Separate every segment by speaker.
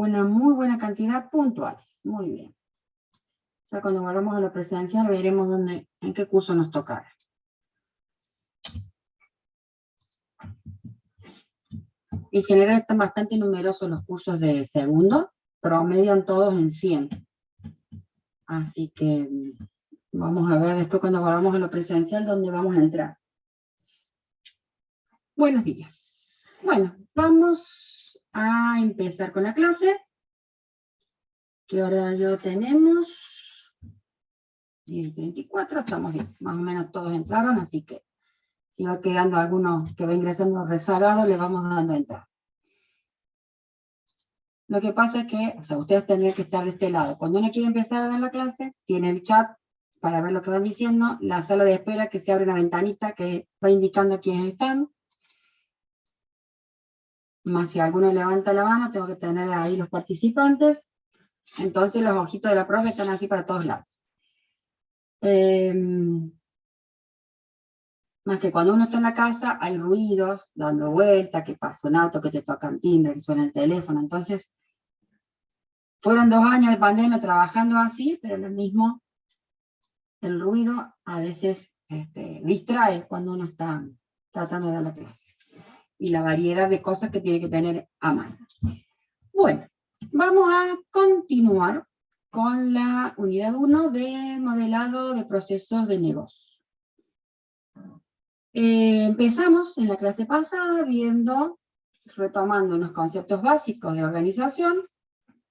Speaker 1: una muy buena cantidad puntuales. Muy bien. Ya cuando volvamos a lo presencial veremos en qué curso nos tocará. En general están bastante numerosos los cursos de segundo, promedian todos en 100. Así que vamos a ver después cuando volvamos a lo presencial dónde vamos a entrar. Buenos días. Bueno, vamos a empezar con la clase. ¿Qué horario tenemos? 10:34, estamos bien. Más o menos todos entraron, así que si va quedando alguno que va ingresando rezagado, le vamos dando entrada. Lo que pasa es que, ustedes tendrían que estar de este lado. Cuando uno quiere empezar a dar la clase, tiene el chat para ver lo que van diciendo, la sala de espera que se abre una ventanita que va indicando quiénes están. Más si alguno levanta la mano, tengo que tener ahí los participantes. Entonces los ojitos de la profe están así para todos lados. Más que cuando uno está en la casa, hay ruidos, dando vuelta, que pasa un auto, que te tocan timbre, que suena el teléfono. Entonces, fueron 2 años de pandemia trabajando así, pero lo mismo, el ruido a veces distrae cuando uno está tratando de dar la clase. Y la variedad de cosas que tiene que tener a mano. Bueno, vamos a continuar con la unidad 1 de modelado de procesos de negocio. Empezamos en la clase pasada retomando unos conceptos básicos de organización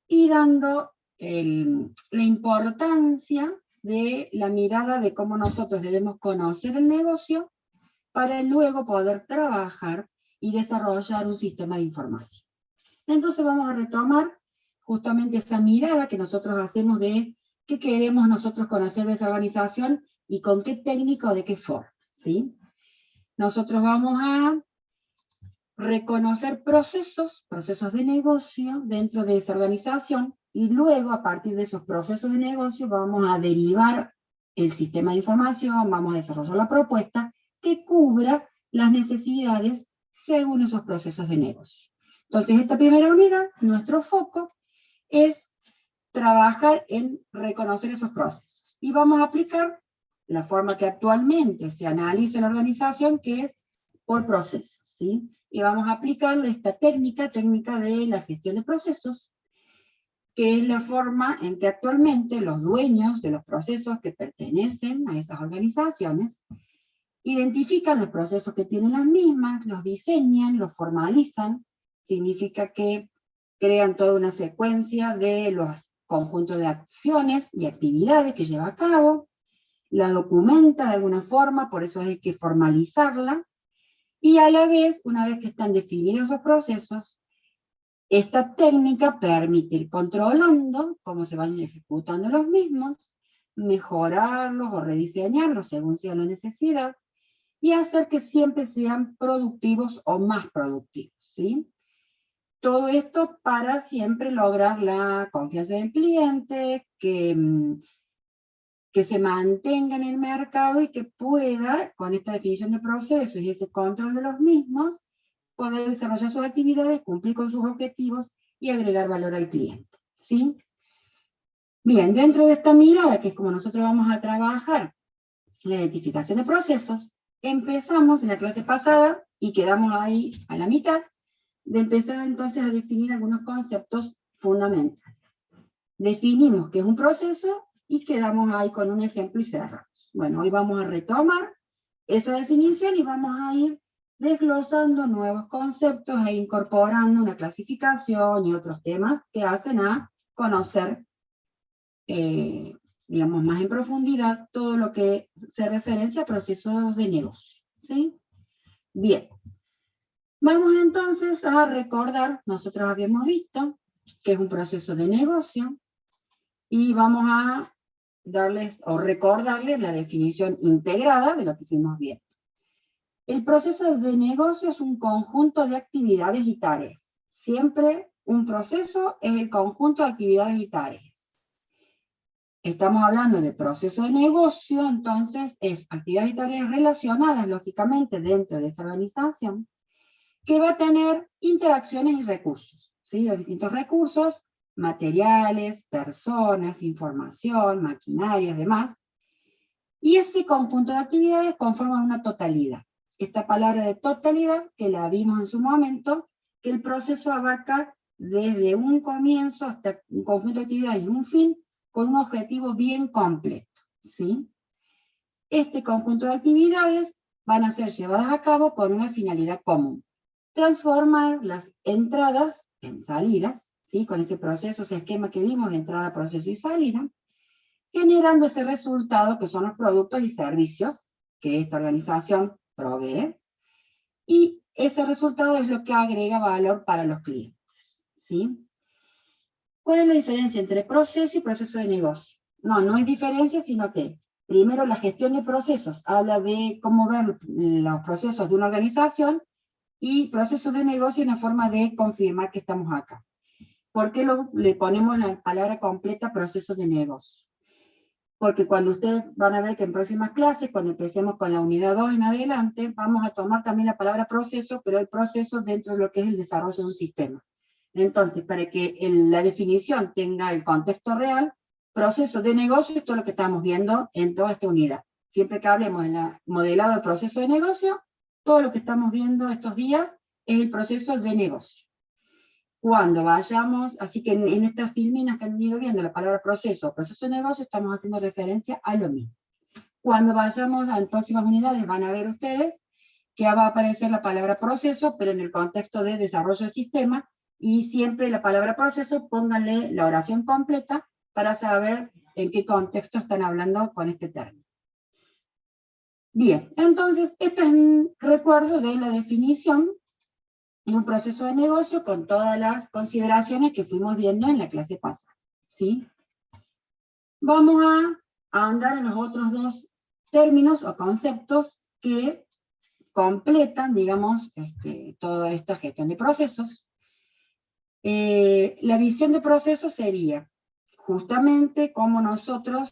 Speaker 1: y dando la importancia de la mirada de cómo nosotros debemos conocer el negocio para luego poder trabajar y desarrollar un sistema de información. Entonces vamos a retomar justamente esa mirada que nosotros hacemos de qué queremos nosotros conocer de esa organización y con qué técnica o de qué forma, ¿sí? Nosotros vamos a reconocer procesos de negocio dentro de esa organización y luego a partir de esos procesos de negocio vamos a derivar el sistema de información, vamos a desarrollar la propuesta que cubra las necesidades según esos procesos de negocio. Entonces esta primera unidad, nuestro foco es trabajar en reconocer esos procesos y vamos a aplicar la forma que actualmente se analiza la organización, que es por procesos, ¿sí? Y vamos a aplicarle esta técnica de la gestión de procesos, que es la forma en que actualmente los dueños de los procesos que pertenecen a esas organizaciones identifican los procesos que tienen las mismas, los diseñan, los formalizan, significa que crean toda una secuencia de los conjuntos de acciones y actividades que lleva a cabo, la documenta de alguna forma, por eso hay que formalizarla, y a la vez, una vez que están definidos esos procesos, esta técnica permite ir controlando cómo se van ejecutando los mismos, mejorarlos o rediseñarlos según sea la necesidad, y hacer que siempre sean productivos o más productivos, ¿sí? Todo esto para siempre lograr la confianza del cliente, que se mantenga en el mercado y que pueda, con esta definición de procesos y ese control de los mismos, poder desarrollar sus actividades, cumplir con sus objetivos y agregar valor al cliente, ¿sí? Bien, dentro de esta mirada, que es como nosotros vamos a trabajar la identificación de procesos, empezamos en la clase pasada y quedamos ahí a la mitad de empezar entonces a definir algunos conceptos fundamentales. Definimos qué es un proceso y quedamos ahí con un ejemplo y cerramos. Bueno, hoy vamos a retomar esa definición y vamos a ir desglosando nuevos conceptos e incorporando una clasificación y otros temas que hacen a conocer, digamos, más en profundidad todo lo que se referencia a procesos de negocio, ¿sí? Bien. Vamos entonces a recordar, nosotros habíamos visto que es un proceso de negocio, y vamos a darles o recordarles la definición integrada de lo que fuimos viendo. El proceso de negocio es un conjunto de actividades y tareas. Siempre un proceso es el conjunto de actividades y tareas. Estamos hablando de proceso de negocio, entonces es actividades y tareas relacionadas, lógicamente, dentro de esa organización, que va a tener interacciones y recursos, ¿sí? Los distintos recursos, materiales, personas, información, maquinarias, demás. Y ese conjunto de actividades conforman una totalidad. Esta palabra de totalidad, que la vimos en su momento, que el proceso abarca desde un comienzo hasta un conjunto de actividades y un fin, con un objetivo bien completo, ¿sí? Este conjunto de actividades van a ser llevadas a cabo con una finalidad común: transformar las entradas en salidas, ¿sí? Con ese proceso, ese esquema que vimos de entrada, proceso y salida, generando ese resultado que son los productos y servicios que esta organización provee, y ese resultado es lo que agrega valor para los clientes, ¿sí? ¿Cuál es la diferencia entre proceso y proceso de negocio? No hay diferencia, sino que primero la gestión de procesos habla de cómo ver los procesos de una organización, y procesos de negocio es una forma de confirmar que estamos acá. ¿Por qué le ponemos la palabra completa procesos de negocio? Porque cuando ustedes van a ver que en próximas clases, cuando empecemos con la unidad 2 en adelante, vamos a tomar también la palabra proceso, pero el proceso dentro de lo que es el desarrollo de un sistema. Entonces, para que la definición tenga el contexto real, proceso de negocio es todo lo que estamos viendo en toda esta unidad. Siempre que hablemos en el modelado de proceso de negocio, todo lo que estamos viendo estos días es el proceso de negocio. Cuando vayamos, así que en estas filminas que han ido viendo la palabra proceso o proceso de negocio, estamos haciendo referencia a lo mismo. Cuando vayamos a las próximas unidades, van a ver ustedes que va a aparecer la palabra proceso, pero en el contexto de desarrollo de sistema, y siempre la palabra proceso, pónganle la oración completa para saber en qué contexto están hablando con este término. Bien, entonces, este es un recuerdo de la definición de un proceso de negocio con todas las consideraciones que fuimos viendo en la clase pasada, ¿sí? Vamos a ahondar en los otros dos términos o conceptos que completan, digamos, toda esta gestión de procesos. La visión de procesos sería justamente cómo nosotros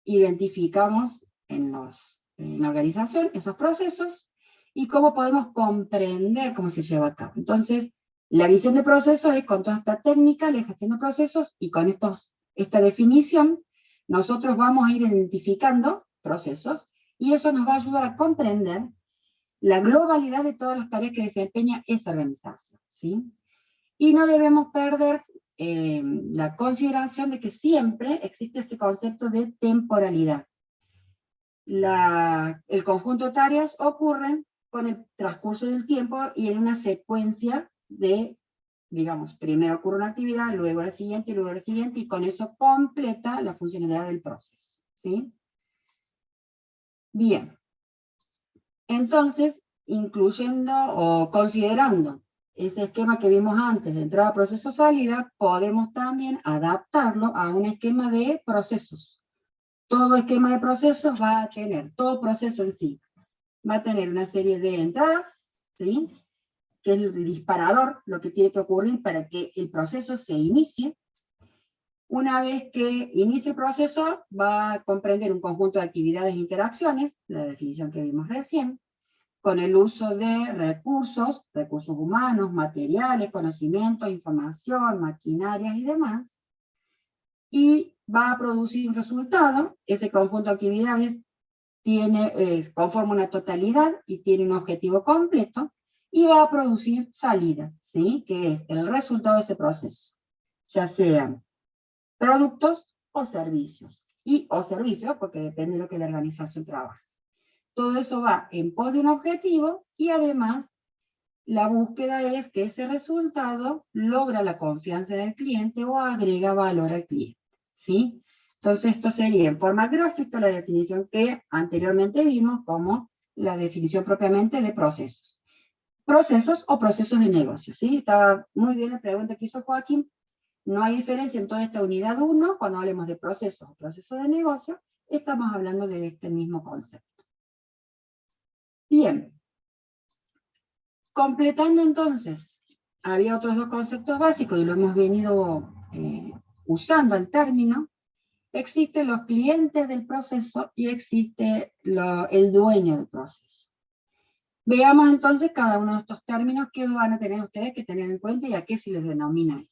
Speaker 1: identificamos en la organización esos procesos y cómo podemos comprender cómo se lleva a cabo. Entonces, la visión de procesos es con toda esta técnica, la gestión de procesos, y con esta definición, nosotros vamos a ir identificando procesos, y eso nos va a ayudar a comprender la globalidad de todas las tareas que desempeña esa organización, ¿sí? Y no debemos perder la consideración de que siempre existe este concepto de temporalidad. El conjunto de tareas ocurren con el transcurso del tiempo y en una secuencia de, digamos, primero ocurre una actividad, luego la siguiente, y luego la siguiente, y con eso completa la funcionalidad del proceso, ¿sí? Bien. Entonces, incluyendo o considerando ese esquema que vimos antes de entrada, proceso, salida, podemos también adaptarlo a un esquema de procesos. Todo esquema de procesos va a tener, todo proceso en sí, va a tener una serie de entradas, ¿sí? Que es el disparador, lo que tiene que ocurrir para que el proceso se inicie. Una vez que inicie el proceso, va a comprender un conjunto de actividades e interacciones, la definición que vimos recién, con el uso de recursos humanos, materiales, conocimientos, información, maquinarias y demás, y va a producir un resultado. Ese conjunto de actividades conforma una totalidad y tiene un objetivo completo, y va a producir salidas, ¿sí? Que es el resultado de ese proceso, ya sean productos o servicios, porque depende de lo que la organización trabaje. Todo eso va en pos de un objetivo, y además la búsqueda es que ese resultado logra la confianza del cliente o agrega valor al cliente, ¿sí? Entonces esto sería en forma gráfica la definición que anteriormente vimos como la definición propiamente de procesos. Procesos o procesos de negocio, ¿sí? Está muy bien la pregunta que hizo Joaquín. No hay diferencia en toda esta unidad 1, cuando hablemos de procesos o procesos de negocio, estamos hablando de este mismo concepto. Bien. Completando entonces, había otros dos conceptos básicos y lo hemos venido usando al término. Existen los clientes del proceso y existe el dueño del proceso. Veamos entonces cada uno de estos términos que van a tener ustedes que tener en cuenta y a qué se les denomina.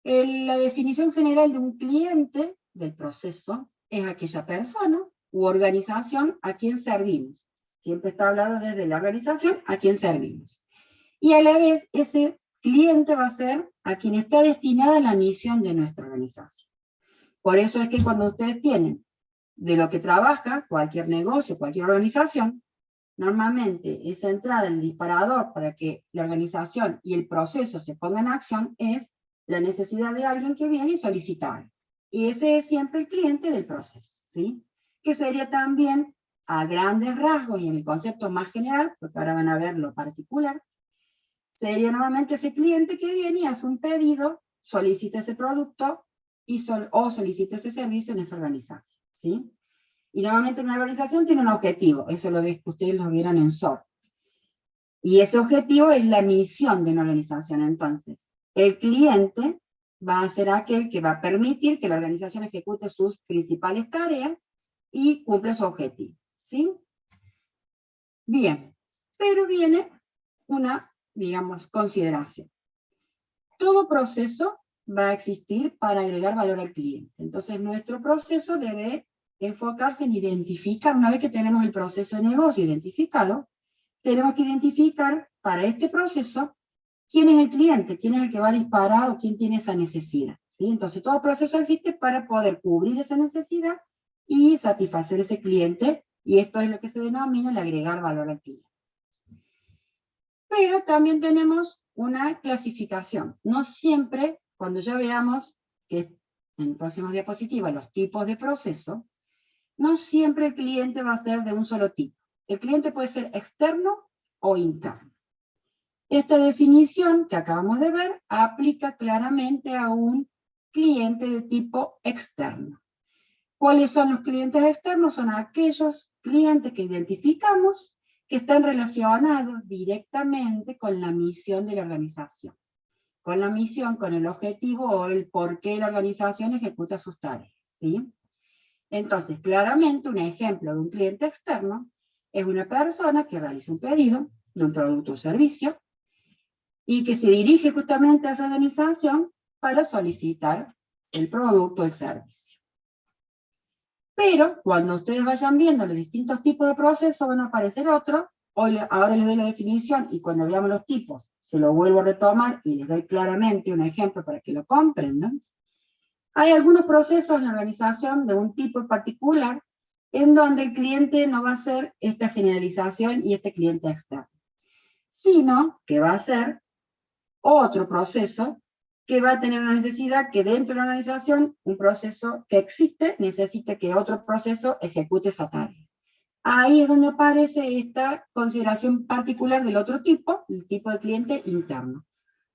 Speaker 1: La definición general de un cliente del proceso es aquella persona u organización a quien servimos. Siempre está hablado desde la organización a quien servimos. Y a la vez, ese cliente va a ser a quien está destinada la misión de nuestra organización. Por eso es que cuando ustedes tienen de lo que trabaja cualquier negocio, cualquier organización, normalmente esa entrada, el disparador para que la organización y el proceso se pongan en acción es la necesidad de alguien que viene y solicita algo. Y ese es siempre el cliente del proceso, ¿sí? Que sería también, a grandes rasgos y en el concepto más general, porque ahora van a ver lo particular, sería normalmente ese cliente que viene y hace un pedido, solicita ese producto o solicita ese servicio en esa organización, ¿sí? Y normalmente una organización tiene un objetivo, eso lo ves que ustedes lo vieron en SOR. Y ese objetivo es la misión de una organización. Entonces, el cliente va a ser aquel que va a permitir que la organización ejecute sus principales tareas y cumpla su objetivo, ¿sí? Bien, pero viene una, digamos, consideración. Todo proceso va a existir para agregar valor al cliente. Entonces, nuestro proceso debe enfocarse en identificar, una vez que tenemos el proceso de negocio identificado, tenemos que identificar para este proceso quién es el cliente, quién es el que va a disparar o quién tiene esa necesidad, ¿sí? Entonces todo proceso existe para poder cubrir esa necesidad y satisfacer ese cliente, y esto es lo que se denomina el agregar valor al cliente. Pero también tenemos una clasificación. No siempre, cuando ya veamos que en próximas diapositivas los tipos de proceso, no siempre el cliente va a ser de un solo tipo. El cliente puede ser externo o interno. Esta definición que acabamos de ver aplica claramente a un cliente de tipo externo. ¿Cuáles son los clientes externos? Son aquellos clientes que identificamos que están relacionados directamente con la misión de la organización. Con la misión, con el objetivo o el por qué la organización ejecuta sus tareas, ¿sí? Entonces, claramente, un ejemplo de un cliente externo es una persona que realiza un pedido de un producto o servicio y que se dirige justamente a esa organización para solicitar el producto o el servicio. Pero cuando ustedes vayan viendo los distintos tipos de procesos van a aparecer otros. Ahora les doy la definición y cuando veamos los tipos se lo vuelvo a retomar y les doy claramente un ejemplo para que lo comprendan. Hay algunos procesos en la organización de un tipo en particular en donde el cliente no va a ser esta generalización y este cliente externo, sino que va a ser otro proceso que va a tener una necesidad que dentro de la organización, un proceso que existe, necesita que otro proceso ejecute esa tarea. Ahí es donde aparece esta consideración particular del otro tipo, el tipo de cliente interno.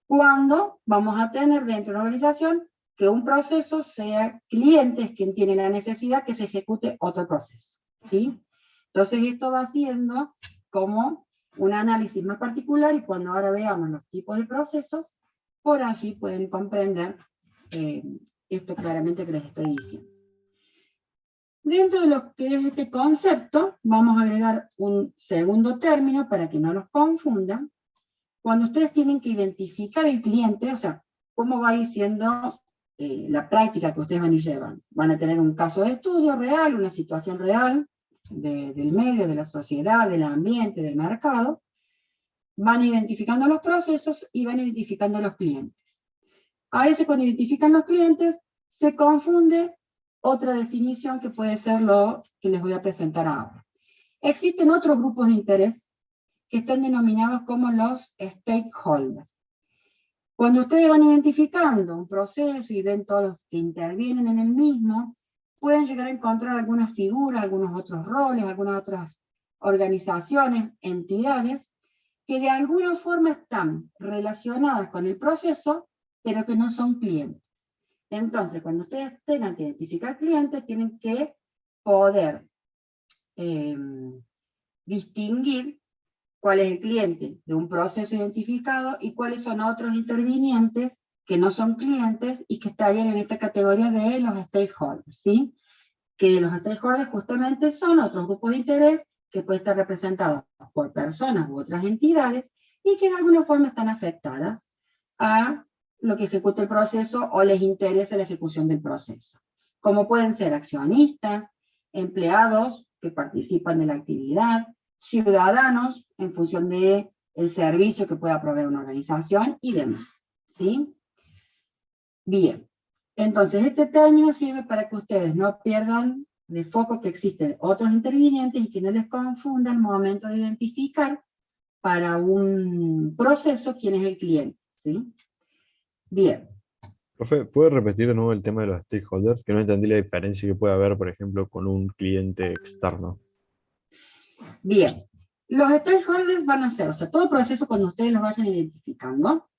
Speaker 1: Cuando vamos a tener dentro de la organización que un proceso sea cliente, es quien tiene la necesidad que se ejecute otro proceso, ¿sí? Entonces esto va siendo como un análisis más particular y cuando ahora veamos los tipos de procesos, por allí pueden comprender esto claramente que les estoy diciendo. Dentro de lo que es este concepto, vamos a agregar un segundo término para que no los confundan. Cuando ustedes tienen que identificar el cliente, o sea, cómo va a ir siendo la práctica que ustedes van a ir llevando. Van a tener un caso de estudio real, una situación real del medio, de la sociedad, del ambiente, del mercado. Van identificando los procesos y van identificando los clientes. A veces cuando identifican los clientes, se confunde otra definición que puede ser lo que les voy a presentar ahora. Existen otros grupos de interés que están denominados como los stakeholders. Cuando ustedes van identificando un proceso y ven todos los que intervienen en el mismo, pueden llegar a encontrar algunas figuras, algunos otros roles, algunas otras organizaciones, entidades, que de alguna forma están relacionadas con el proceso, pero que no son clientes. Entonces, cuando ustedes tengan que identificar clientes, tienen que poder distinguir cuál es el cliente de un proceso identificado y cuáles son otros intervinientes que no son clientes y que estarían en esta categoría de los stakeholders, ¿sí? Que los stakeholders justamente son otros grupos de interés que puede estar representada por personas u otras entidades, y que de alguna forma están afectadas a lo que ejecuta el proceso o les interesa la ejecución del proceso. Como pueden ser accionistas, empleados que participan de la actividad, ciudadanos en función del servicio que pueda proveer una organización y demás. ¿Sí? Bien, entonces este término sirve para que ustedes no pierdan de foco que existen otros intervinientes y que no les confunda al momento de identificar para un proceso quién es el cliente. ¿Sí? Bien.
Speaker 2: Profe, ¿puede repetir de nuevo el tema de los stakeholders? Que no entendí la diferencia que puede haber, por ejemplo, con un cliente externo.
Speaker 1: Bien, los stakeholders van a ser, o sea, todo proceso cuando ustedes los vayan identificando,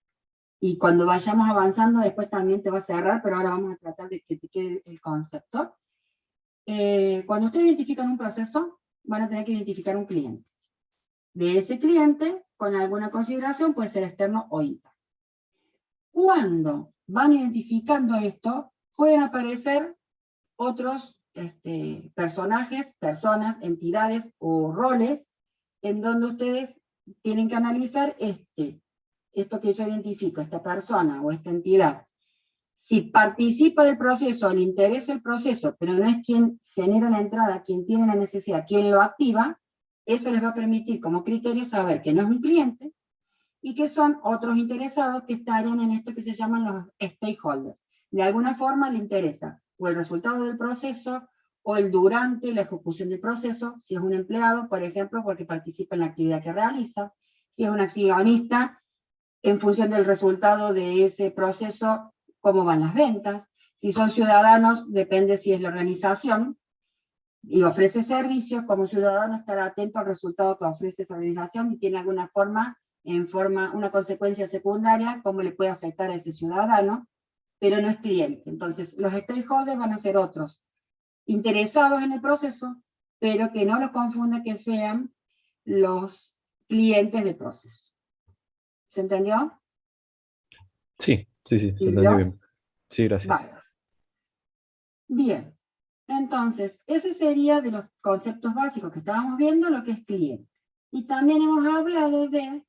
Speaker 1: y cuando vayamos avanzando después también te va a cerrar, pero ahora vamos a tratar de que te quede el concepto. Cuando ustedes identifican un proceso, van a tener que identificar un cliente. De ese cliente, con alguna consideración, puede ser externo o interno. Cuando van identificando esto, pueden aparecer otros personajes, personas, entidades o roles en donde ustedes tienen que analizar esto que yo identifico, esta persona o esta entidad. Si participa del proceso, le interesa el proceso, pero no es quien genera la entrada, quien tiene la necesidad, quien lo activa, eso les va a permitir como criterio saber que no es un cliente y que son otros interesados que estarían en esto que se llaman los stakeholders. De alguna forma le interesa o el resultado del proceso o el durante la ejecución del proceso, si es un empleado, por ejemplo, porque participa en la actividad que realiza, si es un accionista, en función del resultado de ese proceso, cómo van las ventas, si son ciudadanos, depende si es la organización, y ofrece servicios, como ciudadano estará atento al resultado que ofrece esa organización y tiene alguna forma, una consecuencia secundaria, cómo le puede afectar a ese ciudadano, pero no es cliente. Entonces, los stakeholders van a ser otros, interesados en el proceso, pero que no los confunda que sean los clientes del proceso. ¿Se entendió?
Speaker 2: Sí, sí, sí, se entendió
Speaker 1: ¿Silvio?
Speaker 2: bien. Sí, gracias.
Speaker 1: Vale. Bien. Entonces, ese sería de los conceptos básicos que estábamos viendo, lo que es cliente. Y también hemos hablado de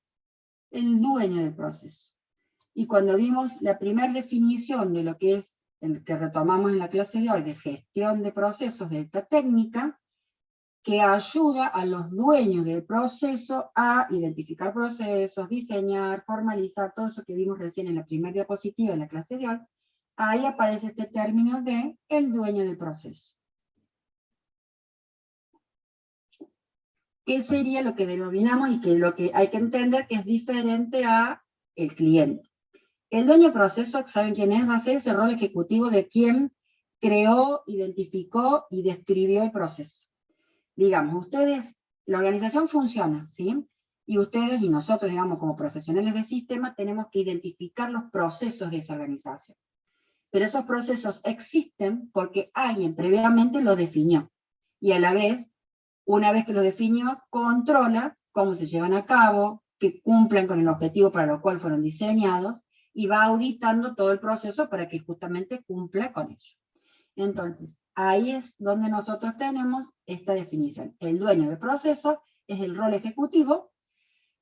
Speaker 1: el dueño del proceso. Y cuando vimos la primera definición de lo que es, el que retomamos en la clase de hoy, de gestión de procesos de esta técnica, que ayuda a los dueños del proceso a identificar procesos, diseñar, formalizar, todo eso que vimos recién en la primera diapositiva en la clase de hoy, ahí aparece este término de el dueño del proceso. ¿Qué sería lo que denominamos y que lo que hay que entender que es diferente a el cliente? El dueño del proceso, ¿saben quién es? Va a ser ese rol ejecutivo de quien creó, identificó y describió el proceso. Digamos, ustedes, la organización funciona, ¿sí? Y ustedes y nosotros, digamos, como profesionales de sistema, tenemos que identificar los procesos de esa organización. Pero esos procesos existen porque alguien previamente lo definió. Y a la vez, una vez que lo definió, controla cómo se llevan a cabo, que cumplan con el objetivo para el cual fueron diseñados, y va auditando todo el proceso para que justamente cumpla con ello. Entonces, ahí es donde nosotros tenemos esta definición. El dueño del proceso es el rol ejecutivo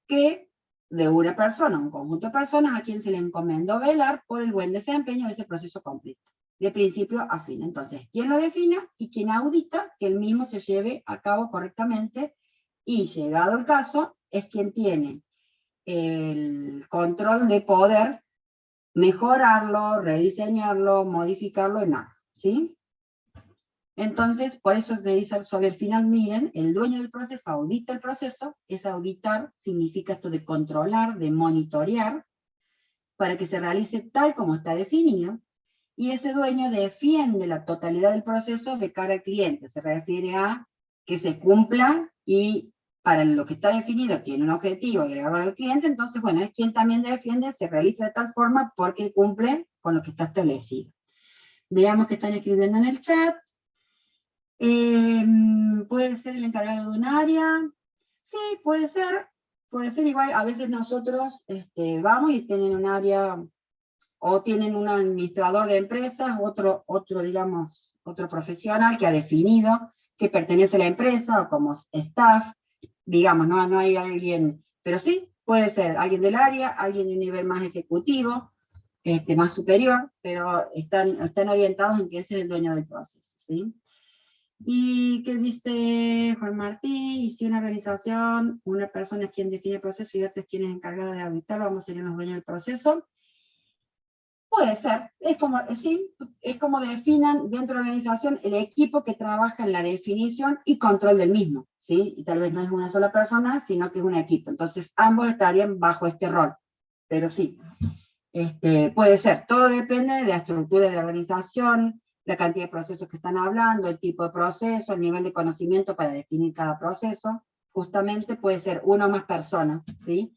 Speaker 1: que de una persona, un conjunto de personas a quien se le encomendó velar por el buen desempeño de ese proceso completo, de principio a fin. Entonces, ¿quién lo define y quién audita que el mismo se lleve a cabo correctamente? Y llegado el caso, es quien tiene el control de poder mejorarlo, rediseñarlo, modificarlo en algo, ¿sí? Entonces, por eso se dice sobre el final, miren, el dueño del proceso audita el proceso, es auditar, significa esto de controlar, de monitorear, para que se realice tal como está definido, y ese dueño defiende la totalidad del proceso de cara al cliente, se refiere a que se cumpla y para lo que está definido tiene un objetivo agregado al cliente, entonces, bueno, es quien también defiende, se realiza de tal forma porque cumple con lo que está establecido. Veamos que están escribiendo en el chat. Puede ser el encargado de un área, sí, puede ser igual, a veces nosotros vamos y tienen un área, o tienen un administrador de empresas, otro, digamos, otro profesional que ha definido que pertenece a la empresa o como staff, digamos, no hay alguien, pero sí, puede ser alguien del área, alguien de un nivel más ejecutivo, más superior, pero están orientados en que ese es el dueño del proceso, ¿sí? Y que dice Juan Martín, y si una organización, una persona es quien define el proceso y otra es quien es encargada de auditarlo, vamos a ser los dueños del proceso. Puede ser, sí, es como definan dentro de la organización el equipo que trabaja en la definición y control del mismo, ¿sí? Y tal vez no es una sola persona, sino que es un equipo. Entonces ambos estarían bajo este rol, pero sí, puede ser. Todo depende de la estructura de la organización, la cantidad de procesos que están hablando, el tipo de proceso, el nivel de conocimiento para definir cada proceso. Justamente puede ser una o más personas, ¿sí?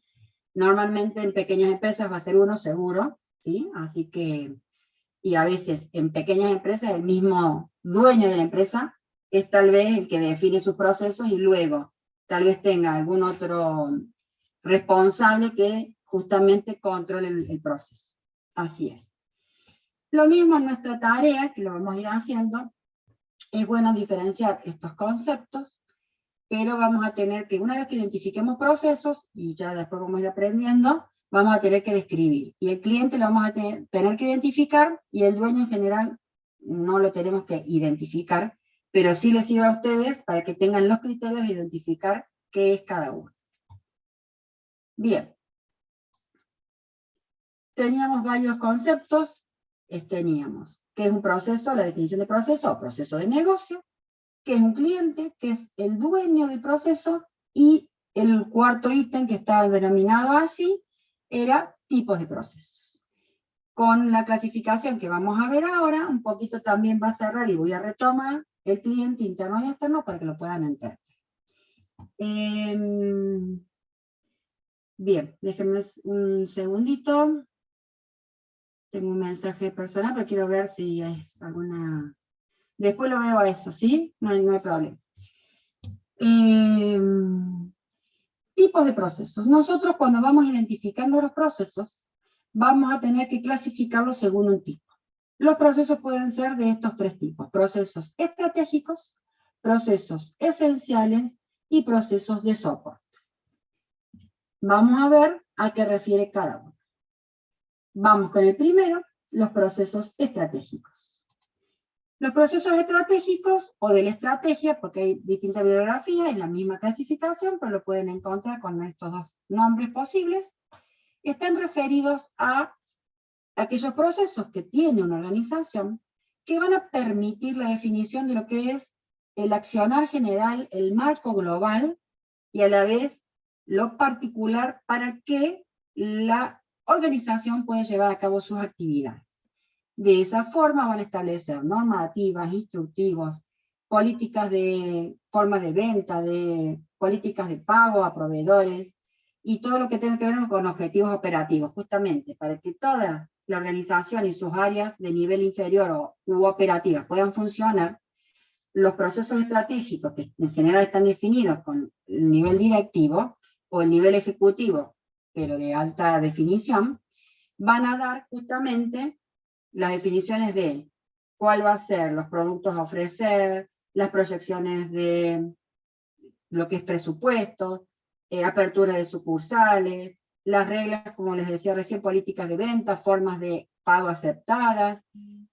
Speaker 1: Normalmente en pequeñas empresas va a ser uno seguro, ¿sí? Así que, y a veces en pequeñas empresas el mismo dueño de la empresa es tal vez el que define sus procesos y luego tal vez tenga algún otro responsable que justamente controle el proceso. Así es. Lo mismo en nuestra tarea, que lo vamos a ir haciendo, es bueno diferenciar estos conceptos, pero vamos a tener que, una vez que identifiquemos procesos, y ya después vamos a ir aprendiendo, vamos a tener que describir. Y el cliente lo vamos a tener que identificar, y el dueño en general no lo tenemos que identificar, pero sí les sirve a ustedes para que tengan los criterios de identificar qué es cada uno. Bien. Teníamos varios conceptos. Teníamos qué es un proceso, la definición de proceso o proceso de negocio, qué es un cliente, que es el dueño del proceso, y el cuarto ítem que estaba denominado así era tipos de procesos. Con la clasificación que vamos a ver ahora, un poquito también va a cerrar y voy a retomar el cliente interno y externo para que lo puedan entender. Bien, déjenme un segundito. Tengo un mensaje personal, pero quiero ver si hay alguna... Después lo veo a eso, ¿sí? No hay problema. Tipos de procesos. Nosotros cuando vamos identificando los procesos, vamos a tener que clasificarlos según un tipo. Los procesos pueden ser de estos tres tipos: procesos estratégicos, procesos esenciales y procesos de soporte. Vamos a ver a qué refiere cada uno. Vamos con el primero, los procesos estratégicos. Los procesos estratégicos o de la estrategia, porque hay distintas bibliografías, es la misma clasificación, pero lo pueden encontrar con estos dos nombres posibles, están referidos a aquellos procesos que tiene una organización que van a permitir la definición de lo que es el accionar general, el marco global, y a la vez lo particular para que la organización pueda llevar a cabo sus actividades. De esa forma van a establecer normativas, instructivos, políticas de forma de venta, de políticas de pago a proveedores, y todo lo que tenga que ver con objetivos operativos, justamente para que toda la organización y sus áreas de nivel inferior u operativas puedan funcionar. Los procesos estratégicos, que en general están definidos con el nivel directivo o el nivel ejecutivo, pero de alta definición, van a dar justamente las definiciones de cuál va a ser los productos a ofrecer, las proyecciones de lo que es presupuesto, apertura de sucursales, las reglas, como les decía recién, políticas de venta, formas de pago aceptadas,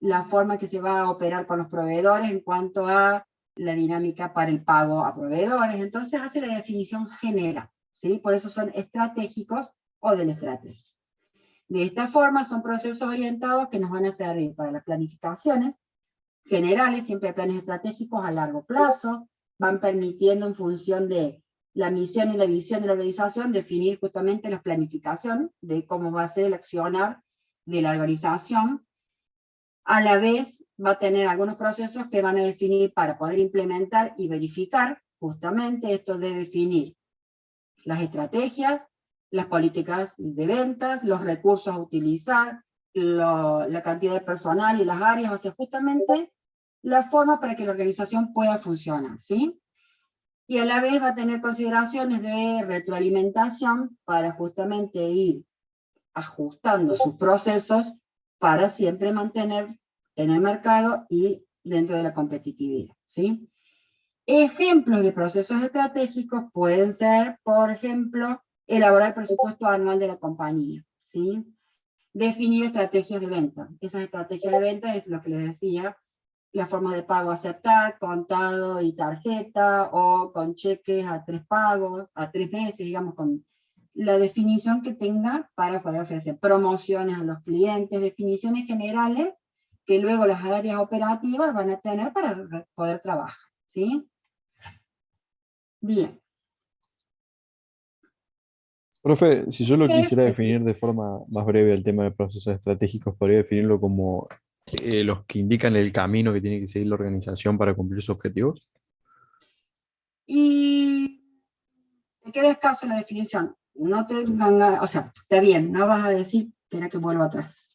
Speaker 1: la forma que se va a operar con los proveedores en cuanto a la dinámica para el pago a proveedores. Entonces hace la definición general, ¿sí? Por eso son estratégicos o de la estrategia. De esta forma son procesos orientados que nos van a servir para las planificaciones generales, siempre planes estratégicos a largo plazo, van permitiendo en función de la misión y la visión de la organización definir justamente la planificación de cómo va a ser el accionar de la organización. A la vez va a tener algunos procesos que van a definir para poder implementar y verificar justamente esto de definir las estrategias, las políticas de ventas, los recursos a utilizar, la cantidad de personal y las áreas, o sea, justamente la forma para que la organización pueda funcionar, ¿sí? Y a la vez va a tener consideraciones de retroalimentación para justamente ir ajustando sus procesos para siempre mantener en el mercado y dentro de la competitividad, ¿sí? Ejemplos de procesos estratégicos pueden ser, por ejemplo, elaborar el presupuesto anual de la compañía, ¿sí? Definir estrategias de venta. Esas estrategias de venta es lo que les decía, la forma de pago a aceptar, contado y tarjeta, o con cheques a 3 pagos, a 3 meses, digamos, con la definición que tenga para poder ofrecer promociones a los clientes, definiciones generales que luego las áreas operativas van a tener para poder trabajar, ¿sí? Bien.
Speaker 2: Profe, si yo lo
Speaker 1: ¿Qué es?
Speaker 2: quisiera definir de forma más breve el tema de procesos estratégicos, podría definirlo como los que indican el camino que tiene que seguir la organización para cumplir sus objetivos.
Speaker 1: Y te queda escaso la definición. No te o sea, está bien, no vas a decir, espera que vuelvo atrás.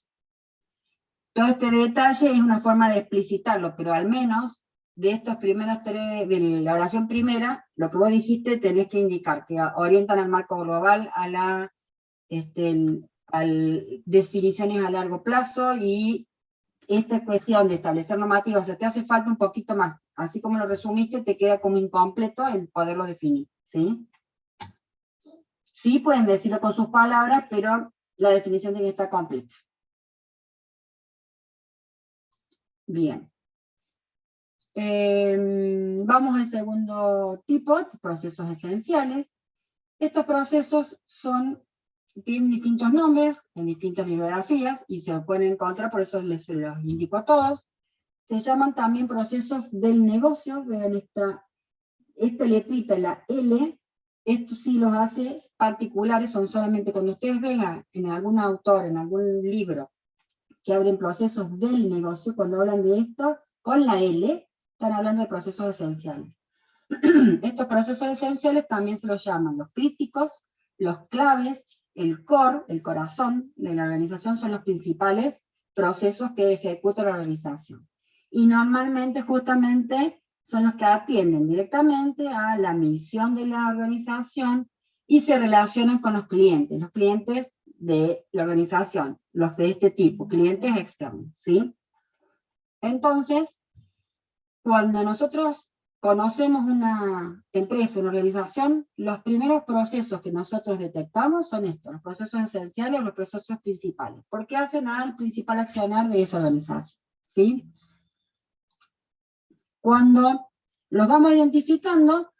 Speaker 1: Todo este detalle es una forma de explicitarlo, pero al menos de estos primeros tres, de la oración primera, lo que vos dijiste tenés que indicar que orientan al marco global, a la definiciones a largo plazo, y esta cuestión de establecer normativas, o sea, te hace falta un poquito más. Así como lo resumiste, te queda como incompleto el poderlo definir, ¿sí? Sí pueden decirlo con sus palabras, pero la definición tiene que estar completa. Bien. Vamos al segundo tipo, procesos esenciales. Estos procesos tienen distintos nombres, en distintas bibliografías, y se los pueden encontrar, por eso les los indico a todos. Se llaman también procesos del negocio. Vean esta letrita, la L, esto sí los hace particulares, son solamente cuando ustedes vean en algún autor, en algún libro, que hablen procesos del negocio, cuando hablan de esto, con la L, están hablando de procesos esenciales. Estos procesos esenciales también se los llaman los críticos, los claves, el core, el corazón de la organización, son los principales procesos que ejecuta la organización. Y normalmente, justamente, son los que atienden directamente a la misión de la organización y se relacionan con los clientes de la organización, los de este tipo, clientes externos, ¿sí? Entonces, cuando nosotros conocemos una empresa, una organización, los primeros procesos que nosotros detectamos son estos, los procesos esenciales o los procesos principales, porque hacen al principal accionar de esa organización, ¿sí? Cuando los vamos identificando,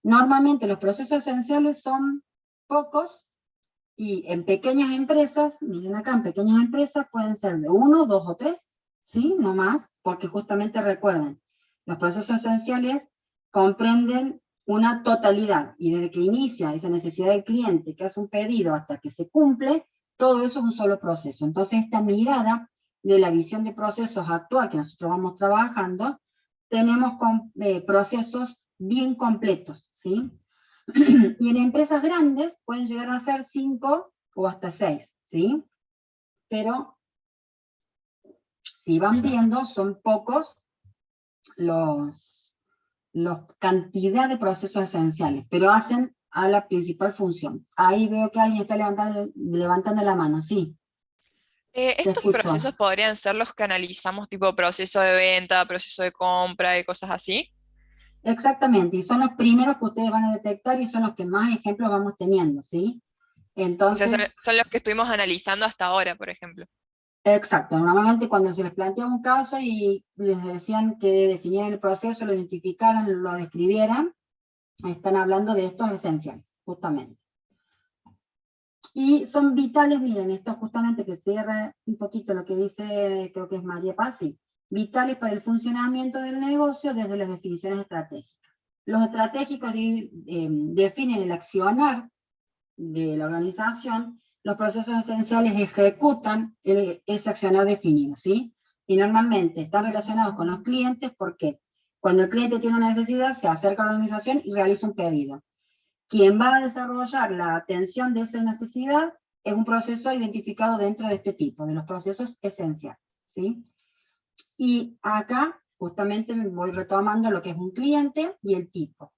Speaker 1: normalmente los procesos esenciales son pocos, y en pequeñas empresas, miren acá, en pequeñas empresas pueden ser de 1, 2 o 3, ¿sí? No más, porque justamente recuerden, los procesos esenciales comprenden una totalidad, y desde que inicia esa necesidad del cliente, que hace un pedido, hasta que se cumple, todo eso es un solo proceso. Entonces, esta mirada de la visión de procesos actual que nosotros vamos trabajando, tenemos procesos bien completos, ¿sí? Y en empresas grandes pueden llegar a ser 5 o hasta 6, ¿sí? Pero si van viendo, son pocos los cantidad de procesos esenciales, pero hacen a la principal función. Ahí veo que alguien está levantando la mano, sí, te
Speaker 3: Estos
Speaker 1: escucho.
Speaker 3: procesos podrían ser los que analizamos, tipo proceso de venta, proceso de compra y cosas así.
Speaker 1: Exactamente, y son los primeros que ustedes van a detectar y son los que más ejemplos vamos teniendo, ¿sí?
Speaker 3: O sea,
Speaker 1: Entonces,
Speaker 3: son los que estuvimos analizando hasta ahora, por ejemplo.
Speaker 1: exacto, normalmente cuando se les plantea un caso y les decían que definieran el proceso, lo identificaran, lo describieran, están hablando de estos esenciales, justamente. Y son vitales, miren, esto justamente que cierra un poquito lo que dice, creo que es María Pazzi, vitales para el funcionamiento del negocio desde las definiciones estratégicas. Los estratégicos definen el accionar de la organización, los procesos esenciales ejecutan ese accionar definido, ¿sí? Y normalmente están relacionados con los clientes porque cuando el cliente tiene una necesidad, se acerca a la organización y realiza un pedido. Quien va a desarrollar la atención de esa necesidad es un proceso identificado dentro de este tipo, de los procesos esenciales, ¿sí? Y acá justamente me voy retomando lo que es un cliente y el tipo.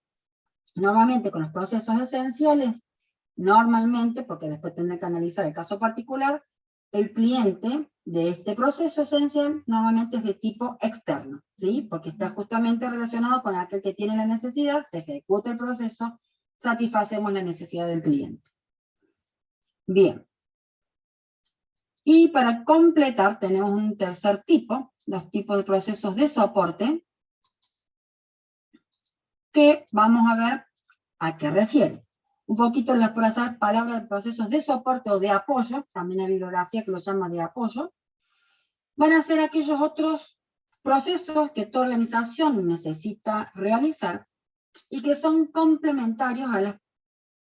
Speaker 1: Normalmente con los procesos esenciales, normalmente, porque después tendré que analizar el caso particular, el cliente de este proceso esencial normalmente es de tipo externo, ¿sí? Porque está justamente relacionado con aquel que tiene la necesidad, se ejecuta el proceso, satisfacemos la necesidad del cliente. Bien. Y para completar tenemos un tercer tipo, los tipos de procesos de soporte, que vamos a ver a qué refiere. Un poquito las palabras de procesos de soporte o de apoyo, también hay bibliografía que lo llama de apoyo, van a ser aquellos otros procesos que tu organización necesita realizar y que son complementarios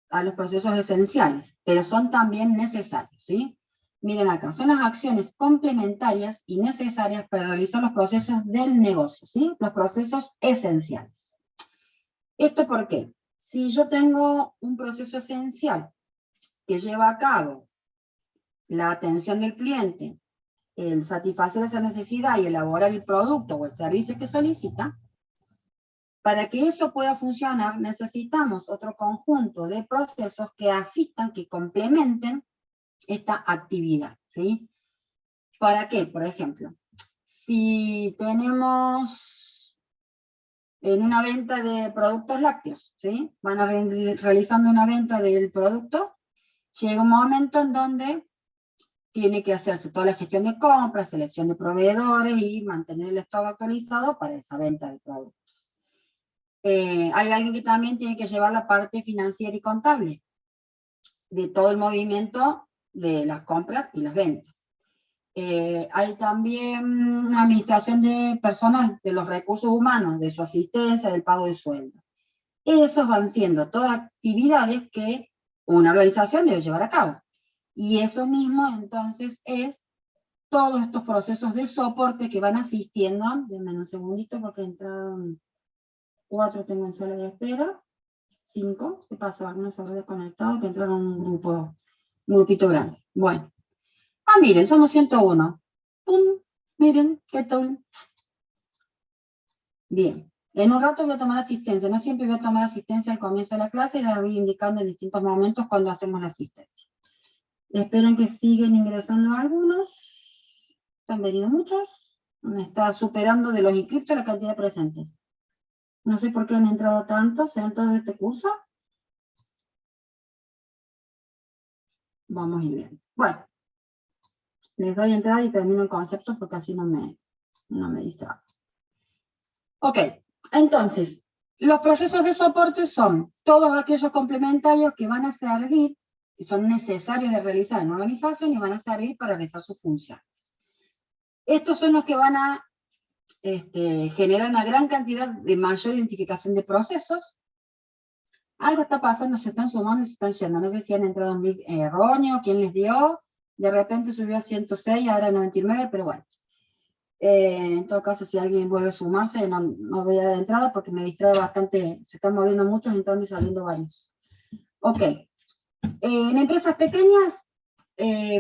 Speaker 1: a los procesos esenciales, pero son también necesarios, ¿sí? Miren acá, son las acciones complementarias y necesarias para realizar los procesos del negocio, ¿sí? Los procesos esenciales. ¿Esto por qué? Si yo tengo un proceso esencial que lleva a cabo la atención del cliente, el satisfacer esa necesidad y elaborar el producto o el servicio que solicita, para que eso pueda funcionar necesitamos otro conjunto de procesos que asistan, que complementen esta actividad, ¿sí? ¿Para qué? Por ejemplo, si tenemos en una venta de productos lácteos, ¿sí? Van a realizando una venta del producto, llega un momento en donde tiene que hacerse toda la gestión de compras, selección de proveedores y mantener el stock actualizado para esa venta de productos. Hay alguien que también tiene que llevar la parte financiera y contable de todo el movimiento de las compras y las ventas. Hay también una administración de personal, de los recursos humanos, de su asistencia, del pago de sueldo. Esos van siendo todas actividades que una organización debe llevar a cabo. Y eso mismo entonces es todos estos procesos de soporte que van asistiendo. Denme un segundito porque entraron 4, tengo en sala de espera. 5, ¿qué pasó? Algunos se habrán desconectado, que entraron un grupito grande. Bueno. Miren, somos 101. ¡Pum! Miren, ¿qué tal? Bien. En un rato voy a tomar asistencia. No siempre voy a tomar asistencia al comienzo de la clase y la voy indicando en distintos momentos cuando hacemos la asistencia. Esperen que siguen ingresando algunos. Han venido muchos. Me está superando de los inscriptos la cantidad de presentes. No sé por qué han entrado tantos. ¿Serán todos de este curso? Vamos a ir bien. Bueno. Les doy entrada y termino el concepto porque así no me distraigo. Ok, entonces, los procesos de soporte son todos aquellos complementarios que van a servir, y son necesarios de realizar en una organización y van a servir para realizar sus funciones. Estos son los que van a generar una gran cantidad de mayor identificación de procesos. Algo está pasando, se están sumando y se están yendo. No sé si han entrado en erróneo, quién les dio. De repente subió a 106, ahora a 99, pero bueno. En todo caso, si alguien vuelve a sumarse, no voy a dar entrada porque me distrae bastante, se están moviendo muchos, entrando y saliendo varios. Ok. En empresas pequeñas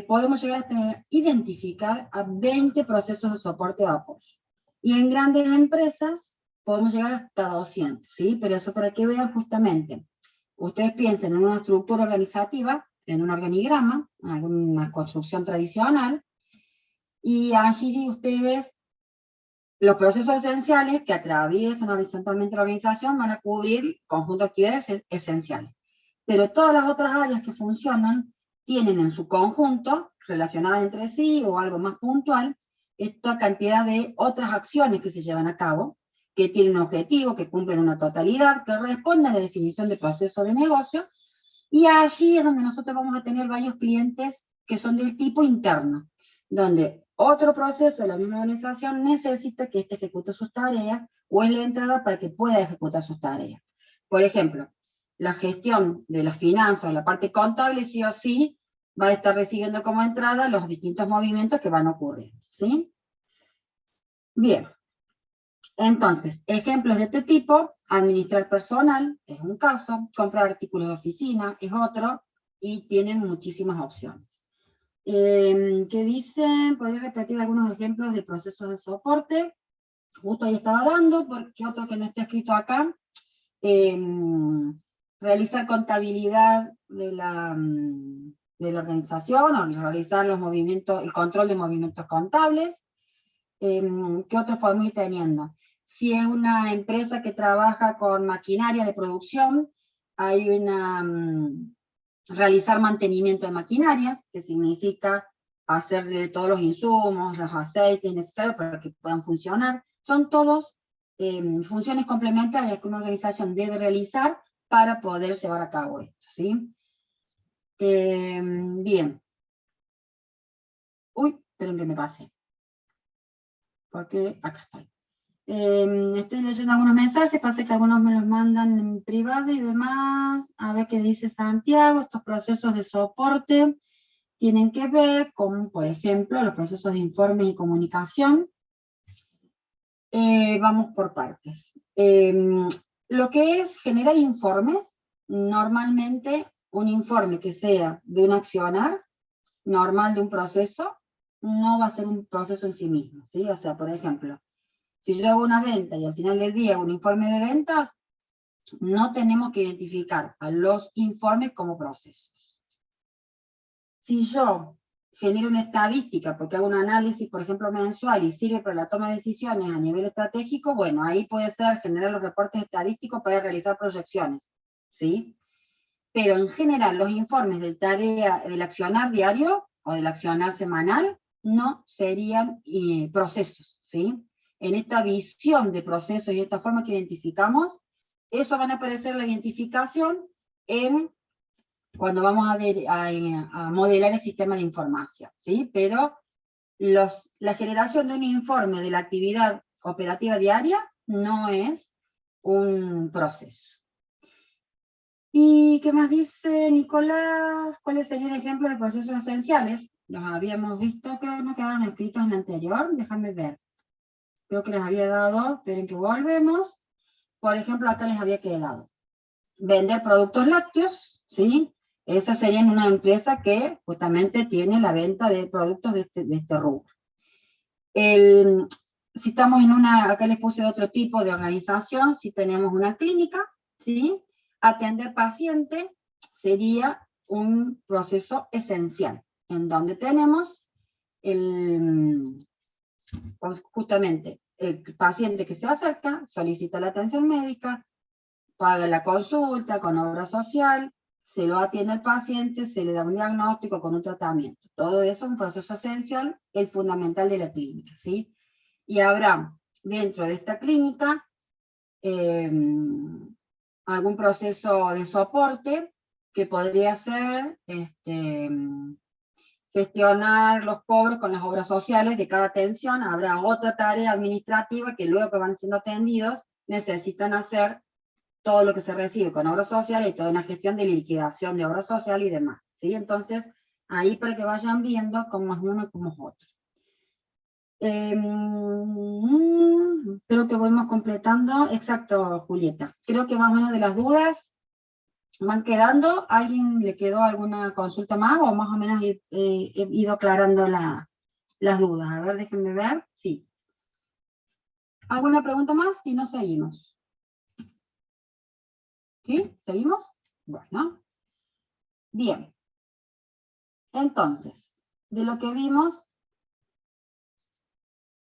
Speaker 1: podemos llegar a identificar a 20 procesos de soporte o apoyo. Y en grandes empresas podemos llegar hasta 200, ¿sí? Pero eso para que vean justamente. Ustedes piensen en una estructura organizativa, en un organigrama, en alguna construcción tradicional, y allí ustedes, los procesos esenciales que atraviesan horizontalmente la organización van a cubrir conjunto de actividades esenciales. Pero todas las otras áreas que funcionan tienen en su conjunto, relacionadas entre sí o algo más puntual, esta cantidad de otras acciones que se llevan a cabo, que tienen un objetivo, que cumplen una totalidad, que responden a la definición de proceso de negocio, y allí es donde nosotros vamos a tener varios clientes que son del tipo interno, donde otro proceso de la misma organización necesita que éste ejecute sus tareas o es la entrada para que pueda ejecutar sus tareas. Por ejemplo, la gestión de las finanzas o la parte contable sí o sí va a estar recibiendo como entrada los distintos movimientos que van a ocurrir, ¿sí? Bien. Entonces, ejemplos de este tipo: administrar personal es un caso, comprar artículos de oficina es otro, y tienen muchísimas opciones. ¿Qué dicen? Podría repetir algunos ejemplos de procesos de soporte. Justo ahí estaba dando, porque otro que no está escrito acá. Realizar contabilidad de la de la organización, o realizar los movimientos, el control de movimientos contables. ¿Qué otros podemos ir teniendo? Si es una empresa que trabaja con maquinaria de producción, hay realizar mantenimiento de maquinarias, que significa hacer de todos los insumos, los aceites necesarios para que puedan funcionar. Son todos funciones complementarias que una organización debe realizar para poder llevar a cabo esto, ¿sí? Bien. Uy, esperen que me pase. Porque acá estoy. Estoy leyendo algunos mensajes, pasa que algunos me los mandan en privado y demás. A ver qué dice Santiago. Estos procesos de soporte tienen que ver con, por ejemplo, los procesos de informe y comunicación. Vamos por partes. Lo que es generar informes, normalmente un informe que sea de un accionar, normal de un proceso, no va a ser un proceso en sí mismo, ¿sí? O sea, por ejemplo, si yo hago una venta y al final del día hago un informe de ventas, no tenemos que identificar a los informes como procesos. Si yo genero una estadística porque hago un análisis, por ejemplo, mensual y sirve para la toma de decisiones a nivel estratégico, bueno, ahí puede ser generar los reportes estadísticos para realizar proyecciones, ¿sí? Pero en general los informes del accionar diario o del accionar semanal no serían procesos, ¿sí? En esta visión de procesos y esta forma que identificamos, eso van a aparecer la identificación cuando vamos a modelar el sistema de información, ¿sí? Pero la generación de un informe de la actividad operativa diaria no es un proceso. ¿Y qué más dice Nicolás? ¿Cuáles serían ejemplos de procesos esenciales? Los habíamos visto, creo que no quedaron escritos en la anterior, déjame ver. Creo que les había dado, esperen que volvemos. Por ejemplo, acá les había quedado vender productos lácteos, ¿sí? Esa sería en una empresa que justamente tiene la venta de productos de este rubro. Si estamos en acá les puse otro tipo de organización, si tenemos una clínica, ¿sí? Atender paciente sería un proceso esencial, en donde tenemos justamente el paciente que se acerca, solicita la atención médica, paga la consulta con obra social, se lo atiende al paciente, se le da un diagnóstico con un tratamiento. Todo eso es un proceso esencial, el fundamental de la clínica, ¿sí? Y habrá dentro de esta clínica algún proceso de soporte que podría ser gestionar los cobros con las obras sociales de cada atención. Habrá otra tarea administrativa que luego que van siendo atendidos necesitan hacer todo lo que se recibe con obra social y toda una gestión de liquidación de obra social y demás, ¿sí? Entonces, ahí para que vayan viendo cómo es uno y cómo es otro. Creo que vamos completando. Exacto, Julieta. Creo que más o menos de las dudas van quedando. ¿Alguien le quedó alguna consulta más o más o menos he ido aclarando las dudas? A ver, déjenme ver. Sí. ¿Alguna pregunta más? Si no, seguimos. ¿Sí? ¿Seguimos? Bueno. Bien. Entonces, de lo que vimos,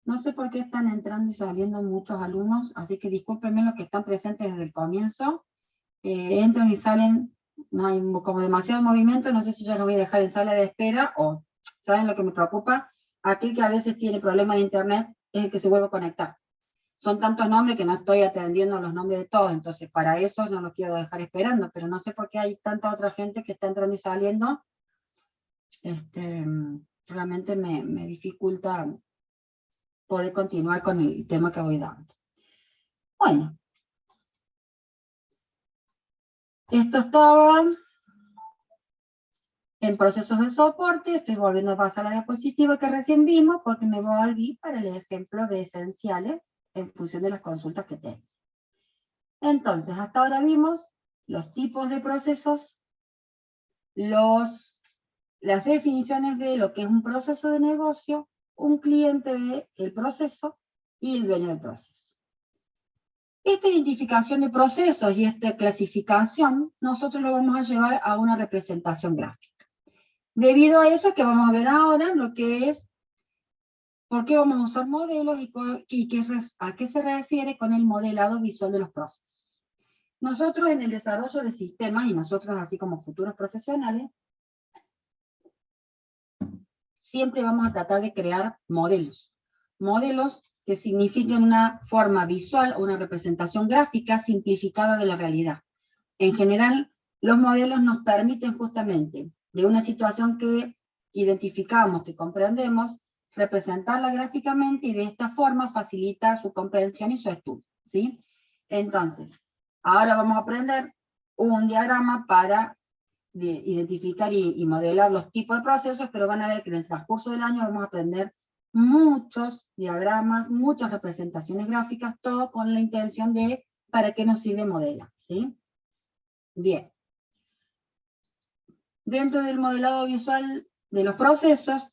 Speaker 1: no sé por qué están entrando y saliendo muchos alumnos, así que discúlpenme los que están presentes desde el comienzo. Entran y salen, no hay como demasiado movimiento, no sé si ya lo voy a dejar en sala de espera, o, ¿saben lo que me preocupa? Aquel que a veces tiene problemas de internet es el que se vuelve a conectar. Son tantos nombres que no estoy atendiendo los nombres de todos, entonces para eso no los quiero dejar esperando, pero no sé por qué hay tanta otra gente que está entrando y saliendo. Realmente me dificulta poder continuar con el tema que voy dando. Bueno. Esto estaba en procesos de soporte. Estoy volviendo a pasar a la diapositiva que recién vimos porque me volví para el ejemplo de esenciales en función de las consultas que tengo. Entonces, hasta ahora vimos los tipos de procesos, las definiciones de lo que es un proceso de negocio, un cliente del proceso y el dueño del proceso. Esta identificación de procesos y esta clasificación, nosotros lo vamos a llevar a una representación gráfica. Debido a eso que vamos a ver ahora, lo que es por qué vamos a usar modelos y a qué se refiere con el modelado visual de los procesos. Nosotros en el desarrollo de sistemas, y nosotros así como futuros profesionales, siempre vamos a tratar de crear modelos. Modelos que signifiquen una forma visual o una representación gráfica simplificada de la realidad. En general, los modelos nos permiten justamente, de una situación que identificamos, que comprendemos, representarla gráficamente y de esta forma facilitar su comprensión y su estudio, ¿sí? Entonces, ahora vamos a aprender un diagrama para identificar y modelar los tipos de procesos, pero van a ver que en el transcurso del año vamos a aprender muchos diagramas, muchas representaciones gráficas, todo con la intención de para qué nos sirve modelar, ¿sí? Bien. Dentro del modelado visual de los procesos,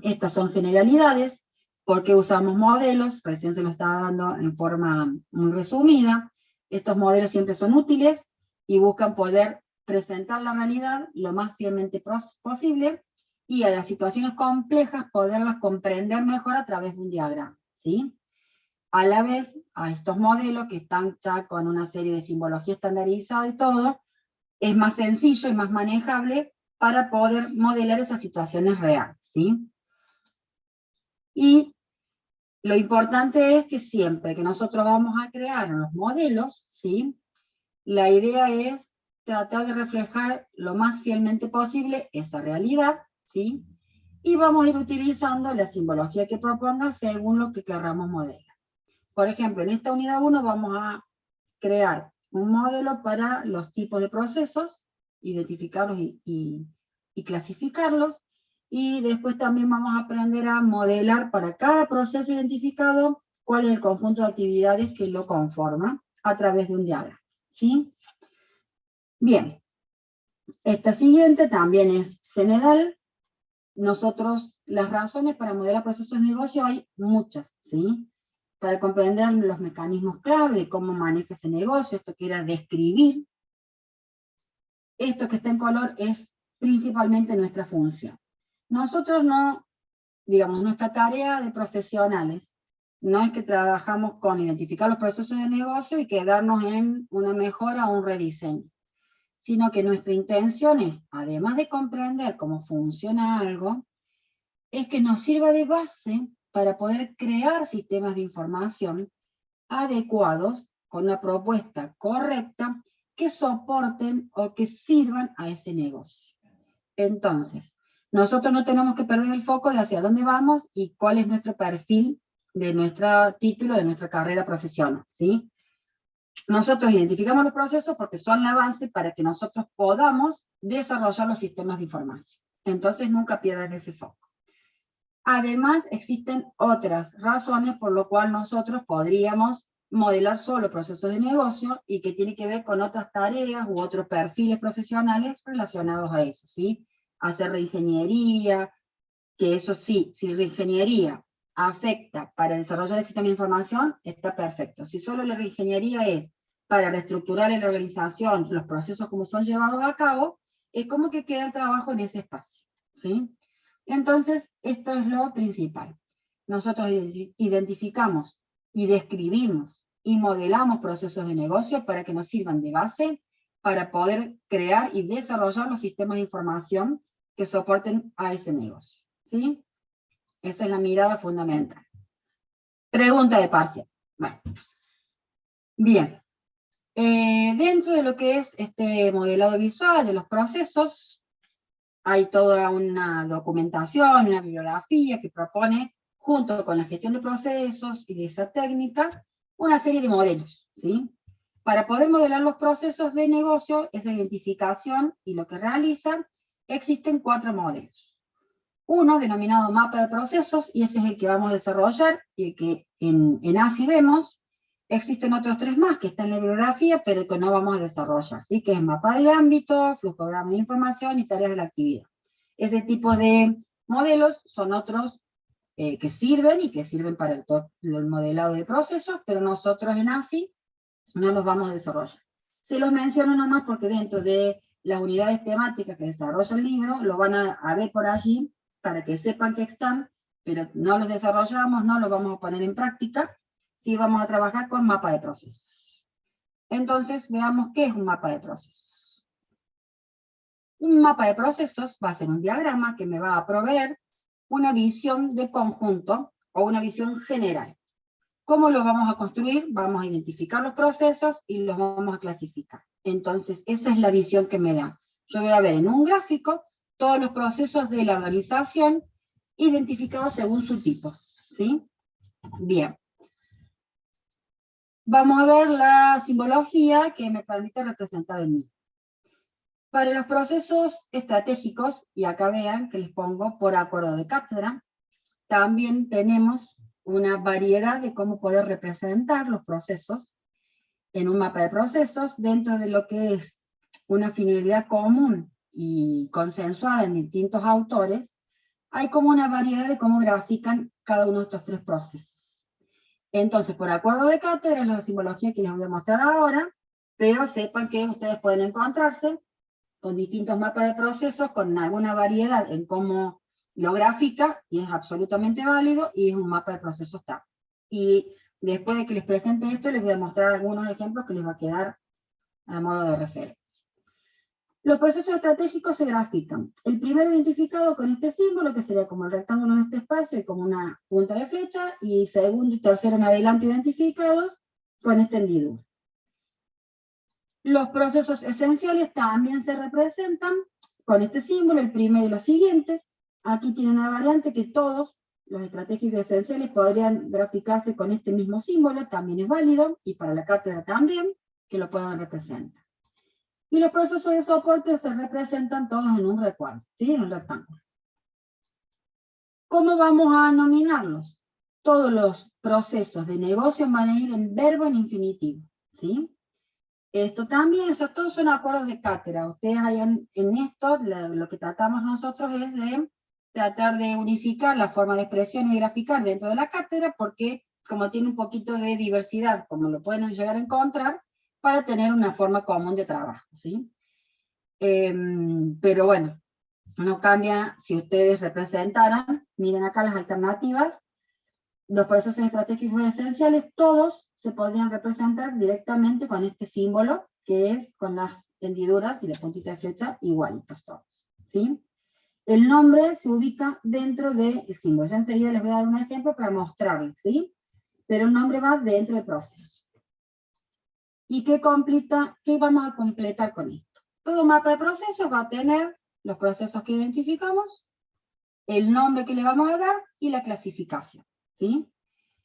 Speaker 1: estas son generalidades, porque usamos modelos, recién se lo estaba dando en forma muy resumida. Estos modelos siempre son útiles y buscan poder presentar la realidad lo más fielmente posible y a las situaciones complejas poderlas comprender mejor a través de un diagrama, ¿sí? A la vez, a estos modelos que están ya con una serie de simbología estandarizada y todo, es más sencillo y más manejable para poder modelar esas situaciones reales, ¿sí? Y lo importante es que siempre que nosotros vamos a crear los modelos, ¿sí? La idea es tratar de reflejar lo más fielmente posible esa realidad, ¿sí? Y vamos a ir utilizando la simbología que proponga según lo que querramos modelar. Por ejemplo, en esta unidad 1 vamos a crear un modelo para los tipos de procesos, identificarlos y clasificarlos, y después también vamos a aprender a modelar para cada proceso identificado cuál es el conjunto de actividades que lo conforma a través de un diagrama, ¿sí? Bien, esta siguiente también es general. Nosotros, las razones para modelar procesos de negocio hay muchas, ¿sí? Para comprender los mecanismos clave de cómo maneja ese negocio, esto que era describir. Esto que está en color es principalmente nuestra función. Nosotros no, digamos, nuestra tarea de profesionales no es que trabajamos con identificar los procesos de negocio y quedarnos en una mejora o un rediseño, sino que nuestra intención es, además de comprender cómo funciona algo, es que nos sirva de base para poder crear sistemas de información adecuados con una propuesta correcta que soporten o que sirvan a ese negocio. Entonces, nosotros no tenemos que perder el foco de hacia dónde vamos y cuál es nuestro perfil de nuestro título, de nuestra carrera profesional, ¿sí? Nosotros identificamos los procesos porque son la base para que nosotros podamos desarrollar los sistemas de información. Entonces, nunca pierdan ese foco. Además, existen otras razones por lo cual nosotros podríamos modelar solo procesos de negocio y que tiene que ver con otras tareas u otros perfiles profesionales relacionados a eso, ¿sí? Hacer reingeniería, que eso sí, si reingeniería afecta para desarrollar el sistema de información, está perfecto. Si solo la reingeniería es para reestructurar en la organización los procesos como son llevados a cabo, es como que queda el trabajo en ese espacio, ¿sí? Entonces, esto es lo principal. Nosotros identificamos y describimos y modelamos procesos de negocio para que nos sirvan de base para poder crear y desarrollar los sistemas de información que soporten a ese negocio, ¿sí? Esa es la mirada fundamental. Pregunta de parcial. Bueno. Bien. Dentro de lo que es este modelado visual de los procesos, hay toda una documentación, una bibliografía que propone, junto con la gestión de procesos y de esa técnica, una serie de modelos, ¿sí? Para poder modelar los procesos de negocio, esa identificación y lo que realizan, existen 4 modelos. Uno denominado mapa de procesos, y ese es el que vamos a desarrollar, y el que en ASI vemos. Existen otros 3 más que están en la bibliografía, pero que no vamos a desarrollar, ¿sí? Que es mapa del ámbito, flujograma de información y tareas de la actividad. Ese tipo de modelos son otros que sirven para el modelado de procesos, pero nosotros en ASI no los vamos a desarrollar. Se los menciono nomás porque dentro de las unidades temáticas que desarrolla el libro, lo van a ver por allí, para que sepan que están, pero no los desarrollamos, no los vamos a poner en práctica, sí vamos a trabajar con mapa de procesos. Entonces, veamos qué es un mapa de procesos. Un mapa de procesos va a ser un diagrama que me va a proveer una visión de conjunto o una visión general. ¿Cómo lo vamos a construir? Vamos a identificar los procesos y los vamos a clasificar. Entonces, esa es la visión que me da. Yo voy a ver en un gráfico todos los procesos de la organización identificados según su tipo, ¿sí? Bien. Vamos a ver la simbología que me permite representar el mismo. Para los procesos estratégicos, y acá vean que les pongo por acuerdo de cátedra, también tenemos una variedad de cómo poder representar los procesos en un mapa de procesos dentro de lo que es una finalidad común y consensuada en distintos autores. Hay como una variedad de cómo grafican cada uno de estos tres procesos. Entonces, por acuerdo de cátedra es la simbología que les voy a mostrar ahora, pero sepan que ustedes pueden encontrarse con distintos mapas de procesos, con alguna variedad en cómo lo grafica, y es absolutamente válido, y es un mapa de procesos TAP. Y después de que les presente esto, les voy a mostrar algunos ejemplos que les va a quedar a modo de referencia. Los procesos estratégicos se grafican. El primero identificado con este símbolo, que sería como el rectángulo en este espacio y como una punta de flecha, y segundo y tercero en adelante identificados con esta hendidura. Los procesos esenciales también se representan con este símbolo, el primero y los siguientes. Aquí tienen una variante que todos los estratégicos esenciales podrían graficarse con este mismo símbolo, también es válido, y para la cátedra también, que lo puedan representar. Y los procesos de soporte se representan todos en un recuadro, ¿sí? En un rectángulo. ¿Cómo vamos a nominarlos? Todos los procesos de negocio van a ir en verbo en infinitivo, ¿sí? Esto también, esos todos son acuerdos de cátedra. Ustedes hayan, en esto, lo que tratamos nosotros es de tratar de unificar la forma de expresión y graficar dentro de la cátedra, porque como tiene un poquito de diversidad, como lo pueden llegar a encontrar, para tener una forma común de trabajo, ¿sí? Pero bueno, no cambia si ustedes representaran, miren acá las alternativas, los procesos estratégicos esenciales, todos se podrían representar directamente con este símbolo, que es con las hendiduras y la puntita de flecha igualitos todos, ¿sí? El nombre se ubica dentro del símbolo. Ya enseguida les voy a dar un ejemplo para mostrarles, ¿sí? Pero el nombre va dentro del proceso. ¿Y qué vamos a completar con esto? Todo mapa de procesos va a tener los procesos que identificamos, el nombre que le vamos a dar y la clasificación, ¿sí?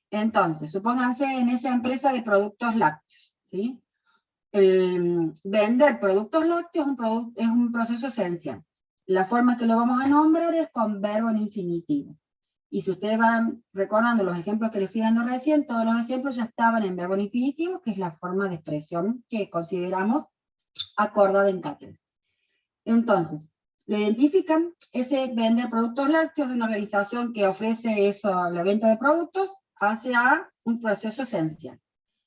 Speaker 1: Entonces, supónganse en esa empresa de productos lácteos, ¿sí? Vender productos lácteos es un proceso esencial. La forma que lo vamos a nombrar es con verbo en infinitivo. Y si ustedes van recordando los ejemplos que les fui dando recién, todos los ejemplos ya estaban en verbo en infinitivo, que es la forma de expresión que consideramos acordada en cátedra. Entonces, lo identifican, ese vender productos lácteos de una organización que ofrece eso, la venta de productos, hacia un proceso esencial.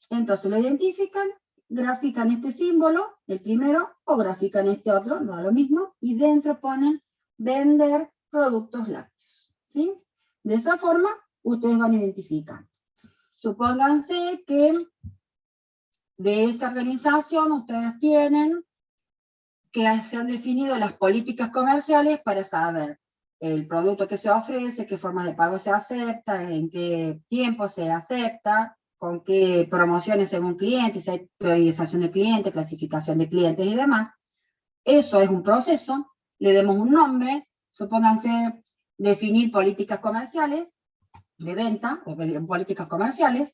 Speaker 1: Entonces lo identifican, grafican este símbolo, el primero, o grafican este otro, no da lo mismo, y dentro ponen vender productos lácteos, ¿sí? De esa forma, ustedes van identificando. Supónganse que de esa organización ustedes tienen que se han definido las políticas comerciales para saber el producto que se ofrece, qué formas de pago se acepta, en qué tiempo se acepta, con qué promociones según clientes, si hay priorización de clientes, clasificación de clientes y demás. Eso es un proceso, le demos un nombre, supónganse definir políticas comerciales, de venta, o políticas comerciales,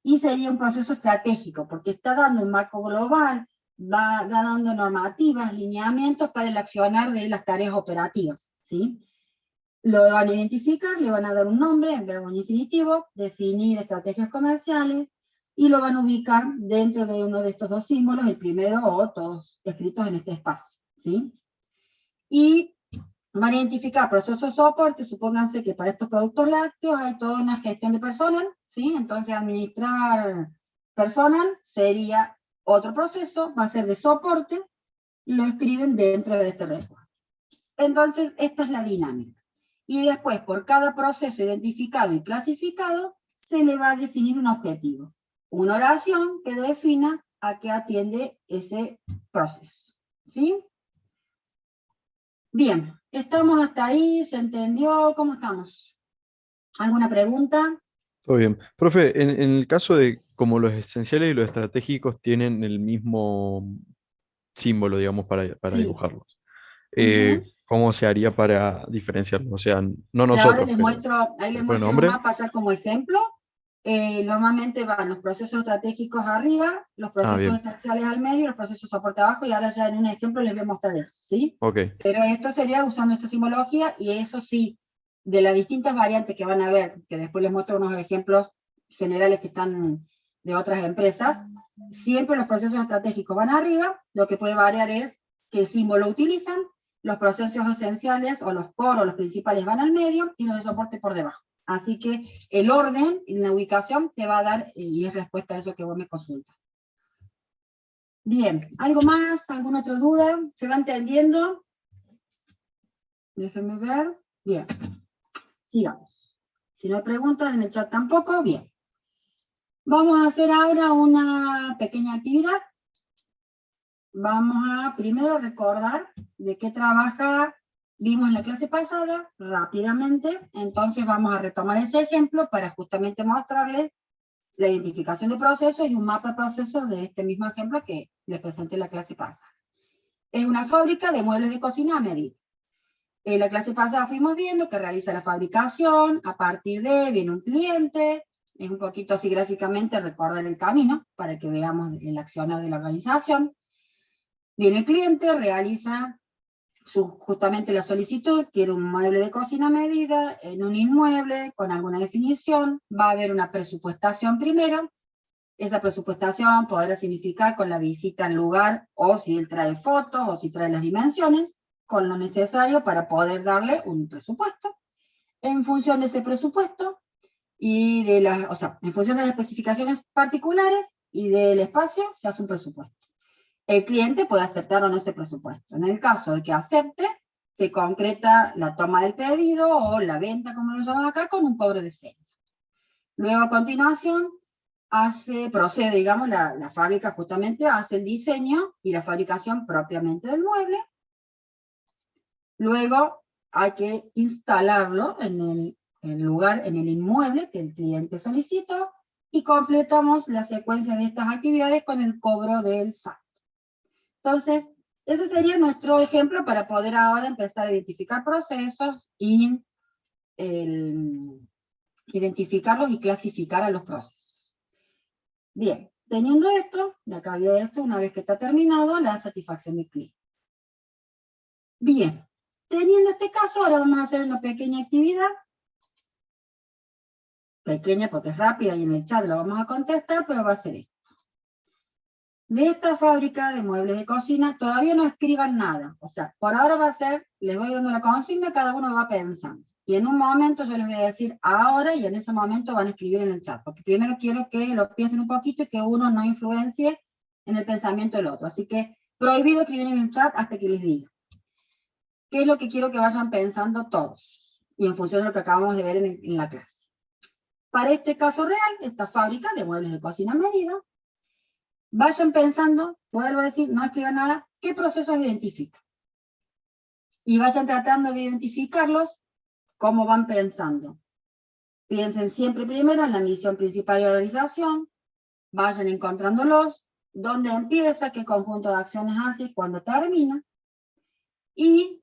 Speaker 1: y sería un proceso estratégico, porque está dando un marco global, va dando normativas, lineamientos para el accionar de las tareas operativas, ¿sí? Lo van a identificar, le van a dar un nombre en verbo infinitivo, definir estrategias comerciales, y lo van a ubicar dentro de uno de estos dos símbolos, el primero o todos escritos en este espacio, ¿sí? Y van a identificar procesos de soporte, supónganse que para estos productos lácteos hay toda una gestión de personal, ¿sí? Entonces administrar personal sería otro proceso, va a ser de soporte, lo escriben dentro de este reporte. Entonces, esta es la dinámica. Y después, por cada proceso identificado y clasificado, se le va a definir un objetivo. Una oración que defina a qué atiende ese proceso. ¿Sí? Bien, ¿estamos hasta ahí? ¿Se entendió? ¿Cómo estamos? ¿Alguna pregunta?
Speaker 2: Todo bien. Profe, en el caso de como los esenciales y los estratégicos tienen el mismo símbolo, digamos, para
Speaker 1: Sí.
Speaker 2: dibujarlos,
Speaker 1: Ujú.
Speaker 2: ¿cómo se haría para diferenciarlos? O sea, no
Speaker 1: Y ahora
Speaker 2: nosotros,
Speaker 1: les
Speaker 2: pero
Speaker 1: muestro, ahí les
Speaker 2: por el
Speaker 1: muestro un
Speaker 2: nombre.
Speaker 1: mapa ya como ejemplo. Normalmente van los procesos estratégicos arriba, los
Speaker 2: Ah,
Speaker 1: procesos
Speaker 2: bien.
Speaker 1: esenciales al medio y los procesos de soporte abajo, y ahora ya en un ejemplo les voy a mostrar eso, ¿sí?
Speaker 2: Ok.
Speaker 1: Pero esto sería usando esta simbología, y eso sí, de las distintas variantes que van a ver, que después les muestro unos ejemplos generales que están de otras empresas, siempre los procesos estratégicos van arriba, lo que puede variar es qué símbolo utilizan, los procesos esenciales o los core o los principales van al medio, y los de soporte por debajo. Así que el orden en la ubicación te va a dar, y es respuesta a eso que vos me consultas. Bien, ¿algo más? ¿Alguna otra duda? ¿Se va entendiendo? Déjenme ver. Bien, sigamos. Si no hay preguntas en el chat tampoco, bien. Vamos a hacer ahora una pequeña actividad. Vamos a primero recordar de qué trabaja, vimos en la clase pasada, rápidamente. Entonces vamos a retomar ese ejemplo para justamente mostrarles la identificación de procesos y un mapa de procesos de este mismo ejemplo que les presenté en la clase pasada. Es una fábrica de muebles de cocina a medida. En la clase pasada fuimos viendo que realiza la fabricación, a partir de viene un cliente, es un poquito así gráficamente recordar el camino para que veamos el accionar de la organización. Viene el cliente, realiza justamente la solicitud, quiere un mueble de cocina a medida, en un inmueble, con alguna definición, va a haber una presupuestación primero. Esa presupuestación podrá significar con la visita al lugar, o si él trae fotos, o si trae las dimensiones, con lo necesario para poder darle un presupuesto. En función de ese presupuesto, y de las, o sea, en función de las especificaciones particulares y del espacio, se hace un presupuesto. El cliente puede aceptar o no ese presupuesto. En el caso de que acepte, se concreta la toma del pedido, o la venta, como lo llaman acá, con un cobro de señas. Luego, a continuación, procede, digamos, la fábrica justamente hace el diseño y la fabricación propiamente del mueble. Luego hay que instalarlo en el lugar, en el inmueble que el cliente solicitó, y completamos la secuencia de estas actividades con el cobro del SAT. Entonces, ese sería nuestro ejemplo para poder ahora empezar a identificar procesos y identificarlos y clasificar a los procesos. Bien, teniendo esto, la acabé de esto, una vez que está terminado, la satisfacción del cliente. Bien, teniendo este caso, ahora vamos a hacer una pequeña actividad. Pequeña porque es rápida y en el chat lo vamos a contestar, pero va a ser esto. De esta fábrica de muebles de cocina, todavía no escriban nada. O sea, por ahora va a ser, les voy dando la consigna, cada uno va pensando. Y en un momento yo les voy a decir ahora, y en ese momento van a escribir en el chat. Porque primero quiero que lo piensen un poquito y que uno no influencie en el pensamiento del otro. Así que prohibido escribir en el chat hasta que les diga. ¿Qué es lo que quiero que vayan pensando todos? Y en función de lo que acabamos de ver en la clase. Para este caso real, esta fábrica de muebles de cocina a medida, vayan pensando, vuelvo a decir, no escriban nada, qué procesos identifican. Y vayan tratando de identificarlos cómo van pensando. Piensen siempre primero en la misión principal de la organización, vayan encontrándolos, dónde empieza, qué conjunto de acciones hace, cuándo termina, y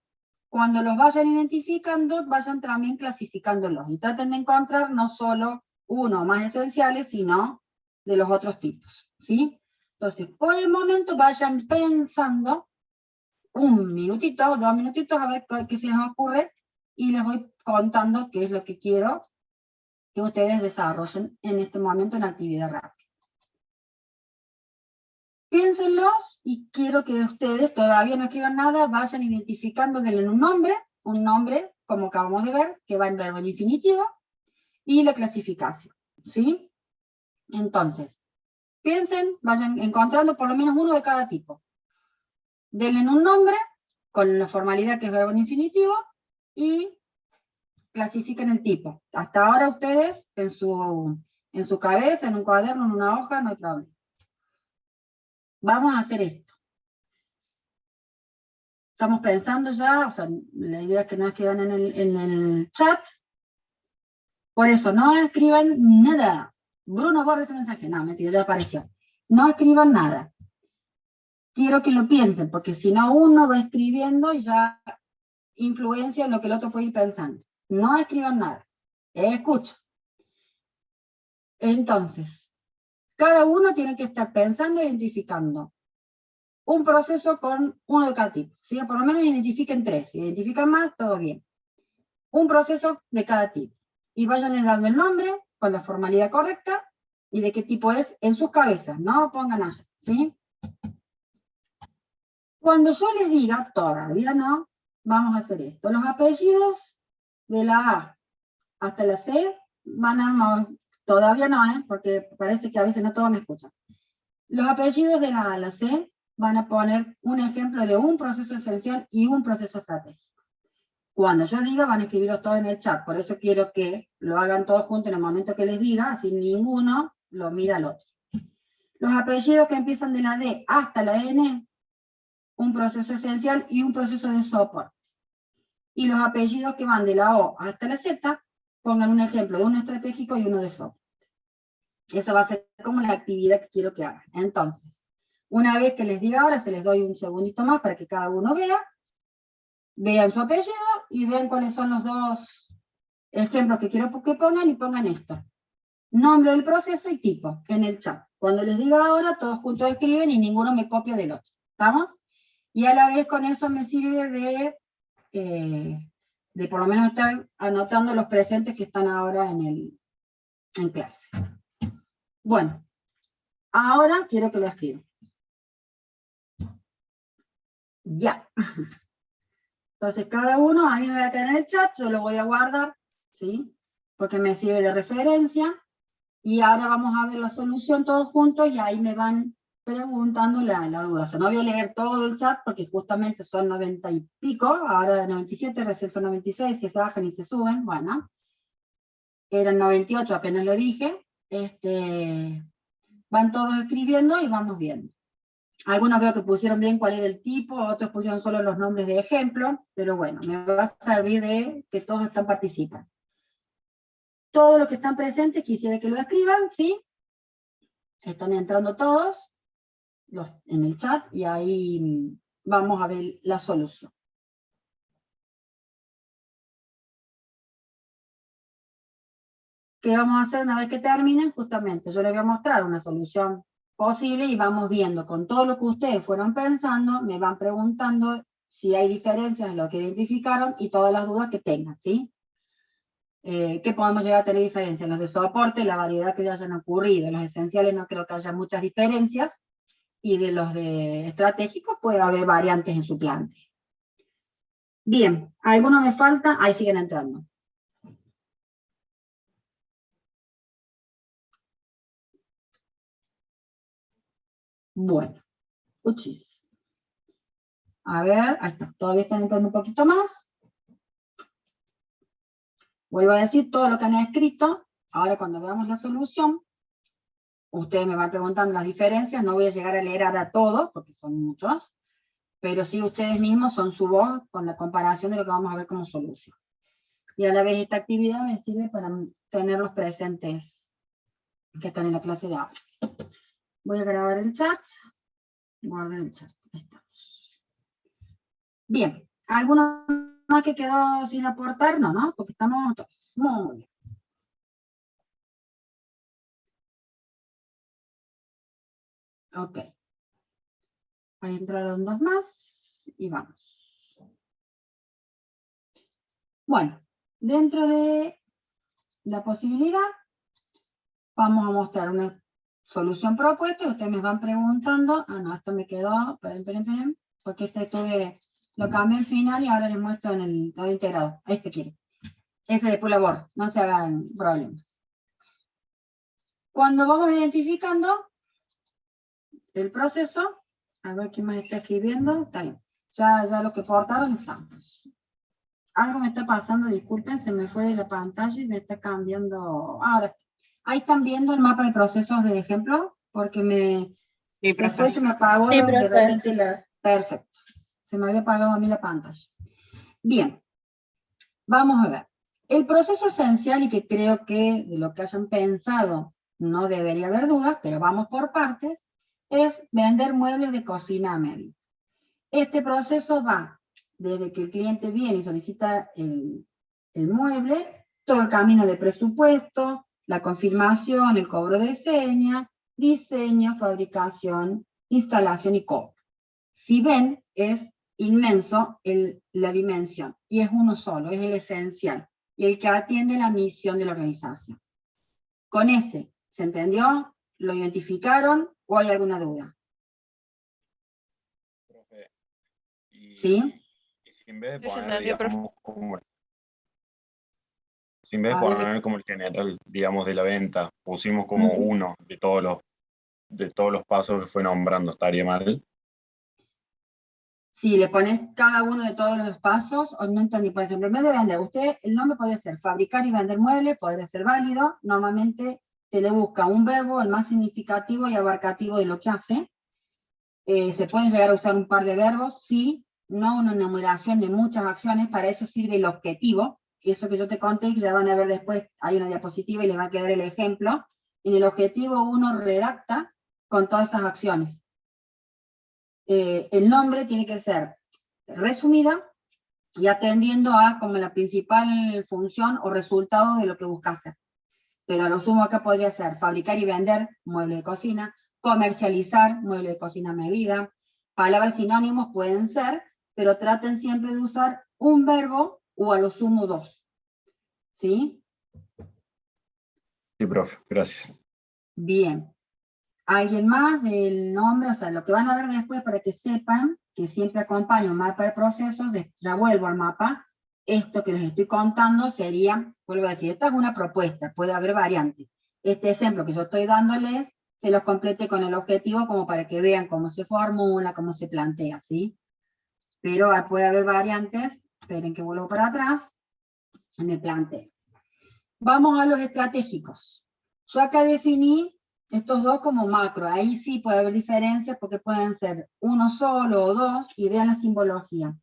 Speaker 1: cuando los vayan identificando, vayan también clasificándolos, y traten de encontrar no solo uno más esenciales, sino de los otros tipos, ¿sí? Entonces, por el momento vayan pensando un minutito, 2 minutitos, a ver qué se les ocurre, y les voy contando qué es lo que quiero que ustedes desarrollen en este momento en actividad rápida. Piénsenlos, y quiero que ustedes todavía no escriban nada, vayan identificando, denle un nombre, como acabamos de ver, que va en verbo en infinitivo, y la clasificación, ¿sí? Entonces, piensen, vayan encontrando por lo menos uno de cada tipo. denle un nombre, con la formalidad que es verbo en infinitivo, y clasifiquen el tipo. Hasta ahora ustedes, en su cabeza, en un cuaderno, en una hoja, no hay problema. Vamos a hacer esto. Estamos pensando ya, o sea, la idea es que no escriban en el chat. Por eso, no escriban nada. Bruno, borra ese mensaje. No, mentira, ya apareció. No escriban nada. Quiero que lo piensen, porque si no, uno va escribiendo y ya influencia en lo que el otro puede ir pensando. No escriban nada. Escucha. Entonces, cada uno tiene que estar pensando e identificando un proceso con uno de cada tipo. ¿Sí? Por lo menos identifiquen 3. Si identifican más, todo bien. Un proceso de cada tipo. Y vayan dando el nombre con la formalidad correcta y de qué tipo es en sus cabezas. No pongan allá. ¿Sí? Cuando yo les diga, todavía no, vamos a hacer esto. Los apellidos de la A hasta la C van a... Todavía no, porque parece que a veces no todos me escuchan. Los apellidos de la A a la C van a poner un ejemplo de un proceso esencial y un proceso estratégico. Cuando yo diga, van a escribirlos todos en el chat. Por eso quiero que lo hagan todos juntos en el momento que les diga, así ninguno lo mira al otro. Los apellidos que empiezan de la D hasta la N, un proceso esencial y un proceso de soporte. Y los apellidos que van de la O hasta la Z, pongan un ejemplo de uno estratégico y uno de soporte. Eso va a ser como la actividad que quiero que hagan. Entonces, una vez que les diga ahora, se les doy un segundito más para que cada uno vea. Vean su apellido y vean cuáles son los dos ejemplos que quiero que pongan y pongan esto. Nombre del proceso y tipo en el chat. Cuando les diga ahora, todos juntos escriben y ninguno me copia del otro. ¿Estamos? Y a la vez con eso me sirve de por lo menos estar anotando los presentes que están ahora en clase. Bueno, ahora quiero que lo escriban. Ya. Entonces cada uno, a mí me va a quedar en el chat, yo lo voy a guardar, ¿sí? Porque me sirve de referencia. Y ahora vamos a ver la solución todos juntos y ahí me van preguntando la duda. O sea, no voy a leer todo el chat porque justamente son 90 y pico, ahora 97, recién son 96, si se bajan y se suben, bueno. Eran 98, apenas lo dije. Van todos escribiendo y vamos viendo. Algunos veo que pusieron bien cuál era el tipo, otros pusieron solo los nombres de ejemplo, pero bueno, me va a servir de que todos están participando. Todos los que están presentes quisiera que lo escriban, ¿sí? Están entrando todos en el chat y ahí vamos a ver la solución. ¿Qué vamos a hacer una vez que terminen? Justamente, yo les voy a mostrar una solución posible y vamos viendo con todo lo que ustedes fueron pensando, me van preguntando si hay diferencias en lo que identificaron y todas las dudas que tengan, ¿sí? ¿Qué podemos llegar a tener diferencias? Los de soporte, la variedad que ya hayan ocurrido, los esenciales no creo que haya muchas diferencias, y de los de estratégicos puede haber variantes en su plante. Bien, ¿alguno me falta? Ahí siguen entrando. Bueno, uchis. A ver, ahí está, todavía están entrando un poquito más. Vuelvo a decir todo lo que han escrito. Ahora cuando veamos la solución, ustedes me van preguntando las diferencias, no voy a llegar a leer ahora todo, porque son muchos, pero sí ustedes mismos son su voz con la comparación de lo que vamos a ver como solución. Y a la vez esta actividad me sirve para tenerlos presentes que están en la clase de ahora. Voy a grabar el chat, guardar el chat, ahí estamos. Bien, ¿alguno más que quedó sin aportar? No, ¿no? Porque estamos todos. Muy bien. Ok. Ahí entraron dos más y vamos. Bueno, dentro de la posibilidad, vamos a mostrar una solución propuesta y ustedes me van preguntando. Ah, no, esto me quedó, esperen, porque lo cambié al final y ahora les muestro en el todo integrado. Este quiero. Ese después lo borro, no se hagan problemas. Cuando vamos identificando el proceso, A ver quién más está escribiendo. Está bien. Ya los que portaron estamos. Algo me está pasando, disculpen, se me fue de la pantalla y me está cambiando. Ahora, ahí están viendo el mapa de procesos de ejemplo, porque
Speaker 4: Sí,
Speaker 1: se fue,
Speaker 4: profe.
Speaker 1: se me apagó
Speaker 4: Sí,
Speaker 1: de
Speaker 4: profe.
Speaker 1: repente perfecto. Se me había apagado a mí la pantalla. Bien, vamos a ver. El proceso esencial, y que creo que de lo que hayan pensado no debería haber dudas, pero vamos por partes, es vender muebles de cocina a medida. Este proceso va desde que el cliente viene y solicita el mueble, todo el camino de presupuesto, la confirmación, el cobro de seña, diseño, fabricación, instalación y cobro. Si ven, es inmenso la dimensión, y es uno solo, es el esencial, y el que atiende la misión de la organización. Con ese, ¿se entendió? ¿Lo identificaron o hay alguna duda?
Speaker 5: Profe,
Speaker 1: ¿Sí?
Speaker 5: y si en vez de
Speaker 3: Sí, se
Speaker 5: poner,
Speaker 3: entendió, profe.
Speaker 5: digamos, si en vez de
Speaker 1: A ver.
Speaker 5: poner como el general, digamos, de la venta, pusimos como uno de todos los pasos que fue nombrando, ¿estaría mal?
Speaker 1: Si le pones cada uno de todos los pasos, o no entendí, por ejemplo, en vez de vender, el nombre puede ser fabricar y vender muebles, podría ser válido, normalmente se le busca un verbo, el más significativo y abarcativo de lo que hace. Se pueden llegar a usar un par de verbos, sí, no una enumeración de muchas acciones, para eso sirve el objetivo, eso que yo te conté, que ya van a ver después, hay una diapositiva y les va a quedar el ejemplo. En el objetivo uno redacta con todas esas acciones. El nombre tiene que ser resumida y atendiendo a como la principal función o resultado de lo que busca hacer. Pero a lo sumo acá podría ser fabricar y vender mueble de cocina, comercializar mueble de cocina a medida. Palabras sinónimos pueden ser, pero traten siempre de usar un verbo o a lo sumo dos. ¿Sí?
Speaker 5: Sí, profe, gracias.
Speaker 1: Bien. ¿Alguien más del nombre? O sea, lo que van a ver después para que sepan que siempre acompaña un mapa de procesos, ya vuelvo al mapa. Esto que les estoy contando sería, vuelvo a decir, esta es una propuesta, puede haber variantes. Este ejemplo que yo estoy dándoles, se los complete con el objetivo como para que vean cómo se formula, cómo se plantea, ¿sí? Pero puede haber variantes, esperen que vuelvo para atrás, en el planteo. Vamos a los estratégicos. Yo acá definí estos dos como macro, ahí sí puede haber diferencias porque pueden ser uno solo o dos, y vean la simbología.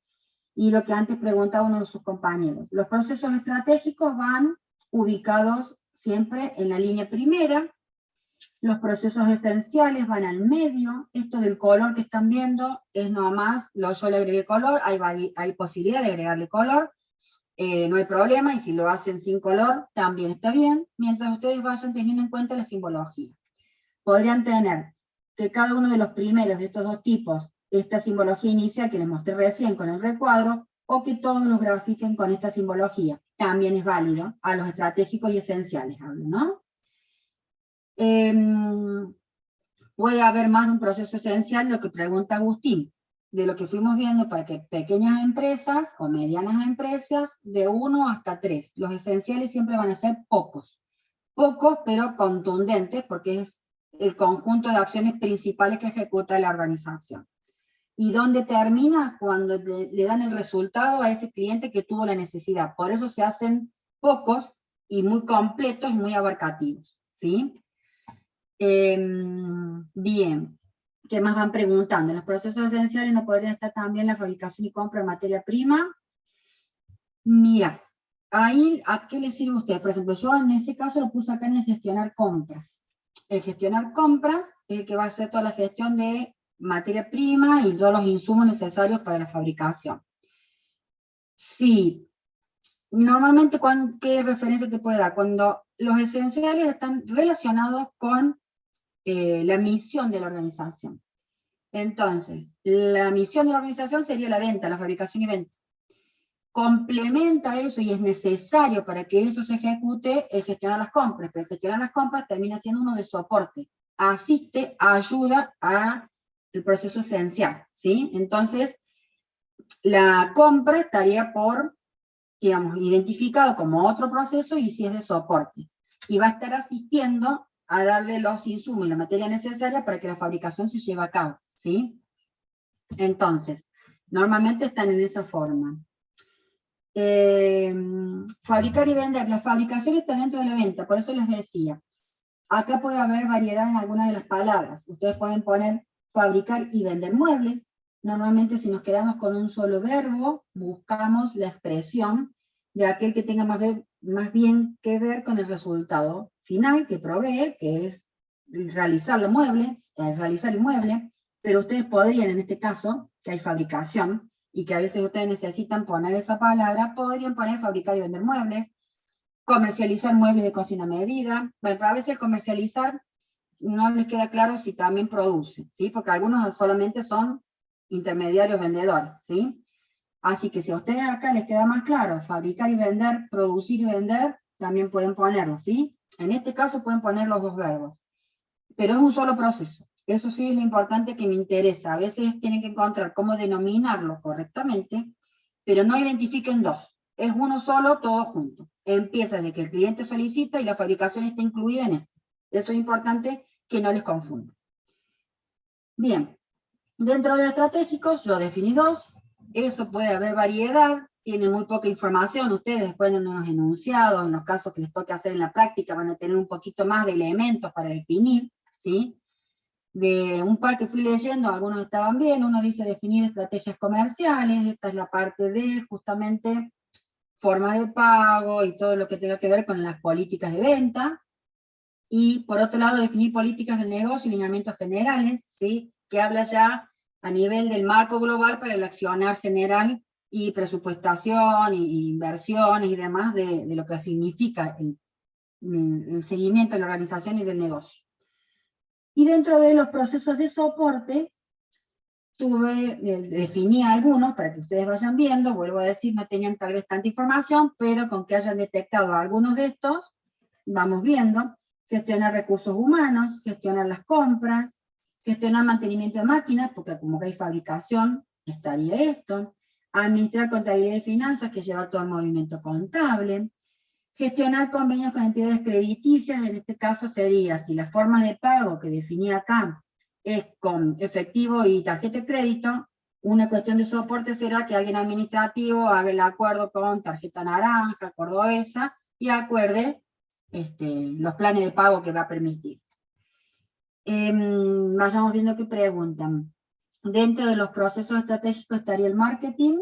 Speaker 1: Y lo que antes preguntaba uno de sus compañeros. Los procesos estratégicos van ubicados siempre en la línea primera, los procesos esenciales van al medio, esto del color que están viendo es nomás, yo le agregué color, hay posibilidad de agregarle color, no hay problema, y si lo hacen sin color también está bien, mientras ustedes vayan teniendo en cuenta la simbología. Podrían tener que cada uno de los primeros de estos dos tipos, esta simbología inicial que les mostré recién con el recuadro, o que todos los grafiquen con esta simbología. También es válido a los estratégicos y esenciales, ¿no? Puede haber más de un proceso esencial, lo que pregunta Agustín, de lo que fuimos viendo para que pequeñas empresas o medianas empresas, de 1 hasta 3. Los esenciales siempre van a ser pocos, pero contundentes, porque es el conjunto de acciones principales que ejecuta la organización. ¿Y dónde termina? Cuando le dan el resultado a ese cliente que tuvo la necesidad. Por eso se hacen pocos y muy completos y muy abarcativos, ¿sí? Bien, ¿qué más van preguntando? En los procesos esenciales no podría estar también la fabricación y compra de materia prima. Mira, ahí, ¿a qué le sirve a usted? Por ejemplo, yo en ese caso lo puse acá en el gestionar compras. El gestionar compras es el que va a hacer toda la gestión de materia prima y todos los insumos necesarios para la fabricación. Sí, normalmente, ¿qué referencia te puede dar? Cuando los esenciales están relacionados con la misión de la organización. Entonces, la misión de la organización sería la venta, la fabricación y venta. Complementa eso y es necesario para que eso se ejecute el gestionar las compras, pero el gestionar las compras termina siendo uno de soporte. Asiste, ayuda al proceso esencial, ¿sí? Entonces, la compra estaría digamos, identificado como otro proceso y si es de soporte. Y va a estar asistiendo a darle los insumos y la materia necesaria para que la fabricación se lleve a cabo, ¿sí? Entonces, normalmente están en esa forma. Fabricar y vender. La fabricación está dentro de la venta, por eso les decía. Acá puede haber variedad en algunas de las palabras. Ustedes pueden poner fabricar y vender muebles. Normalmente si nos quedamos con un solo verbo, buscamos la expresión de aquel que tenga más bien que ver con el resultado final que provee, que es realizar el mueble, pero ustedes podrían, en este caso, que hay fabricación, y que a veces ustedes necesitan poner esa palabra, podrían poner fabricar y vender muebles, comercializar muebles de cocina a medida. Bueno, a veces comercializar no les queda claro si también produce, ¿sí? Porque algunos solamente son intermediarios vendedores, ¿sí? Así que si a ustedes acá les queda más claro, fabricar y vender, producir y vender, también pueden ponerlo, ¿sí? En este caso pueden poner los dos verbos, pero es un solo proceso. Eso sí es lo importante que me interesa. A veces tienen que encontrar cómo denominarlo correctamente, pero no identifiquen dos. Es uno solo, todo junto. Empieza desde que el cliente solicita y la fabricación está incluida en esto. Eso es importante que no les confunda. Bien, dentro de estratégicos yo definí dos. Eso puede haber variedad, tiene muy poca información. Ustedes después en los enunciados, en los casos que les toque hacer en la práctica, van a tener un poquito más de elementos para definir, ¿sí? De un par que fui leyendo, algunos estaban bien. Uno dice definir estrategias comerciales. Esta es la parte de justamente formas de pago y todo lo que tenga que ver con las políticas de venta. Y por otro lado, definir políticas de negocio y lineamientos generales, ¿sí? Que habla ya a nivel del marco global para el accionar general y presupuestación y inversiones y demás de lo que significa el seguimiento de la organización y del negocio. Y dentro de los procesos de soporte, definí algunos para que ustedes vayan viendo. Vuelvo a decir, no tenían tal vez tanta información, pero con que hayan detectado algunos de estos, vamos viendo. Gestionar recursos humanos, gestionar las compras, gestionar mantenimiento de máquinas, porque como que hay fabricación, estaría esto. Administrar contabilidad y finanzas, que es llevar todo el movimiento contable. Gestionar convenios con entidades crediticias, en este caso sería, si la forma de pago que definí acá es con efectivo y tarjeta de crédito, una cuestión de soporte será que alguien administrativo haga el acuerdo con tarjeta naranja, cordobesa, y acuerde los planes de pago que va a permitir. Vayamos viendo qué preguntan. Dentro de los procesos estratégicos estaría el marketing.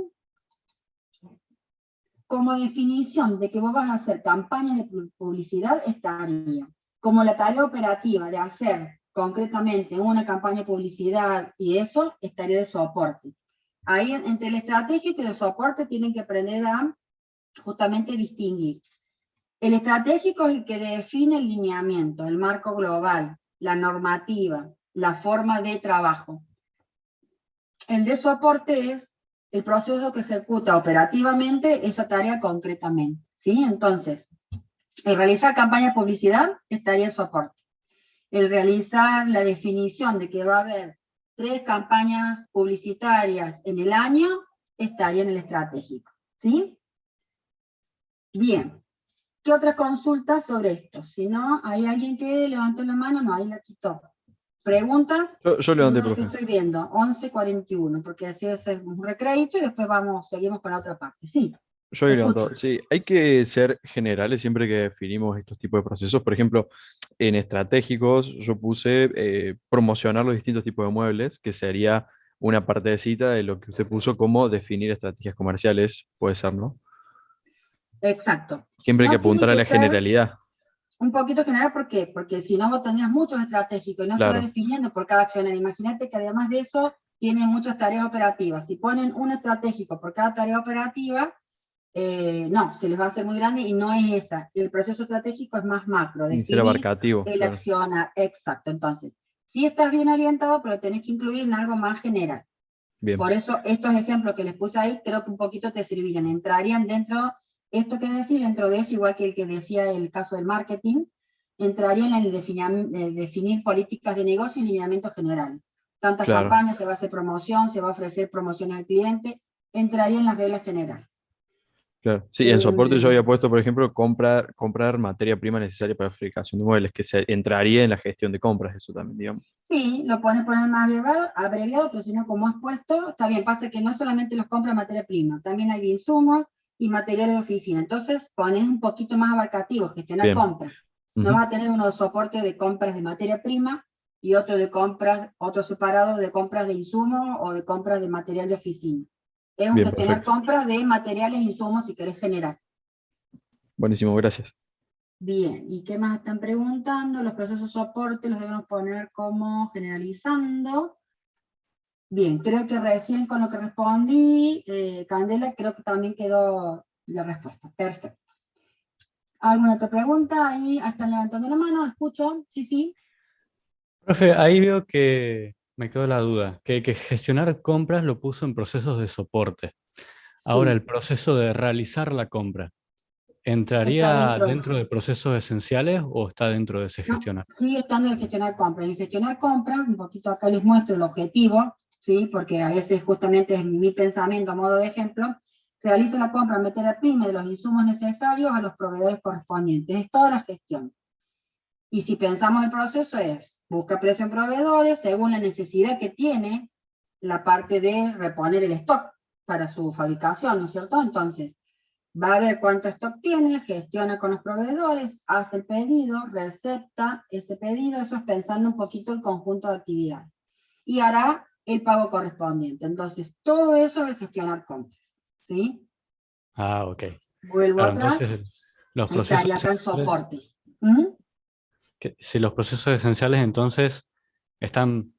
Speaker 1: Como definición de que vos vas a hacer campañas de publicidad, estaría como la tarea operativa de hacer concretamente una campaña de publicidad y eso, estaría de soporte. Ahí entre el estratégico y el soporte tienen que aprender a justamente distinguir. El estratégico es el que define el lineamiento, el marco global, la normativa, la forma de trabajo. El de soporte es el proceso que ejecuta operativamente esa tarea concretamente, ¿sí? Entonces, el realizar campaña de publicidad estaría en soporte. El realizar la definición de que va a haber 3 campañas publicitarias en el año estaría en el estratégico, ¿sí? Bien. ¿Qué otras consultas sobre esto? Si no, ¿hay alguien que levantó la mano? No, ahí la quitó. ¿Preguntas?
Speaker 2: Yo levanté,
Speaker 1: No, lo que
Speaker 2: profe.
Speaker 1: estoy viendo, 11:41, porque así es un recrédito y después seguimos con la otra parte. Sí,
Speaker 2: Yo
Speaker 1: te
Speaker 2: he
Speaker 1: escucho.
Speaker 2: levantado. Sí, hay que ser generales siempre que definimos estos tipos de procesos. Por ejemplo, en estratégicos yo puse promocionar los distintos tipos de muebles, que sería una partecita de lo que usted puso como definir estrategias comerciales, puede ser, ¿no?
Speaker 1: Exacto.
Speaker 2: Siempre hay que
Speaker 1: No tiene
Speaker 2: apuntar a
Speaker 1: que
Speaker 2: la
Speaker 1: ser
Speaker 2: generalidad,
Speaker 1: un poquito general, ¿por qué? Porque si no vos tendrías muchos estratégicos y no se va
Speaker 2: claro.
Speaker 1: definiendo por cada accionario. Imagínate que además de eso, tienen muchas tareas operativas. Si ponen un estratégico por cada tarea operativa, no, se les va a hacer muy grande y no es esa. El proceso estratégico es más macro,
Speaker 2: Tiene que ser
Speaker 1: definir
Speaker 2: abarcativo,
Speaker 1: el
Speaker 2: claro.
Speaker 1: accionar, exacto. Entonces, sí estás bien orientado, pero tenés que incluir en algo más general.
Speaker 2: Bien,
Speaker 1: Por eso estos ejemplos que les puse ahí, creo que un poquito te servirían. Entrarían dentro, esto que decís, dentro de eso, igual que el que decía el caso del marketing, entrarían en el definir políticas de negocio y lineamientos generales. Tantas
Speaker 2: claro.
Speaker 1: campañas, se va a hacer promoción, se va a ofrecer promoción al cliente, entraría en las reglas generales.
Speaker 2: Claro. Sí, en soporte yo
Speaker 1: Em,
Speaker 2: había puesto, por ejemplo, comprar materia prima necesaria para la fabricación de muebles, que entraría en la gestión de compras, eso también, digamos.
Speaker 1: Sí, lo puedes poner más abreviado, pero si no, como has puesto, está bien, pasa que no solamente los compras materia prima, también hay de insumos y materiales de oficina. Entonces, pones un poquito más abarcativo, gestionar
Speaker 2: Bien.
Speaker 1: compras. No
Speaker 2: Ujú.
Speaker 1: vas a tener uno de soporte de compras de materia prima y otro de compras, otro separado de compras de insumos o de compras de material de oficina. Es un
Speaker 2: Bien,
Speaker 1: gestionar
Speaker 2: perfecto.
Speaker 1: compras de materiales e insumos si querés generar.
Speaker 2: Buenísimo, gracias.
Speaker 1: Bien, ¿y qué más están preguntando? Los procesos soporte los debemos poner como generalizando. Bien, creo que recién con lo que respondí, Candela, creo que también quedó la respuesta. Perfecto. ¿Alguna otra pregunta? Ahí están levantando la mano, escucho. Sí, sí.
Speaker 4: Profe, ahí veo que me quedó la duda, que gestionar compras lo puso en procesos de soporte. Ahora, el
Speaker 1: Sí,
Speaker 4: proceso de realizar la compra,
Speaker 1: está
Speaker 4: ¿entraría
Speaker 1: dentro.
Speaker 4: dentro de procesos esenciales o está dentro de ese
Speaker 1: No,
Speaker 4: gestionar?
Speaker 1: sigue estando en gestionar compras. En gestionar compras, un poquito acá les muestro el objetivo, ¿sí? Porque a veces justamente es mi pensamiento a modo de ejemplo. Realiza la compra de materia prima y de los insumos necesarios a los proveedores correspondientes. Es toda la gestión. Y si pensamos el proceso es, busca precio en proveedores según la necesidad que tiene la parte de reponer el stock para su fabricación, ¿no es cierto? Entonces, va a ver cuánto stock tiene, gestiona con los proveedores, hace el pedido, recepta ese pedido, eso es pensando un poquito el conjunto de actividades. Y hará el pago correspondiente. Entonces, todo eso es gestionar compras, ¿sí?
Speaker 4: Ah, ok.
Speaker 1: Vuelvo
Speaker 4: Claro,
Speaker 1: atrás,
Speaker 4: entonces los procesos
Speaker 1: estaría acá el
Speaker 4: esenciales,
Speaker 1: soporte. ¿Mm?
Speaker 4: si los procesos esenciales entonces están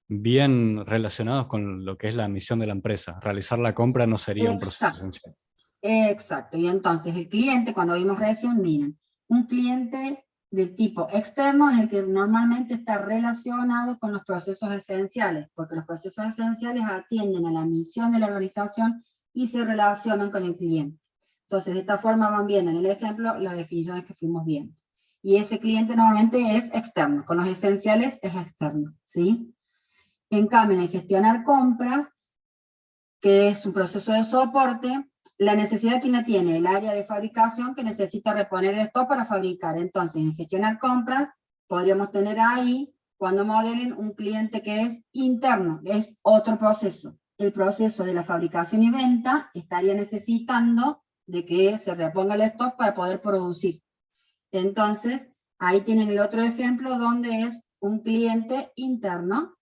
Speaker 4: bien relacionados con lo que es la misión de la empresa, realizar la compra no sería un proceso
Speaker 1: Exacto.
Speaker 4: esencial.
Speaker 1: Exacto, y entonces el cliente, cuando vimos recién, miren, un cliente del tipo externo es el que normalmente está relacionado con los procesos esenciales, porque los procesos esenciales atienden a la misión de la organización y se relacionan con el cliente. Entonces, de esta forma van viendo en el ejemplo las definiciones que fuimos viendo. Y ese cliente normalmente es externo, con los esenciales es externo, ¿sí? En cambio, en gestionar compras, que es un proceso de soporte, la necesidad que la tiene el área de fabricación que necesita reponer el stock para fabricar. Entonces, en gestionar compras, podríamos tener ahí, cuando modelen, un cliente que es interno, es otro proceso. El proceso de la fabricación y venta estaría necesitando de que se reponga el stock para poder producir. Entonces, ahí tienen el otro ejemplo donde es un cliente interno,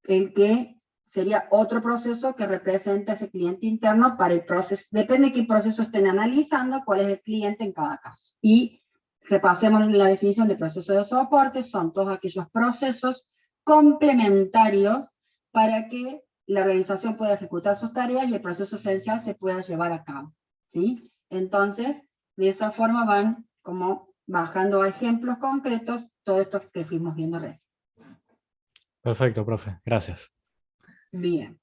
Speaker 1: el que sería otro proceso que representa ese cliente interno para el proceso, depende de qué proceso estén analizando, cuál es el cliente en cada caso. Y repasemos la definición de proceso de soporte, son todos aquellos procesos complementarios para que la organización pueda ejecutar sus tareas y el proceso esencial se pueda llevar a cabo, ¿sí? Entonces, de esa forma van como bajando a ejemplos concretos todo esto que fuimos viendo recién.
Speaker 4: Perfecto, profe. Gracias.
Speaker 1: Bien.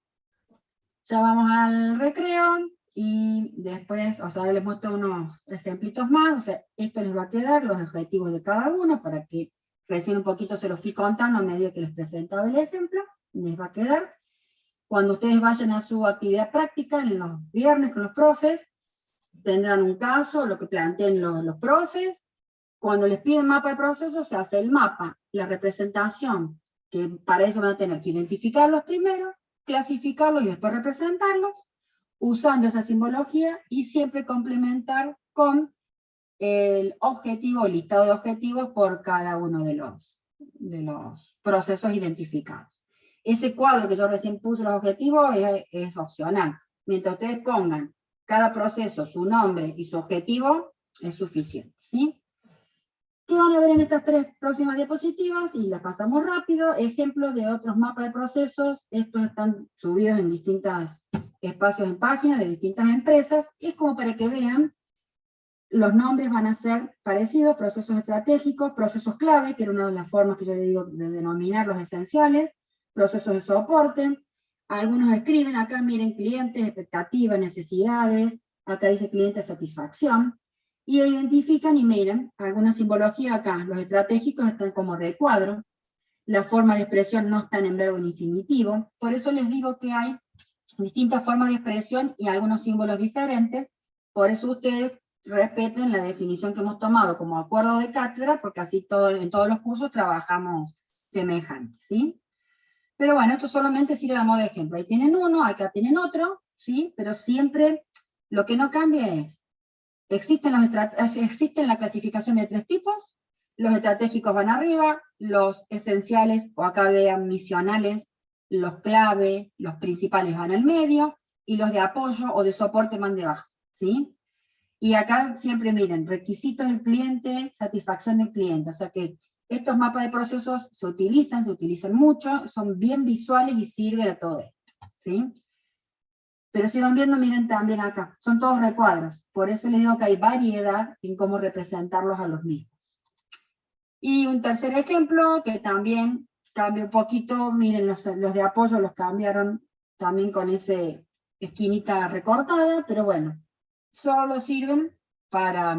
Speaker 1: Ya vamos al recreo y después, o sea, les muestro unos ejemplitos más, o sea, esto les va a quedar, los objetivos de cada uno, para que recién un poquito se los fui contando a medida que les presentaba el ejemplo, les va a quedar. Cuando ustedes vayan a su actividad práctica, en los viernes con los profes, tendrán un caso, lo que planteen los profes. Cuando les piden mapa de procesos, se hace el mapa, la representación, que para eso van a tener que identificarlos primero, clasificarlos y después representarlos, usando esa simbología y siempre complementar con el objetivo, el listado de objetivos por cada uno de los procesos identificados. Ese cuadro que yo recién puse los objetivos es opcional. Mientras ustedes pongan cada proceso, su nombre y su objetivo, es suficiente, ¿sí? ¿Qué van a ver en estas tres próximas diapositivas? Y las pasamos rápido. Ejemplos de otros mapas de procesos. Estos están subidos en distintos espacios en páginas de distintas empresas. Es como para que vean, los nombres van a ser parecidos, procesos estratégicos, procesos clave, que era una de las formas que yo le digo de denominar los esenciales, procesos de soporte. Algunos escriben acá, miren, clientes, expectativas, necesidades. Acá dice cliente satisfacción. Y identifican y miren alguna simbología acá. Los estratégicos están como recuadro, la forma de expresión no están en verbo en infinitivo. Por eso les digo que hay distintas formas de expresión y algunos símbolos diferentes. Por eso ustedes respeten la definición que hemos tomado como acuerdo de cátedra, porque así en todos los cursos trabajamos semejante, ¿sí? Pero bueno, esto solamente sirve a modo de ejemplo. Ahí tienen uno, acá tienen otro, ¿sí? Pero siempre lo que no cambia es, existen la clasificación de 3 tipos, los estratégicos van arriba, los esenciales, o acá vean misionales, los clave, los principales van al medio, y los de apoyo o de soporte van debajo, ¿sí? Y acá siempre miren, requisitos del cliente, satisfacción del cliente, o sea que estos mapas de procesos se utilizan mucho, son bien visuales y sirven a todo esto, ¿sí? Pero si van viendo, miren también acá, son todos recuadros, por eso les digo que hay variedad en cómo representarlos a los mismos. Y un tercer ejemplo, que también cambia un poquito, miren los de apoyo los cambiaron también con ese esquinita recortada, pero bueno, solo sirven para,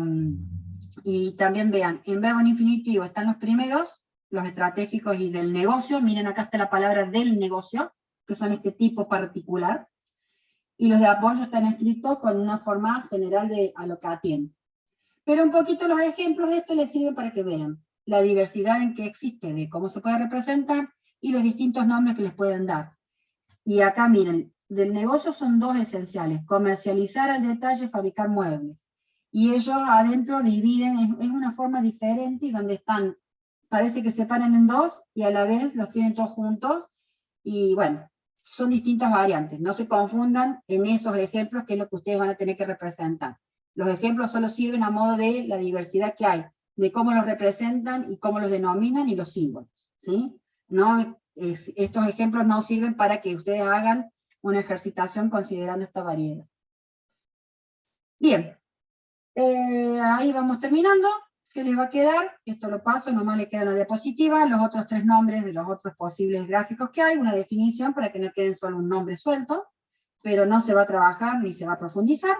Speaker 1: y también vean, en verbo en infinitivo están los primeros, los estratégicos y del negocio, miren acá está la palabra del negocio, que son este tipo particular, y los de apoyo están escritos con una forma general de a lo que atienden. Pero un poquito los ejemplos de esto les sirven para que vean la diversidad en que existe, de cómo se puede representar, y los distintos nombres que les pueden dar. Y acá miren, del negocio son 2 esenciales, comercializar al detalle, fabricar muebles. Y ellos adentro dividen, es una forma diferente, y donde están, parece que se separan en 2, y a la vez los tienen todos juntos, y bueno, son distintas variantes, no se confundan en esos ejemplos, que es lo que ustedes van a tener que representar. Los ejemplos solo sirven a modo de la diversidad que hay, de cómo los representan y cómo los denominan y los símbolos, ¿sí? No, estos ejemplos no sirven para que ustedes hagan una ejercitación considerando esta variedad. Bien, ahí vamos terminando. ¿Qué les va a quedar? Esto lo paso, nomás le queda la diapositiva, los otros 3 nombres de los otros posibles gráficos que hay, una definición para que no queden solo un nombre suelto, pero no se va a trabajar ni se va a profundizar.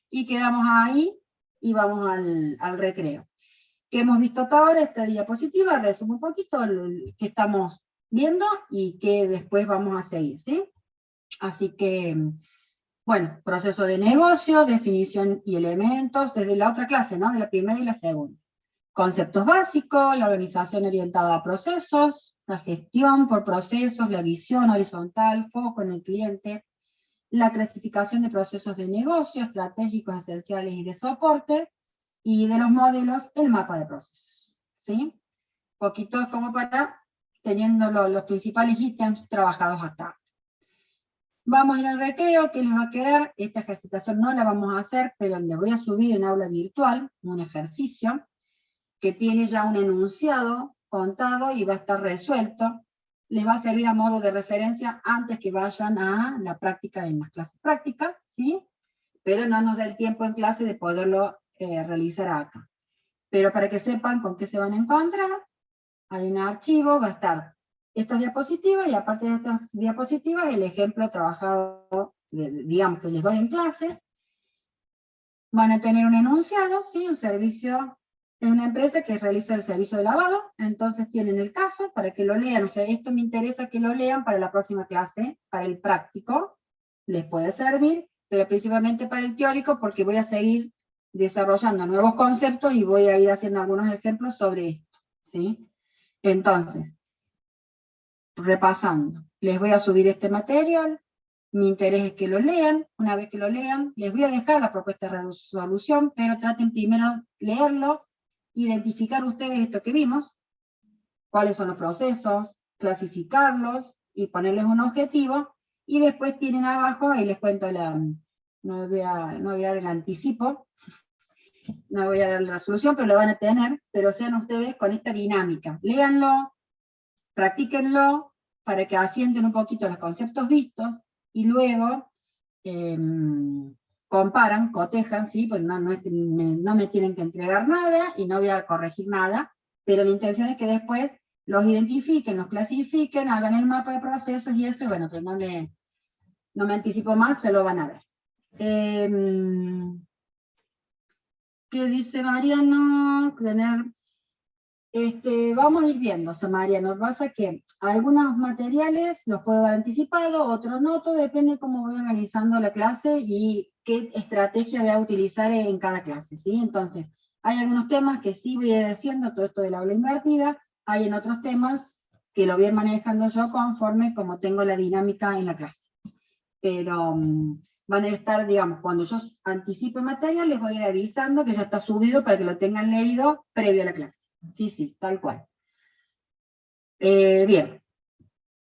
Speaker 1: Y quedamos ahí y vamos al recreo. ¿Qué hemos visto hasta ahora? Esta diapositiva resume un poquito lo que estamos viendo y que después vamos a seguir, ¿sí? Así que, bueno, proceso de negocio, definición y elementos, desde la otra clase, ¿no? De la primera y la segunda. Conceptos básicos, la organización orientada a procesos, la gestión por procesos, la visión horizontal, foco en el cliente, la clasificación de procesos de negocio, estratégicos, esenciales y de soporte, y de los modelos, el mapa de procesos, ¿sí? Poquito como para, teniendo los principales ítems trabajados hasta ahora. Vamos a ir al recreo, ¿qué les va a quedar? Esta ejercitación no la vamos a hacer, pero le voy a subir en aula virtual un ejercicio que tiene ya un enunciado contado y va a estar resuelto. Les va a servir a modo de referencia antes que vayan a la práctica en las clases prácticas, ¿sí? Pero no nos da el tiempo en clase de poderlo realizar acá. Pero para que sepan con qué se van a encontrar, hay un archivo, va a estar estas diapositivas, y aparte de estas diapositivas, el ejemplo trabajado, digamos, que les doy en clases. Van a tener un enunciado, ¿sí? Un servicio de una empresa que realiza el servicio de lavado, entonces tienen el caso para que lo lean, o sea, esto me interesa que lo lean para la próxima clase, para el práctico, les puede servir, pero principalmente para el teórico, porque voy a seguir desarrollando nuevos conceptos y voy a ir haciendo algunos ejemplos sobre esto, ¿sí? Entonces, repasando, les voy a subir este material, mi interés es que lo lean, una vez que lo lean, les voy a dejar la propuesta de resolución, pero traten primero leerlo, identificar ustedes esto que vimos, cuáles son los procesos, clasificarlos y ponerles un objetivo, y después tienen abajo, ahí les cuento no voy a dar el anticipo, no voy a dar la resolución, pero lo van a tener, pero sean ustedes con esta dinámica. Léanlo, practíquenlo, para que asienten un poquito los conceptos vistos, y luego comparan, cotejan, ¿sí? Pues no me tienen que entregar nada, y no voy a corregir nada, pero la intención es que después los identifiquen, los clasifiquen, hagan el mapa de procesos y eso, y bueno, que no me anticipo más, se lo van a ver. ¿Qué dice Mariano? Vamos a ir viendo, Samaria, nos pasa que algunos materiales los puedo dar anticipado, otros no, todo depende de cómo voy organizando la clase y qué estrategia voy a utilizar en cada clase, ¿sí? Entonces, hay algunos temas que sí voy a ir haciendo, todo esto del aula invertida, hay en otros temas que lo voy a ir manejando yo conforme como tengo la dinámica en la clase. Pero van a estar, digamos, cuando yo anticipe material, les voy a ir avisando que ya está subido para que lo tengan leído previo a la clase. Sí, tal cual. Bien,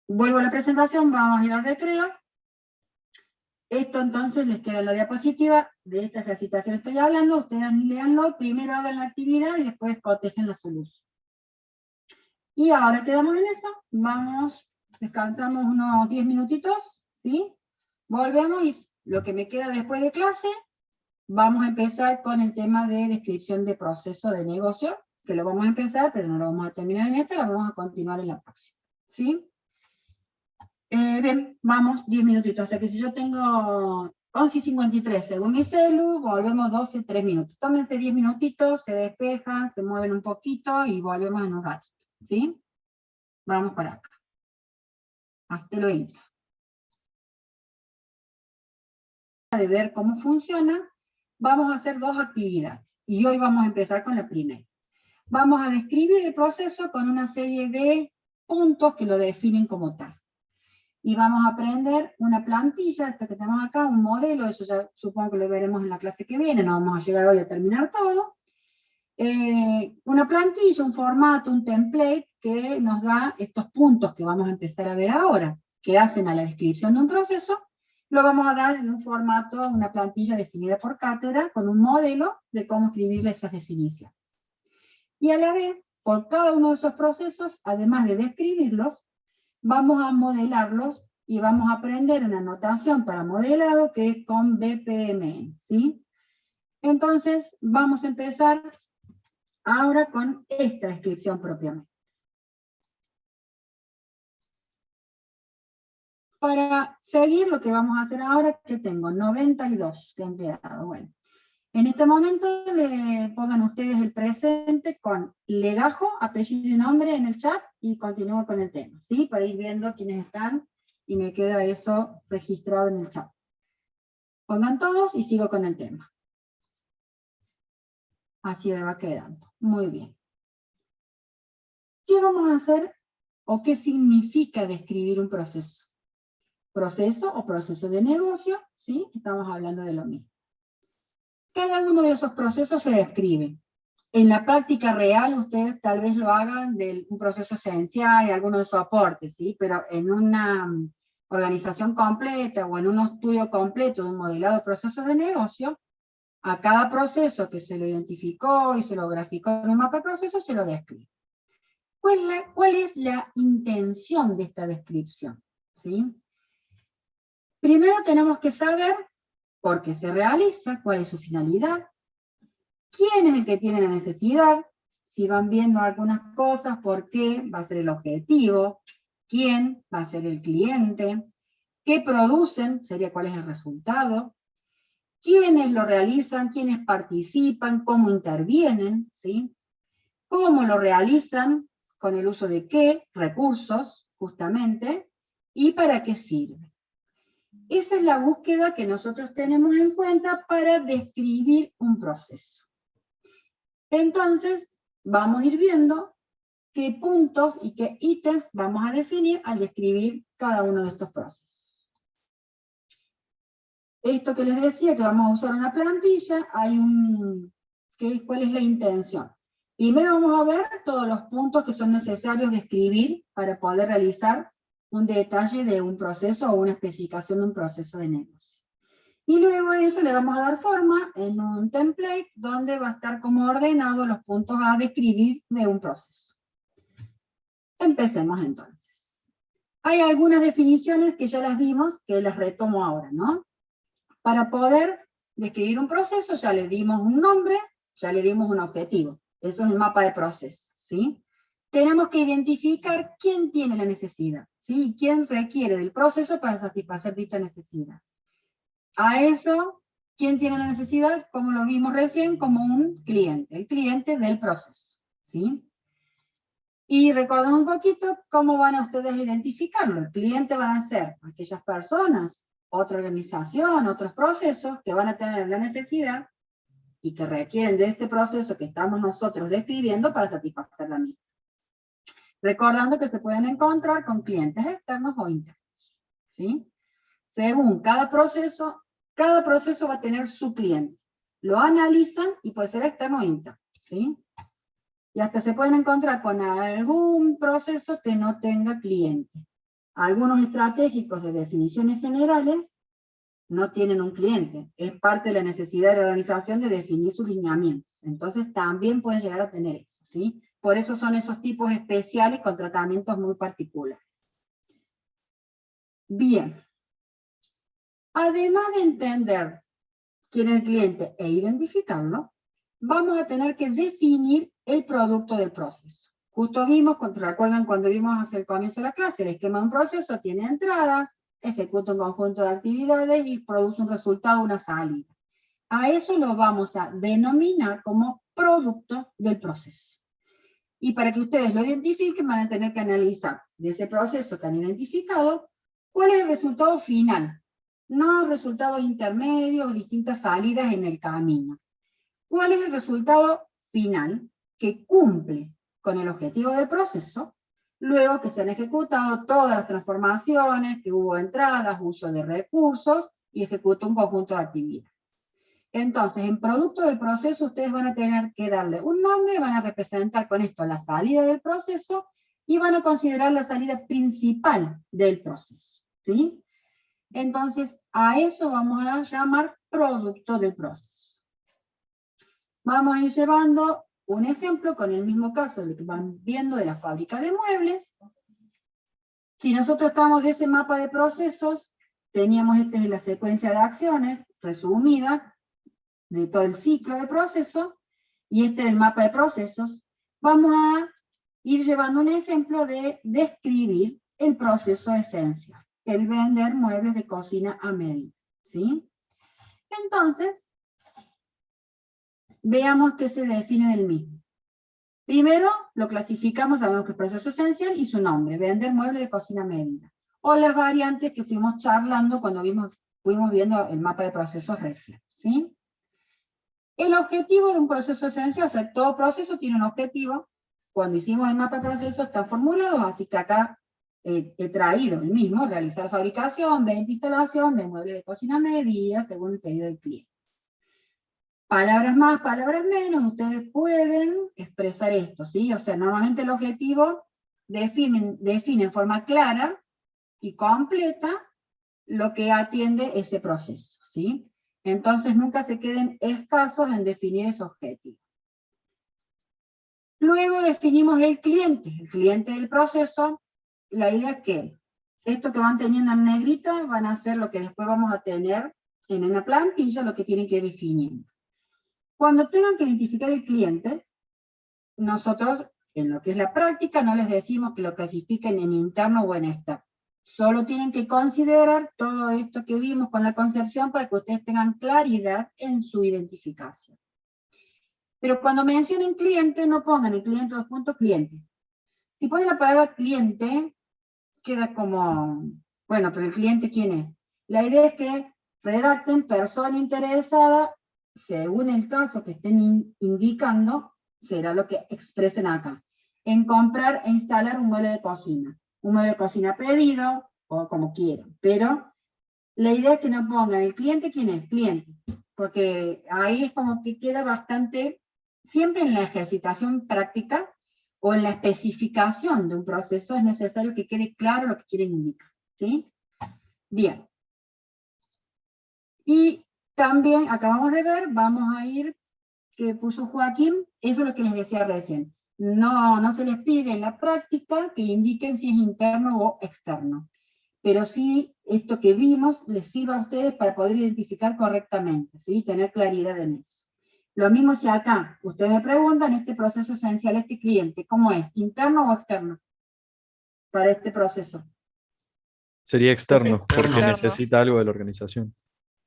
Speaker 1: vuelvo a la presentación, vamos a ir al recreo. Esto entonces les queda en la diapositiva, de esta ejercitación estoy hablando, ustedes leanlo, primero hagan la actividad y después cotejen la solución. Y ahora quedamos en eso, vamos, descansamos unos 10 minutitos, ¿sí? Volvemos y lo que me queda después de clase, vamos a empezar con el tema de descripción de proceso de negocio, que lo vamos a empezar, pero no lo vamos a terminar en esta, lo vamos a continuar en la próxima, ¿sí? Bien, vamos, 10 minutitos, o sea que si yo tengo 11:53 según mi celu, volvemos 12, 3 minutos. Tómense 10 minutitos, se despejan, se mueven un poquito y volvemos en un rato, ¿sí? Vamos para acá. Hasta luego. De ver cómo funciona, vamos a hacer dos actividades, y hoy vamos a empezar con la primera. Vamos a describir el proceso con una serie de puntos que lo definen como tal. Y vamos a aprender una plantilla, esta que tenemos acá, un modelo, eso ya supongo que lo veremos en la clase que viene, no vamos a llegar hoy a terminar todo. Una plantilla, un formato, un template que nos da estos puntos que vamos a empezar a ver ahora, que hacen a la descripción de un proceso, lo vamos a dar en un formato, una plantilla definida por cátedra, con un modelo de cómo escribirle esas definiciones. Y a la vez, por cada uno de esos procesos, además de describirlos, vamos a modelarlos y vamos a aprender una notación para modelado que es con BPMN, ¿sí? Entonces, vamos a empezar ahora con esta descripción propiamente. Para seguir lo que vamos a hacer ahora, que tengo 92 que han quedado. Bueno, en este momento le pongan ustedes el presente con legajo, apellido y nombre en el chat y continúo con el tema, ¿sí? Para ir viendo quiénes están y me queda eso registrado en el chat. Pongan todos y sigo con el tema. Así me va quedando. Muy bien. ¿Qué vamos a hacer o qué significa describir un proceso? Proceso o proceso de negocio, ¿sí? Estamos hablando de lo mismo. Cada uno de esos procesos se describe. En la práctica real, ustedes tal vez lo hagan de un proceso esencial, alguno de sus aportes, ¿sí? Pero en una organización completa o en un estudio completo de un modelado de procesos de negocio, a cada proceso que se lo identificó y se lo graficó en un mapa de procesos, se lo describe. ¿Cuál es la intención de esta descripción? ¿Sí? Primero tenemos que saber por qué se realiza, cuál es su finalidad, quién es el que tiene la necesidad, si van viendo algunas cosas, por qué va a ser el objetivo, quién va a ser el cliente, qué producen, sería cuál es el resultado, quiénes lo realizan, quiénes participan, cómo intervienen, ¿sí? Cómo lo realizan, con el uso de qué recursos, justamente, y para qué sirve. Esa es la búsqueda que nosotros tenemos en cuenta para describir un proceso. Entonces, vamos a ir viendo qué puntos y qué ítems vamos a definir al describir cada uno de estos procesos. Esto que les decía, que vamos a usar una plantilla, ¿cuál es la intención? Primero vamos a ver todos los puntos que son necesarios describir para poder realizar un detalle de un proceso o una especificación de un proceso de negocio. Y luego a eso le vamos a dar forma en un template donde va a estar como ordenado los puntos a describir de un proceso. Empecemos entonces. Hay algunas definiciones que ya las vimos, que las retomo ahora, ¿no? Para poder describir un proceso ya le dimos un nombre, ya le dimos un objetivo. Eso es el mapa de procesos, ¿sí? Tenemos que identificar quién tiene la necesidad, ¿sí? ¿Quién requiere del proceso para satisfacer dicha necesidad? A eso, ¿quién tiene la necesidad? Como lo vimos recién, como un cliente, el cliente del proceso, ¿sí? Y recordando un poquito cómo van a ustedes identificarlo. El cliente van a ser aquellas personas, otra organización, otros procesos que van a tener la necesidad y que requieren de este proceso que estamos nosotros describiendo para satisfacer la misma. Recordando que se pueden encontrar con clientes externos o internos, ¿sí? Según cada proceso va a tener su cliente. Lo analizan y puede ser externo o interno, ¿sí? Y hasta se pueden encontrar con algún proceso que no tenga cliente. Algunos estratégicos de definiciones generales no tienen un cliente. Es parte de la necesidad de la organización de definir sus lineamientos. Entonces también pueden llegar a tener eso, ¿sí? Por eso son esos tipos especiales con tratamientos muy particulares. Bien. Además de entender quién es el cliente e identificarlo, vamos a tener que definir el producto del proceso. Justo vimos, recuerdan cuando vimos hacia el comienzo de la clase, el esquema de un proceso tiene entradas, ejecuta un conjunto de actividades y produce un resultado, una salida. A eso lo vamos a denominar como producto del proceso. Y para que ustedes lo identifiquen, van a tener que analizar de ese proceso que han identificado, cuál es el resultado final. No resultados intermedios, distintas salidas en el camino. ¿Cuál es el resultado final que cumple con el objetivo del proceso, luego que se han ejecutado todas las transformaciones, que hubo entradas, uso de recursos, y ejecutó un conjunto de actividades? Entonces, en producto del proceso, ustedes van a tener que darle un nombre, van a representar con esto la salida del proceso, y van a considerar la salida principal del proceso, ¿sí? Entonces, a eso vamos a llamar producto del proceso. Vamos a ir llevando un ejemplo con el mismo caso de lo que van viendo de la fábrica de muebles. Si nosotros estamos de ese mapa de procesos, teníamos esta es la secuencia de acciones resumida de todo el ciclo de proceso, y este es el mapa de procesos. Vamos a ir llevando un ejemplo de describir el proceso esencial, el vender muebles de cocina a medida, ¿sí? Entonces, veamos qué se define del mismo. Primero, lo clasificamos, sabemos que es proceso esencial y su nombre, vender muebles de cocina a medida. O las variantes que fuimos charlando cuando fuimos viendo el mapa de procesos recién, ¿sí? El objetivo de un proceso esencial, o sea, todo proceso tiene un objetivo. Cuando hicimos el mapa de procesos están formulados, así que acá he traído el mismo, realizar fabricación, venta, instalación de muebles de cocina a medida, según el pedido del cliente. Palabras más, palabras menos, ustedes pueden expresar esto, ¿sí? O sea, normalmente el objetivo define en forma clara y completa lo que atiende ese proceso, ¿sí? Entonces nunca se queden escasos en definir ese objetivo. Luego definimos el cliente del proceso. La idea es que esto que van teniendo en negrita van a ser lo que después vamos a tener en una plantilla, lo que tienen que definir. Cuando tengan que identificar el cliente, nosotros, en lo que es la práctica, no les decimos que lo clasifiquen en interno o en externo. Solo tienen que considerar todo esto que vimos con la concepción para que ustedes tengan claridad en su identificación. Pero cuando mencionen cliente, no pongan el cliente dos puntos cliente. Si ponen la palabra cliente, queda como, bueno, pero el cliente ¿quién es? La idea es que redacten persona interesada, según el caso que estén indicando, será lo que expresen acá. En comprar e instalar un mueble de cocina. Un mueble de cocina pedido, o como quieran. Pero la idea es que no pongan el cliente, ¿quién es? Cliente. Porque ahí es como que queda bastante, siempre en la ejercitación práctica, o en la especificación de un proceso, es necesario que quede claro lo que quieren indicar, ¿sí? Bien. Y también, acabamos de ver, vamos a ir, que puso Joaquín, eso es lo que les decía recién. No se les pide en la práctica que indiquen si es interno o externo. Pero sí, esto que vimos les sirva a ustedes para poder identificar correctamente, ¿sí? Tener claridad en eso. Lo mismo si acá, ustedes me preguntan, este proceso esencial, este cliente, ¿cómo es? ¿Interno o externo? Para este proceso.
Speaker 2: Sería externo, porque
Speaker 3: Externo.
Speaker 2: necesita algo de la organización.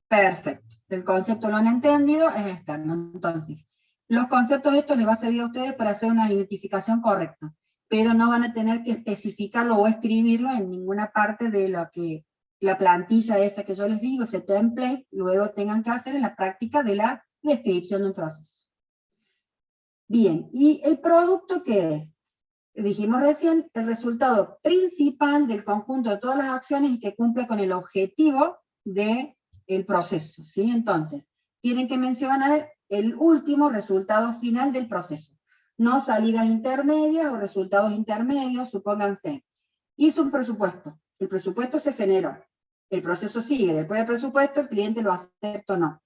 Speaker 1: Perfecto. El concepto lo han entendido, es externo. Entonces, los conceptos estos les va a servir a ustedes para hacer una identificación correcta. pero no van a tener que especificarlo o escribirlo en ninguna parte de lo que la plantilla esa que yo les digo, ese template, luego tengan que hacer en la práctica de la descripción de un proceso. Bien, ¿y el producto qué es? Dijimos recién, el resultado principal del conjunto de todas las acciones y que cumple con el objetivo del proceso, ¿sí? Entonces, tienen que mencionar el último resultado final del proceso. No salidas intermedias o resultados intermedios, supónganse. Hizo un presupuesto, el presupuesto se generó, el proceso sigue, después del presupuesto el cliente lo acepta o no.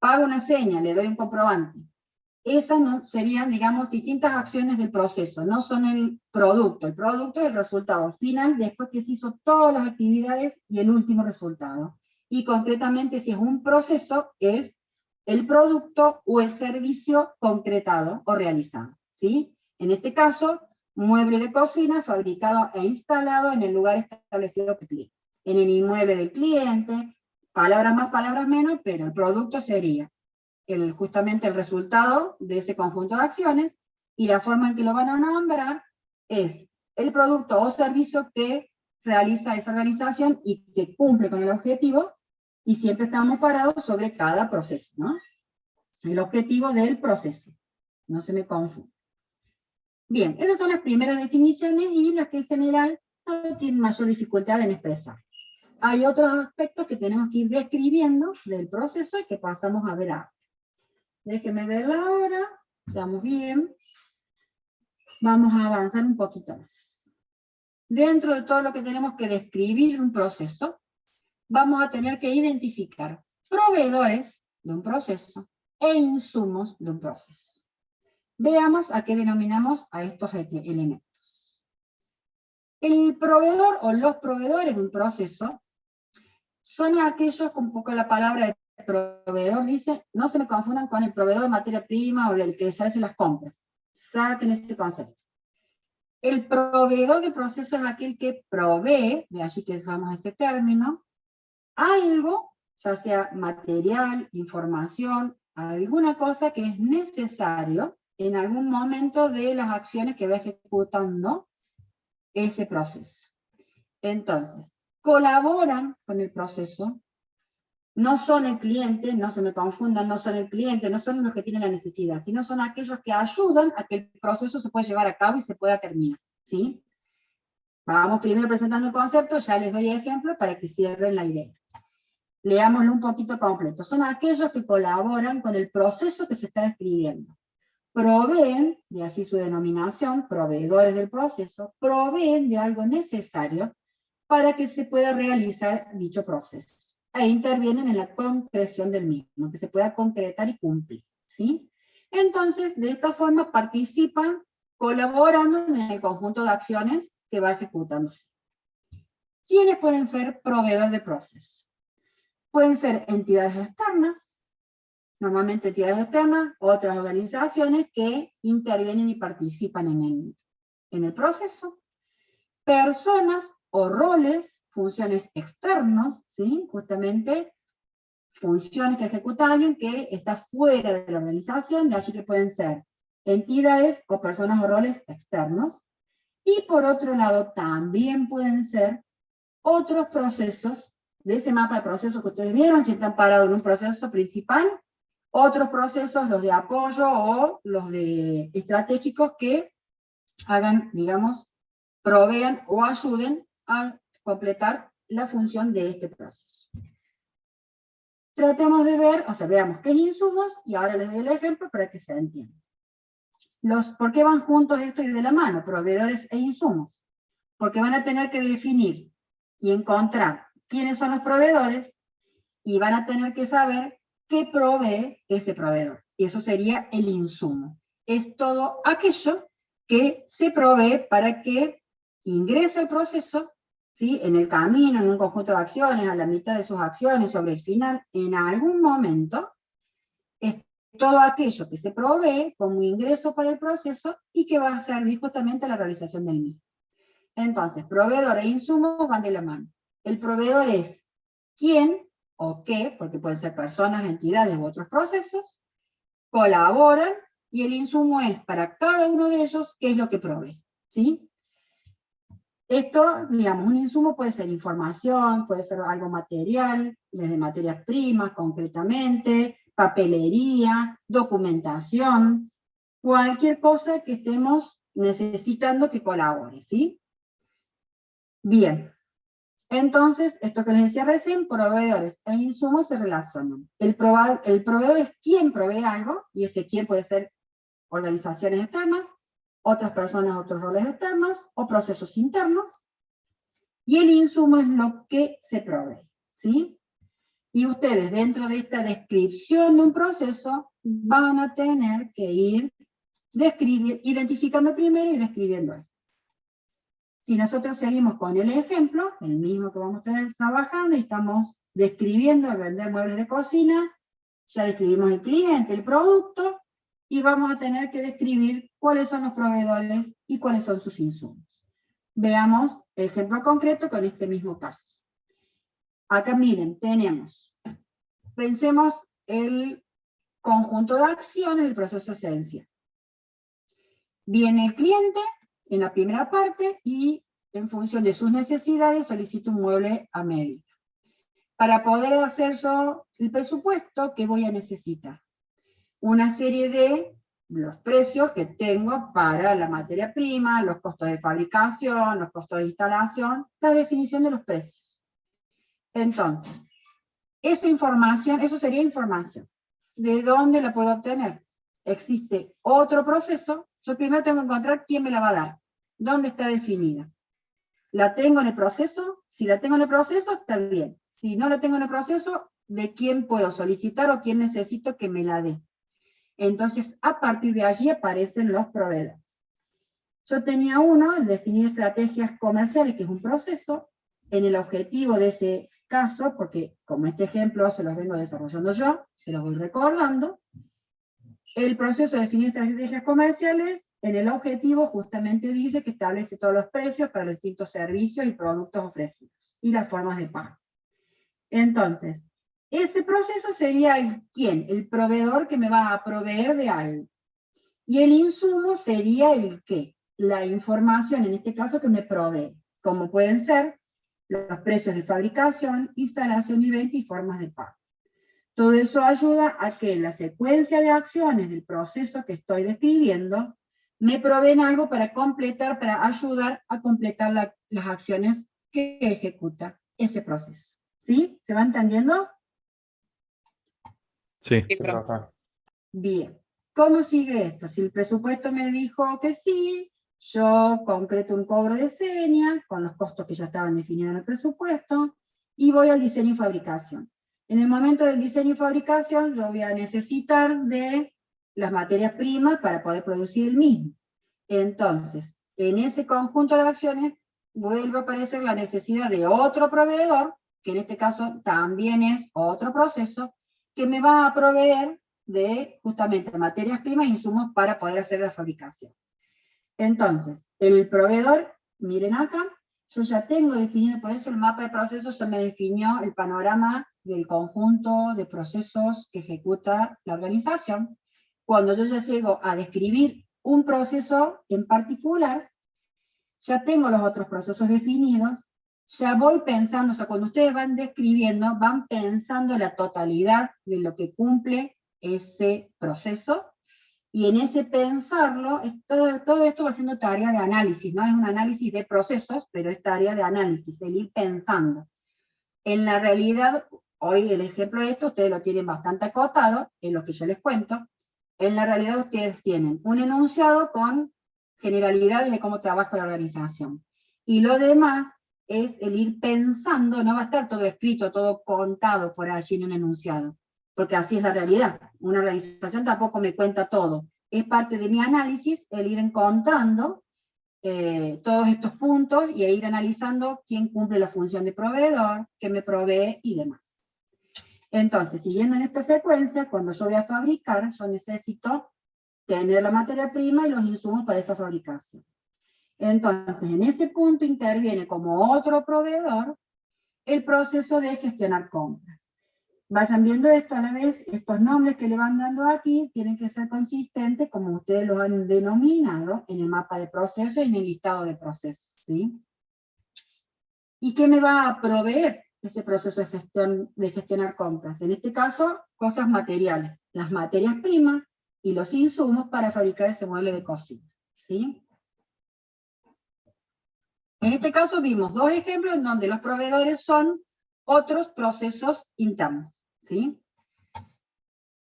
Speaker 1: Pago una seña, le doy un comprobante. Esas no serían, digamos, distintas acciones del proceso, no son el producto es el resultado final después que se hizo todas las actividades y el último resultado. Y concretamente, si es un proceso, es el producto o el servicio concretado o realizado, ¿sí? En este caso, mueble de cocina fabricado e instalado en el lugar establecido por el cliente. En el inmueble del cliente, palabras más, palabras menos, pero el producto sería justamente el resultado de ese conjunto de acciones, y la forma en que lo van a nombrar es el producto o servicio que realiza esa organización y que cumple con el objetivo, y siempre estamos parados sobre cada proceso, ¿no? El objetivo del proceso, no se me confunda. Bien, esas son las primeras definiciones y las que en general no tienen mayor dificultad en expresar. Hay otros aspectos que tenemos que ir describiendo del proceso y que pasamos a ver ahora. Déjenme ver la hora, estamos bien. Vamos a avanzar un poquito más. Dentro de todo lo que tenemos que describir de un proceso, vamos a tener que identificar proveedores de un proceso e insumos de un proceso. Veamos a qué denominamos a estos elementos. El proveedor o los proveedores de un proceso son aquellos, con un poco la palabra de proveedor dice, no se me confundan con el proveedor de materia prima o el que se hace las compras. Saquen ese concepto. El proveedor de proceso es aquel que provee, de allí que usamos este término, algo, ya sea material, información, alguna cosa que es necesario en algún momento de las acciones que va ejecutando ese proceso. Entonces, colaboran con el proceso. No son el cliente, no se me confundan, no son el cliente, no son los que tienen la necesidad, sino son aquellos que ayudan a que el proceso se pueda llevar a cabo y se pueda terminar, ¿sí? Vamos primero presentando el concepto, ya les doy ejemplos para que cierren la idea. Leámoslo un poquito completo. Son aquellos que colaboran con el proceso que se está describiendo. Proveen, de así su denominación, proveedores del proceso, proveen de algo necesario para que se pueda realizar dicho proceso. E intervienen en la concreción del mismo, que se pueda concretar y cumplir, ¿sí? Entonces, de esta forma participan colaborando en el conjunto de acciones que va ejecutándose. ¿Quiénes pueden ser proveedor de proceso? Pueden ser entidades externas, normalmente entidades externas, otras organizaciones que intervienen y participan en el proceso, personas o roles, funciones externos, ¿sí? Justamente funciones que ejecuta alguien que está fuera de la organización, de allí que pueden ser entidades o personas o roles externos, y por otro lado también pueden ser otros procesos, de ese mapa de procesos que ustedes vieron, si están parados en un proceso principal, otros procesos, los de apoyo o los de estratégicos que hagan, digamos, provean o ayuden a completar la función de este proceso. Tratemos de ver, o sea, veamos qué es insumos, y ahora les doy el ejemplo para que se entienda. ¿Por qué van juntos esto y de la mano, proveedores e insumos? Porque van a tener que definir y encontrar quiénes son los proveedores, y van a tener que saber qué provee ese proveedor. Y eso sería el insumo. Es todo aquello que se provee para que ingrese al proceso, ¿sí? En el camino, en un conjunto de acciones, a la mitad de sus acciones, sobre el final, en algún momento, es todo aquello que se provee como ingreso para el proceso y que va a servir justamente a la realización del mismo. Entonces, proveedor e insumos van de la mano. El proveedor es quién o qué, porque pueden ser personas, entidades u otros procesos, colaboran, y el insumo es para cada uno de ellos qué es lo que provee. ¿sí? Esto, digamos, un insumo puede ser información, puede ser algo material, desde materias primas concretamente, papelería, documentación, cualquier cosa que estemos necesitando que colabore, ¿sí? Bien, entonces, esto que les decía recién, proveedores e insumos se relacionan. El proveedor es quien provee algo, y ese quien puede ser organizaciones externas, otras personas, otros roles externos, o procesos internos, y el insumo es lo que se provee, ¿sí? Y ustedes, dentro de esta descripción de un proceso, van a tener que ir identificando primero y describiendo esto. Si nosotros seguimos con el ejemplo, el mismo que vamos a estar trabajando, y estamos describiendo el vender muebles de cocina, ya describimos el cliente, el producto, y vamos a tener que describir cuáles son los proveedores y cuáles son sus insumos. Veamos el ejemplo concreto con este mismo caso. Acá miren, pensemos el conjunto de acciones del proceso esencial. Viene el cliente en la primera parte y en función de sus necesidades solicito un mueble a medida. Para poder hacer yo el presupuesto, ¿qué voy a necesitar? Una serie de los precios que tengo para la materia prima, los costos de fabricación, los costos de instalación, la definición de los precios. Entonces, esa información, eso sería información. ¿De dónde la puedo obtener? Existe otro proceso. Yo primero tengo que encontrar quién me la va a dar. ¿Dónde está definida? ¿La tengo en el proceso? Si la tengo en el proceso, está bien. Si no la tengo en el proceso, ¿de quién puedo solicitar o quién necesito que me la dé? Entonces, a partir de allí aparecen los proveedores. Yo tenía uno, el definir estrategias comerciales, que es un proceso, en el objetivo de ese caso, porque como este ejemplo se los vengo desarrollando yo, se los voy recordando, el proceso de definir estrategias comerciales, en el objetivo justamente dice que establece todos los precios para los distintos servicios y productos ofrecidos, y las formas de pago. Entonces, ese proceso sería el proveedor que me va a proveer de algo. Y el insumo sería el qué, la información, en este caso, que me provee, como pueden ser los precios de fabricación, instalación y venta y formas de pago. Todo eso ayuda a que la secuencia de acciones del proceso que estoy describiendo me proveen algo para completar, para ayudar a completar las acciones que ejecuta ese proceso. ¿Sí? ¿Se va entendiendo?
Speaker 2: Sí.
Speaker 3: Sí, profe.
Speaker 1: Bien. ¿Cómo sigue esto? Si el presupuesto me dijo que sí, yo concreto un cobro de señas con los costos que ya estaban definidos en el presupuesto y voy al diseño y fabricación. En el momento del diseño y fabricación yo voy a necesitar de las materias primas para poder producir el mismo. Entonces, en ese conjunto de acciones vuelve a aparecer la necesidad de otro proveedor, que en este caso también es otro proceso, que me va a proveer de justamente materias primas e insumos para poder hacer la fabricación. Entonces, el proveedor, miren acá, yo ya tengo definido, por eso el mapa de procesos ya me definió el panorama del conjunto de procesos que ejecuta la organización. Cuando yo ya llego a describir un proceso en particular, ya tengo los otros procesos definidos, ya voy pensando, o sea, cuando ustedes van describiendo, van pensando la totalidad de lo que cumple ese proceso, y en ese pensarlo, todo esto va siendo tarea de análisis, no es un análisis de procesos, pero es tarea de análisis, el ir pensando. En la realidad, hoy el ejemplo de esto, ustedes lo tienen bastante acotado, en lo que yo les cuento. En la realidad ustedes tienen un enunciado con generalidades de cómo trabaja la organización. Y lo demás es el ir pensando, no va a estar todo escrito, todo contado por allí en un enunciado, porque así es la realidad. Una organización tampoco me cuenta todo. Es parte de mi análisis el ir encontrando todos estos puntos y ir analizando quién cumple la función de proveedor, qué me provee y demás. Entonces, siguiendo en esta secuencia, cuando yo voy a fabricar, yo necesito tener la materia prima y los insumos para esa fabricación. Entonces, en ese punto interviene como otro proveedor el proceso de gestionar compras. vayan viendo esto a la vez, estos nombres que le van dando aquí tienen que ser consistentes como ustedes los han denominado en el mapa de procesos y en el listado de procesos, ¿sí? ¿Y qué me va a proveer ese proceso de gestionar compras? En este caso, cosas materiales, las materias primas y los insumos para fabricar ese mueble de cocina, ¿sí? En este caso vimos dos ejemplos en donde los proveedores son otros procesos internos, ¿sí?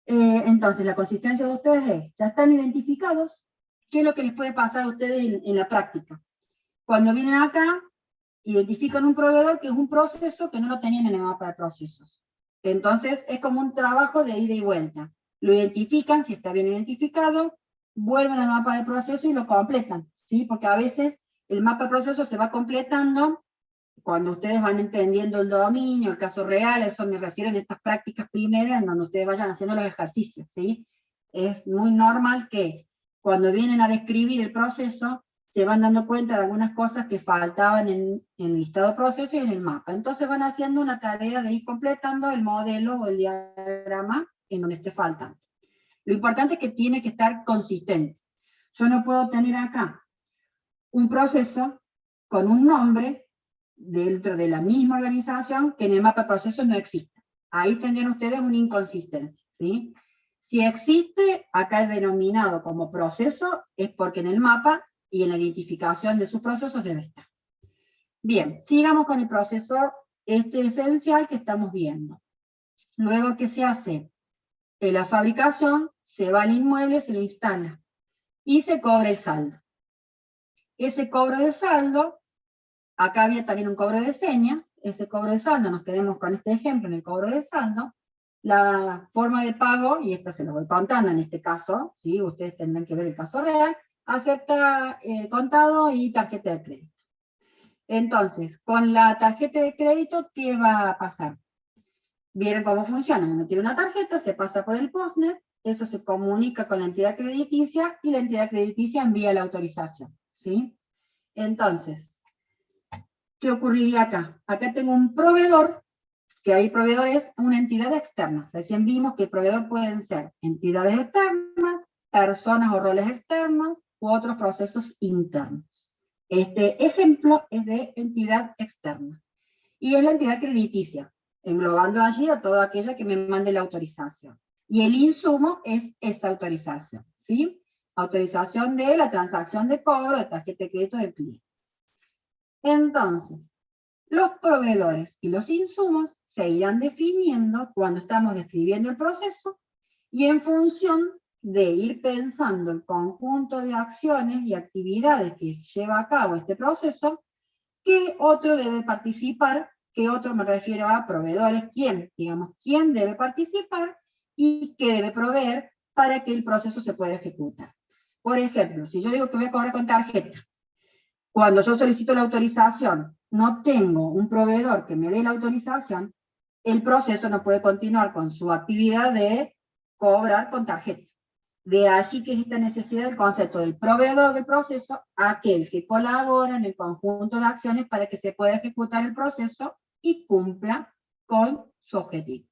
Speaker 1: Entonces, la consistencia de ustedes es, ya están identificados, ¿qué es lo que les puede pasar a ustedes en la práctica? Cuando vienen acá, identifican un proveedor que es un proceso que no lo tenían en el mapa de procesos. Entonces, es como un trabajo de ida y vuelta. Lo identifican, si está bien identificado, vuelven al mapa de proceso y lo completan, ¿sí? Porque a veces el mapa de proceso se va completando cuando ustedes van entendiendo el dominio, el caso real, eso me refiero en estas prácticas primeras, en donde ustedes vayan haciendo los ejercicios, ¿sí? Es muy normal que cuando vienen a describir el proceso, se van dando cuenta de algunas cosas que faltaban en el listado de procesos y en el mapa. Entonces van haciendo una tarea de ir completando el modelo o el diagrama en donde esté faltando. Lo importante es que tiene que estar consistente. Yo no puedo tener acá un proceso con un nombre dentro de la misma organización que en el mapa de procesos no existe. Ahí tendrían ustedes una inconsistencia, ¿sí? Si existe, acá es denominado como proceso, es porque en el mapa y en la identificación de sus procesos debe estar. Bien, sigamos con el proceso esencial que estamos viendo. Luego que se hace la fabricación, se va al inmueble, se lo instala y se cobra el saldo. Ese cobro de saldo, acá había también un cobro de seña, ese cobro de saldo, nos quedemos con este ejemplo en el cobro de saldo, la forma de pago, y esta se lo voy contando en este caso, ¿sí? Ustedes tendrán que ver el caso real, acepta contado y tarjeta de crédito. Entonces, con la tarjeta de crédito, ¿qué va a pasar? Vieron cómo funciona, uno tiene una tarjeta, se pasa por el postnet, eso se comunica con la entidad crediticia, y la entidad crediticia envía la autorización, ¿sí? Entonces, ¿qué ocurriría acá? Acá tengo un proveedor, que hay proveedores, una entidad externa. Recién vimos que el proveedor pueden ser entidades externas, personas o roles externos, u otros procesos internos. Este ejemplo es de entidad externa. Y es la entidad crediticia, englobando allí a toda aquella que me mande la autorización. Y el insumo es esta autorización, ¿sí? Autorización de la transacción de cobro de tarjeta de crédito del cliente. Entonces, los proveedores y los insumos se irán definiendo cuando estamos describiendo el proceso y en función de ir pensando el conjunto de acciones y actividades que lleva a cabo este proceso, qué otro debe participar, qué otro me refiero a proveedores, quién debe participar y qué debe proveer para que el proceso se pueda ejecutar. Por ejemplo, si yo digo que voy a cobrar con tarjeta, cuando yo solicito la autorización, no tengo un proveedor que me dé la autorización, el proceso no puede continuar con su actividad de cobrar con tarjeta. De allí que es esta necesidad del concepto del proveedor del proceso, aquel que colabora en el conjunto de acciones para que se pueda ejecutar el proceso y cumpla con su objetivo.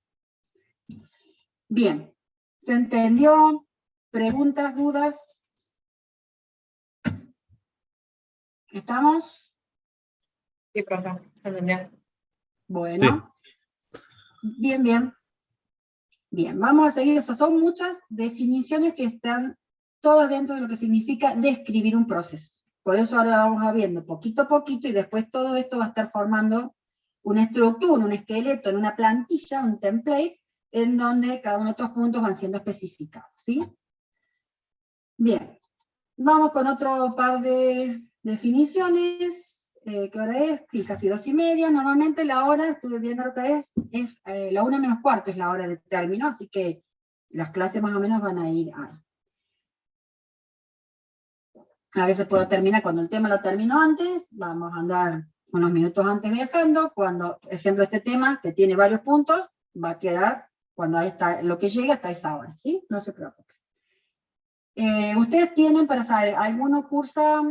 Speaker 1: Bien, ¿se entendió? ¿Preguntas, dudas? ¿Estamos?
Speaker 6: Sí, profe, se entendió.
Speaker 1: Bueno. Sí. Bien, bien. Bien, vamos a seguir. Esas son muchas definiciones que están todas dentro de lo que significa describir un proceso. Por eso ahora vamos a viendo poquito a poquito y después todo esto va a estar formando una estructura, un esqueleto, en una plantilla, un template, en donde cada uno de estos puntos van siendo especificados, ¿sí? Bien, vamos con otro par de definiciones. ¿Qué hora es? Sí, casi 2:30. Normalmente la hora, estuve viendo lo que es la 1:45 es la hora de término, así que las clases más o menos van a ir ahí. A veces puedo terminar cuando el tema lo termino antes, vamos a andar unos minutos antes viajando, cuando, por ejemplo, este tema, que tiene varios puntos, va a quedar, cuando ahí está, lo que llega hasta esa hora, ¿sí? No se preocupen. Ustedes tienen, para saber, ¿alguno cursa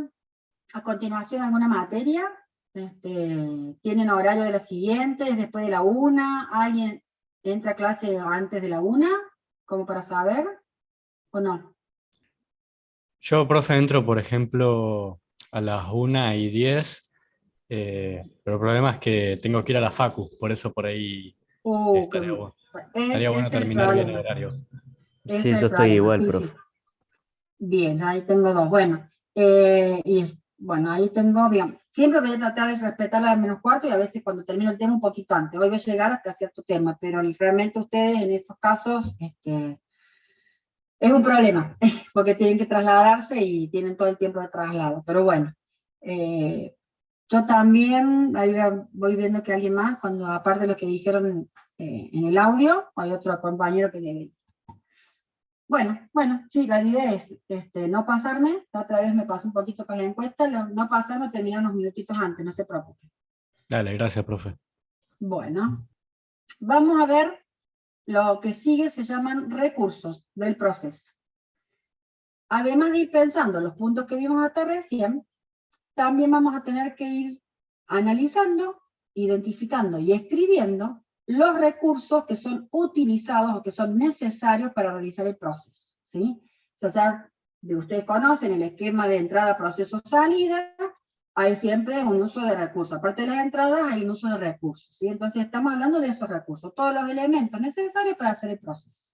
Speaker 1: a continuación alguna materia? ¿Tienen horario de la siguiente, después de la 1? ¿Alguien entra a clase antes de la 1, como para saber, o no?
Speaker 4: Yo, profe, entro, por ejemplo, a las 1:10, pero el problema es que tengo que ir a la facu, por eso por ahí estaría, estaría
Speaker 1: Ese
Speaker 4: bueno
Speaker 1: es el
Speaker 4: terminar bien el
Speaker 1: problema.
Speaker 4: horario.
Speaker 1: Ese
Speaker 7: Sí,
Speaker 1: es
Speaker 7: yo
Speaker 1: el
Speaker 7: estoy
Speaker 1: problema,
Speaker 7: igual,
Speaker 1: sí,
Speaker 7: profe.
Speaker 1: sí. Bien, ahí tengo 2. Bueno, bueno, ahí tengo, bien. Siempre voy a tratar de respetar la de -4 y a veces cuando termino el tema un poquito antes. Hoy voy a llegar hasta cierto tema, pero realmente ustedes en esos casos es un problema, porque tienen que trasladarse y tienen todo el tiempo de traslado. Pero bueno, yo también, ahí voy viendo que alguien más, cuando aparte de lo que dijeron en el audio, hay otro compañero que debe. Bueno, sí, la idea es no pasarme, la otra vez me pasé un poquito con la encuesta, no pasarme, terminar unos minutitos antes, no se preocupen.
Speaker 4: Dale, gracias, profe.
Speaker 1: Bueno, vamos a ver, lo que sigue se llaman recursos del proceso. Además de ir pensando los puntos que vimos hasta recién, también vamos a tener que ir analizando, identificando y escribiendo los recursos que son utilizados o que son necesarios para realizar el proceso, ¿sí? O sea, ustedes conocen el esquema de entrada, proceso, salida, hay siempre un uso de recursos. Aparte de las entradas, hay un uso de recursos, ¿sí? Entonces estamos hablando de esos recursos, todos los elementos necesarios para hacer el proceso.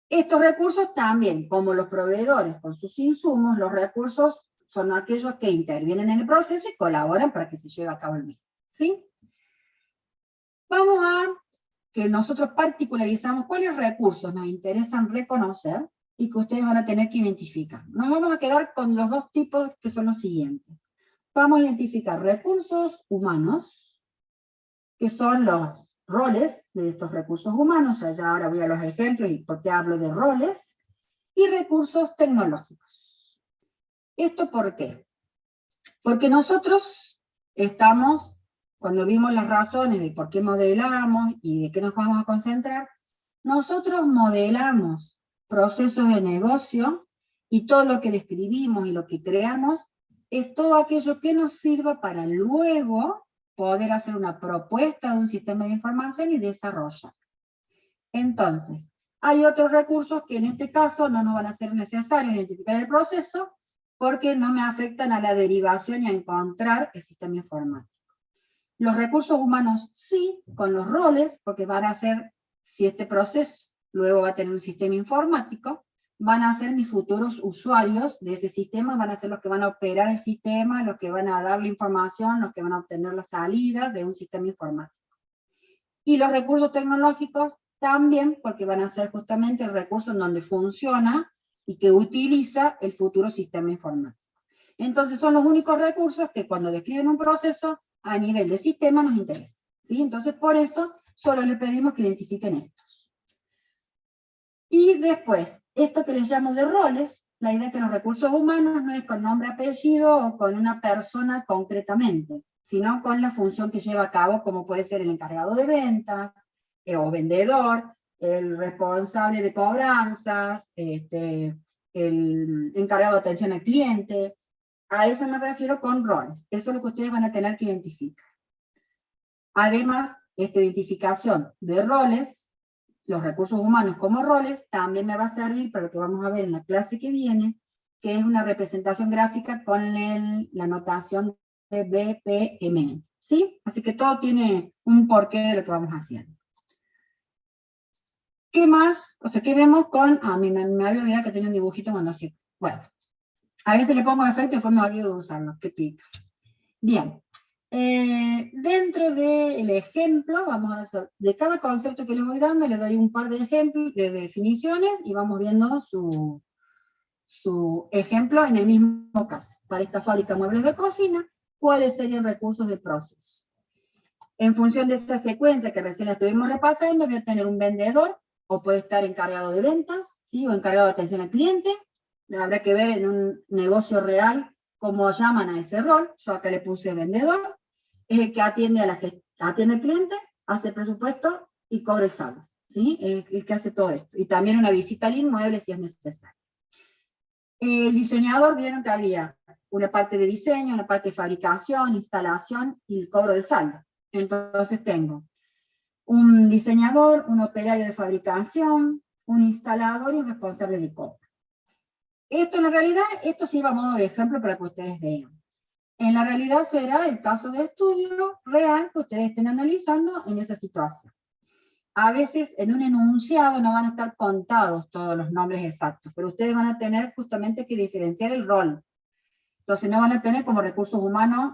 Speaker 1: Estos recursos también, como los proveedores con sus insumos, los recursos son aquellos que intervienen en el proceso y colaboran para que se lleve a cabo el mismo, ¿sí? Vamos a que nosotros particularizamos cuáles recursos nos interesan reconocer y que ustedes van a tener que identificar. Nos vamos a quedar con los 2 tipos que son los siguientes. Vamos a identificar recursos humanos, que son los roles de estos recursos humanos, ya ahora voy a los ejemplos y por qué hablo de roles, y recursos tecnológicos. ¿Esto por qué? Porque nosotros estamos, cuando vimos las razones de por qué modelamos y de qué nos vamos a concentrar, nosotros modelamos procesos de negocio y todo lo que describimos y lo que creamos es todo aquello que nos sirva para luego poder hacer una propuesta de un sistema de información y desarrollar. Entonces, hay otros recursos que en este caso no nos van a ser necesarios identificar el proceso, porque no me afectan a la derivación y a encontrar el sistema informático. Los recursos humanos sí, con los roles, porque van a ser, si este proceso luego va a tener un sistema informático, van a ser mis futuros usuarios de ese sistema, van a ser los que van a operar el sistema, los que van a dar la información, los que van a obtener la salida de un sistema informático. Y los recursos tecnológicos también, porque van a ser justamente el recurso en donde funciona y que utiliza el futuro sistema informático. Entonces son los únicos recursos que cuando describen un proceso a nivel de sistema nos interesan, ¿sí? Entonces por eso solo le pedimos que identifiquen estos. Y después, esto que les llamo de roles, la idea es que los recursos humanos no es con nombre, apellido o con una persona concretamente, sino con la función que lleva a cabo, como puede ser el encargado de ventas, o vendedor, el responsable de cobranzas, el encargado de atención al cliente. A eso me refiero con roles. Eso es lo que ustedes van a tener que identificar. Además, esta identificación de roles, los recursos humanos como roles, también me va a servir para lo que vamos a ver en la clase que viene, que es una representación gráfica con la notación de BPMN. ¿Sí? Así que todo tiene un porqué de lo que vamos haciendo. ¿Qué más? O sea, ¿qué vemos con...? A mí me había olvidado que tenía un dibujito cuando hacía. Bueno, a veces le pongo efecto y después me olvido de usarlo. Qué pica. Bien. Dentro del ejemplo, vamos a hacer, de cada concepto que les voy dando, le doy un par de ejemplos, de definiciones, y vamos viendo su ejemplo en el mismo caso. Para esta fábrica de muebles de cocina, ¿cuáles serían recursos de proceso? En función de esa secuencia que recién la estuvimos repasando, voy a tener un vendedor, o puede estar encargado de ventas, ¿sí? O encargado de atención al cliente. Habrá que ver en un negocio real cómo llaman a ese rol. Yo acá le puse vendedor, es el que atiende atiende al cliente, hace el presupuesto y cobra el saldo, ¿sí? Es el que hace todo esto. Y también una visita al inmueble si es necesario. El diseñador, vieron que había una parte de diseño, una parte de fabricación, instalación y el cobro del saldo. Entonces tengo un diseñador, un operario de fabricación, un instalador y un responsable de compra. Esto en la realidad, esto sirve a modo de ejemplo para que ustedes vean. En la realidad será el caso de estudio real que ustedes estén analizando en esa situación. A veces en un enunciado no van a estar contados todos los nombres exactos, pero ustedes van a tener justamente que diferenciar el rol. Entonces no van a tener como recursos humanos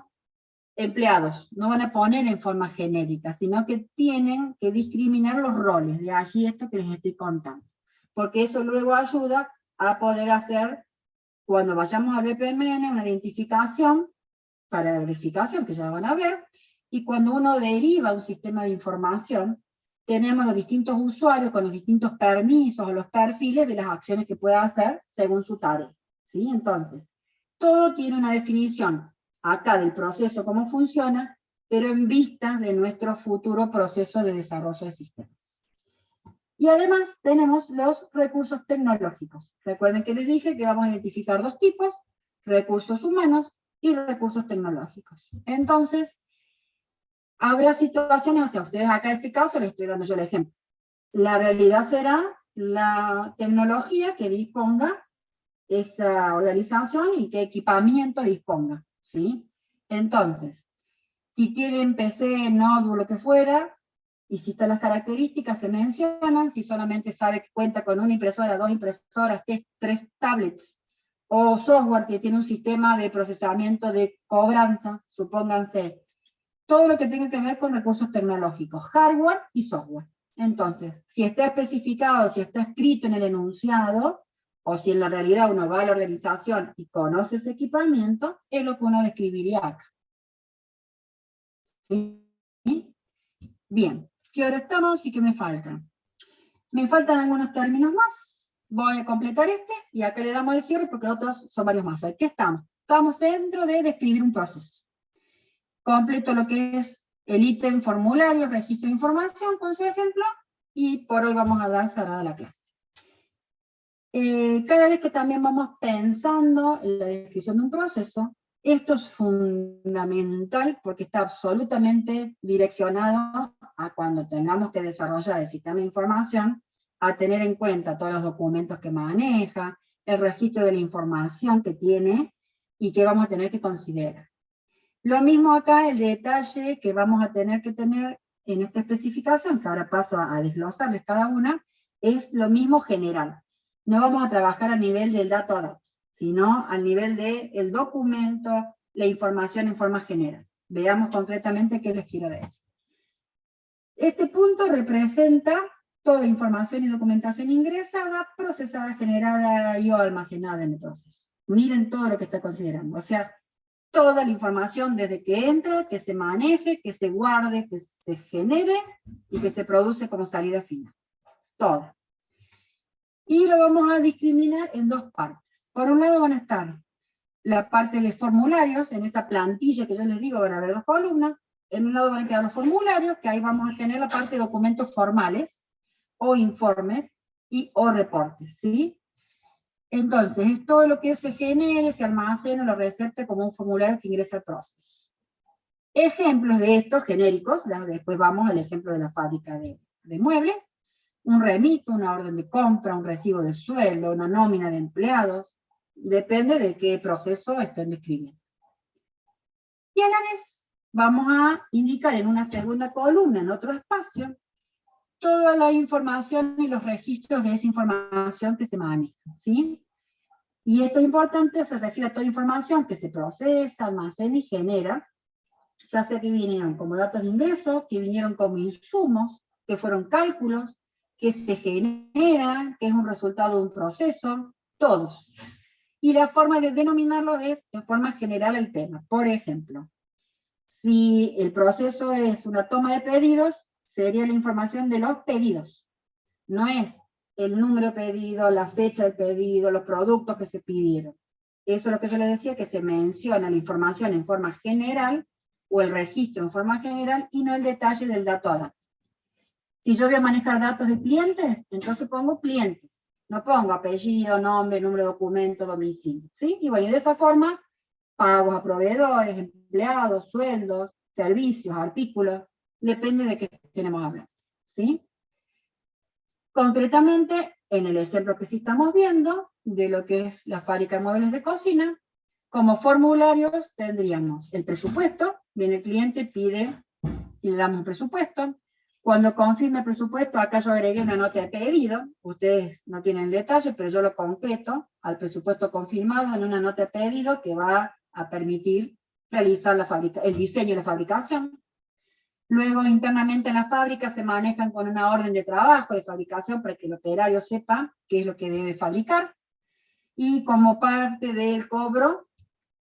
Speaker 1: empleados, no van a poner en forma genérica, sino que tienen que discriminar los roles, de allí esto que les estoy contando. Porque eso luego ayuda a poder hacer, cuando vayamos al BPMN, una identificación para la verificación, que ya van a ver, y cuando uno deriva un sistema de información, tenemos los distintos usuarios con los distintos permisos o los perfiles de las acciones que pueda hacer según su tarea. ¿Sí? Entonces, todo tiene una definición acá del proceso, cómo funciona, pero en vista de nuestro futuro proceso de desarrollo de sistemas. Y además tenemos los recursos tecnológicos. Recuerden que les dije que vamos a identificar dos tipos, recursos humanos y recursos tecnológicos. Entonces, habrá situaciones, o sea, ustedes acá en este caso les estoy dando yo el ejemplo. La realidad será la tecnología que disponga esa organización y qué equipamiento disponga, ¿sí? Entonces, si tienen PC, notebook, lo que fuera, y si están las características se mencionan, si solamente sabe que cuenta con una impresora, dos impresoras, tres tablets, o software que tiene un sistema de procesamiento de cobranza, supónganse, todo lo que tenga que ver con recursos tecnológicos, hardware y software. Entonces, si está especificado, si está escrito en el enunciado, o si en la realidad uno va a la organización y conoce ese equipamiento, es lo que uno describiría acá. ¿Sí? Bien, ¿qué hora estamos y qué me faltan? Me faltan algunos términos más. Voy a completar este y acá le damos el cierre porque otros son varios más. ¿Qué estamos? Estamos dentro de describir un proceso. Completo lo que es el ítem formulario, registro de información con su ejemplo, y por hoy vamos a dar cerrada la clase. Cada vez que también vamos pensando en la descripción de un proceso, esto es fundamental porque está absolutamente direccionado a cuando tengamos que desarrollar el sistema de información, a tener en cuenta todos los documentos que maneja, el registro de la información que tiene y que vamos a tener que considerar. Lo mismo acá, el detalle que vamos a tener que tener en esta especificación, que ahora paso a desglosarles cada una, es lo mismo general. No vamos a trabajar a nivel del dato a dato, sino al nivel del documento, la información en forma general. Veamos concretamente qué les quiero decir. Este punto representa toda información y documentación ingresada, procesada, generada y o almacenada en el proceso. Miren todo lo que está considerando. O sea, toda la información desde que entra, que se maneje, que se guarde, que se genere y que se produce como salida final. Toda. Y lo vamos a discriminar en dos partes. Por un lado van a estar la parte de formularios, en esta plantilla que yo les digo van a haber dos columnas. En un lado van a quedar los formularios, que ahí vamos a tener la parte de documentos formales, o informes, y o reportes, ¿sí? Entonces, es todo lo que se genere, se almacena, lo recepte como un formulario que ingresa al proceso. Ejemplos de estos genéricos, después vamos al ejemplo de la fábrica de muebles, un remito, una orden de compra, un recibo de sueldo, una nómina de empleados, depende de qué proceso estén describiendo. Y a la vez vamos a indicar en una segunda columna, en otro espacio, toda la información y los registros de esa información que se maneja, ¿sí? Y esto es importante, se refiere a toda información que se procesa, almacena y genera, ya sea que vinieron como datos de ingreso, que vinieron como insumos, que fueron cálculos, que se generan, que es un resultado de un proceso, todos. Y la forma de denominarlo es en forma general al tema. Por ejemplo, si el proceso es una toma de pedidos, sería la información de los pedidos. No es el número de pedido, la fecha del pedido, los productos que se pidieron. Eso es lo que yo les decía, que se menciona la información en forma general, o el registro en forma general, y no el detalle del dato a dato. Si yo voy a manejar datos de clientes, entonces pongo clientes. No pongo apellido, nombre, número de documento, domicilio. ¿Sí? Y bueno, y de esa forma, pagos a proveedores, empleados, sueldos, servicios, artículos, depende de qué tenemos hablando. ¿sí? Concretamente, en el ejemplo que sí estamos viendo, de lo que es la fábrica de muebles de cocina, como formularios tendríamos el presupuesto, viene el cliente, pide, y le damos un presupuesto. Cuando confirme el presupuesto, acá yo agregué una nota de pedido, ustedes no tienen detalle, pero yo lo completo al presupuesto confirmado en una nota de pedido que va a permitir realizar el diseño y la fabricación. Luego, internamente en la fábrica se manejan con una orden de trabajo, de fabricación, para que el operario sepa qué es lo que debe fabricar. Y como parte del cobro,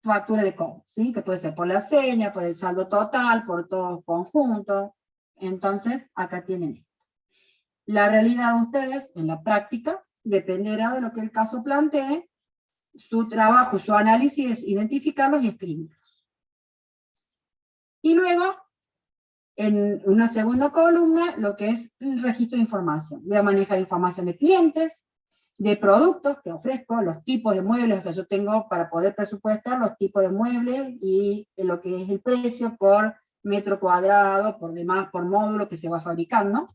Speaker 1: factura de cobro, ¿sí? Que puede ser por la seña, por el saldo total, por todo conjunto. Entonces, acá tienen esto. La realidad de ustedes, en la práctica, dependerá de lo que el caso plantee. Su trabajo, su análisis es identificarlos y escribirlos. Y luego, en una segunda columna, lo que es el registro de información. Voy a manejar información de clientes, de productos que ofrezco, los tipos de muebles, o sea, yo tengo para poder presupuestar los tipos de muebles y lo que es el precio por metro cuadrado, por demás, por módulo que se va fabricando.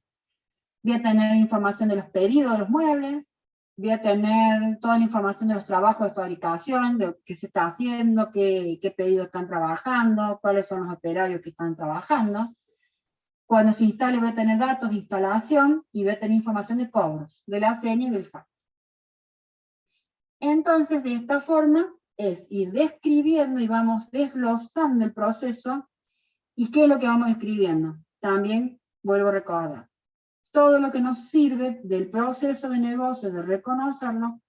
Speaker 1: Voy a tener información de los pedidos de los muebles, voy a tener toda la información de los trabajos de fabricación, de qué se está haciendo, qué pedidos están trabajando, cuáles son los operarios que están trabajando. Cuando se instale voy a tener datos de instalación y voy a tener información de cobros, de la seña y del SAC. Entonces, de esta forma, es ir describiendo y vamos desglosando el proceso. ¿Y qué es lo que vamos describiendo? También, vuelvo a recordar, todo lo que nos sirve del proceso de negocio, de reconocerlo,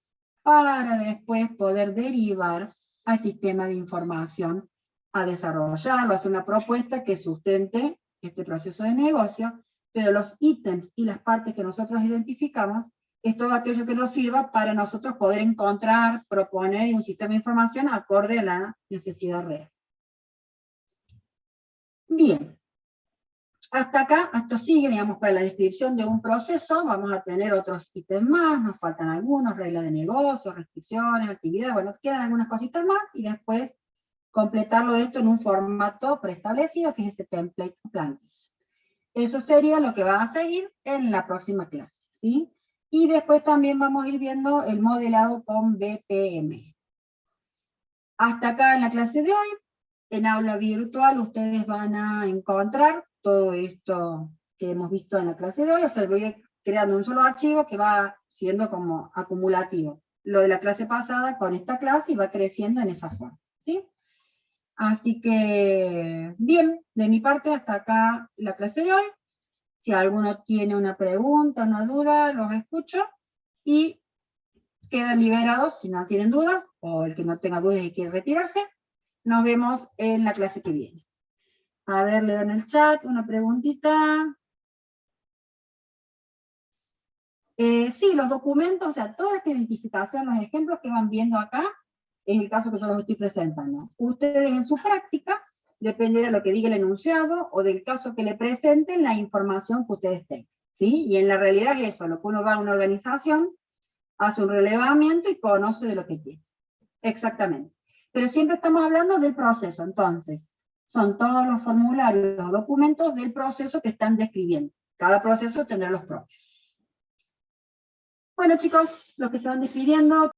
Speaker 1: para después poder derivar al sistema de información, a desarrollarlo, a hacer una propuesta que sustente este proceso de negocio, pero los ítems y las partes que nosotros identificamos es todo aquello que nos sirva para nosotros poder encontrar, proponer un sistema de información acorde a la necesidad real. Bien. Hasta acá, esto sigue, digamos, para la descripción de un proceso, vamos a tener otros ítems más, nos faltan algunos, reglas de negocio, restricciones, actividades, bueno, quedan algunas cositas más, y después completarlo esto en un formato preestablecido, que es ese template plantis. Eso sería lo que va a seguir en la próxima clase, ¿sí? Y después también vamos a ir viendo el modelado con BPM. Hasta acá en la clase de hoy, en aula virtual ustedes van a encontrar todo esto que hemos visto en la clase de hoy, o sea, voy creando un solo archivo que va siendo como acumulativo. Lo de la clase pasada con esta clase y va creciendo en esa forma, ¿sí? Así que, bien, de mi parte hasta acá la clase de hoy. Si alguno tiene una pregunta, una duda, los escucho y quedan liberados si no tienen dudas, o el que no tenga dudas y quiere retirarse. Nos vemos en la clase que viene. A ver, leo en el chat una preguntita. Sí, los documentos, o sea, toda esta identificación, los ejemplos que van viendo acá, es el caso que yo los estoy presentando. Ustedes en su práctica, depende de lo que diga el enunciado, o del caso que le presenten, la información que ustedes tengan, ¿sí? Y en la realidad es eso, lo que uno va a una organización, hace un relevamiento y conoce de lo que tiene. Exactamente. Pero siempre estamos hablando del proceso, entonces, son todos los formularios, los documentos del proceso que están describiendo. Cada proceso tendrá los propios. Bueno, chicos, los que se van despidiendo,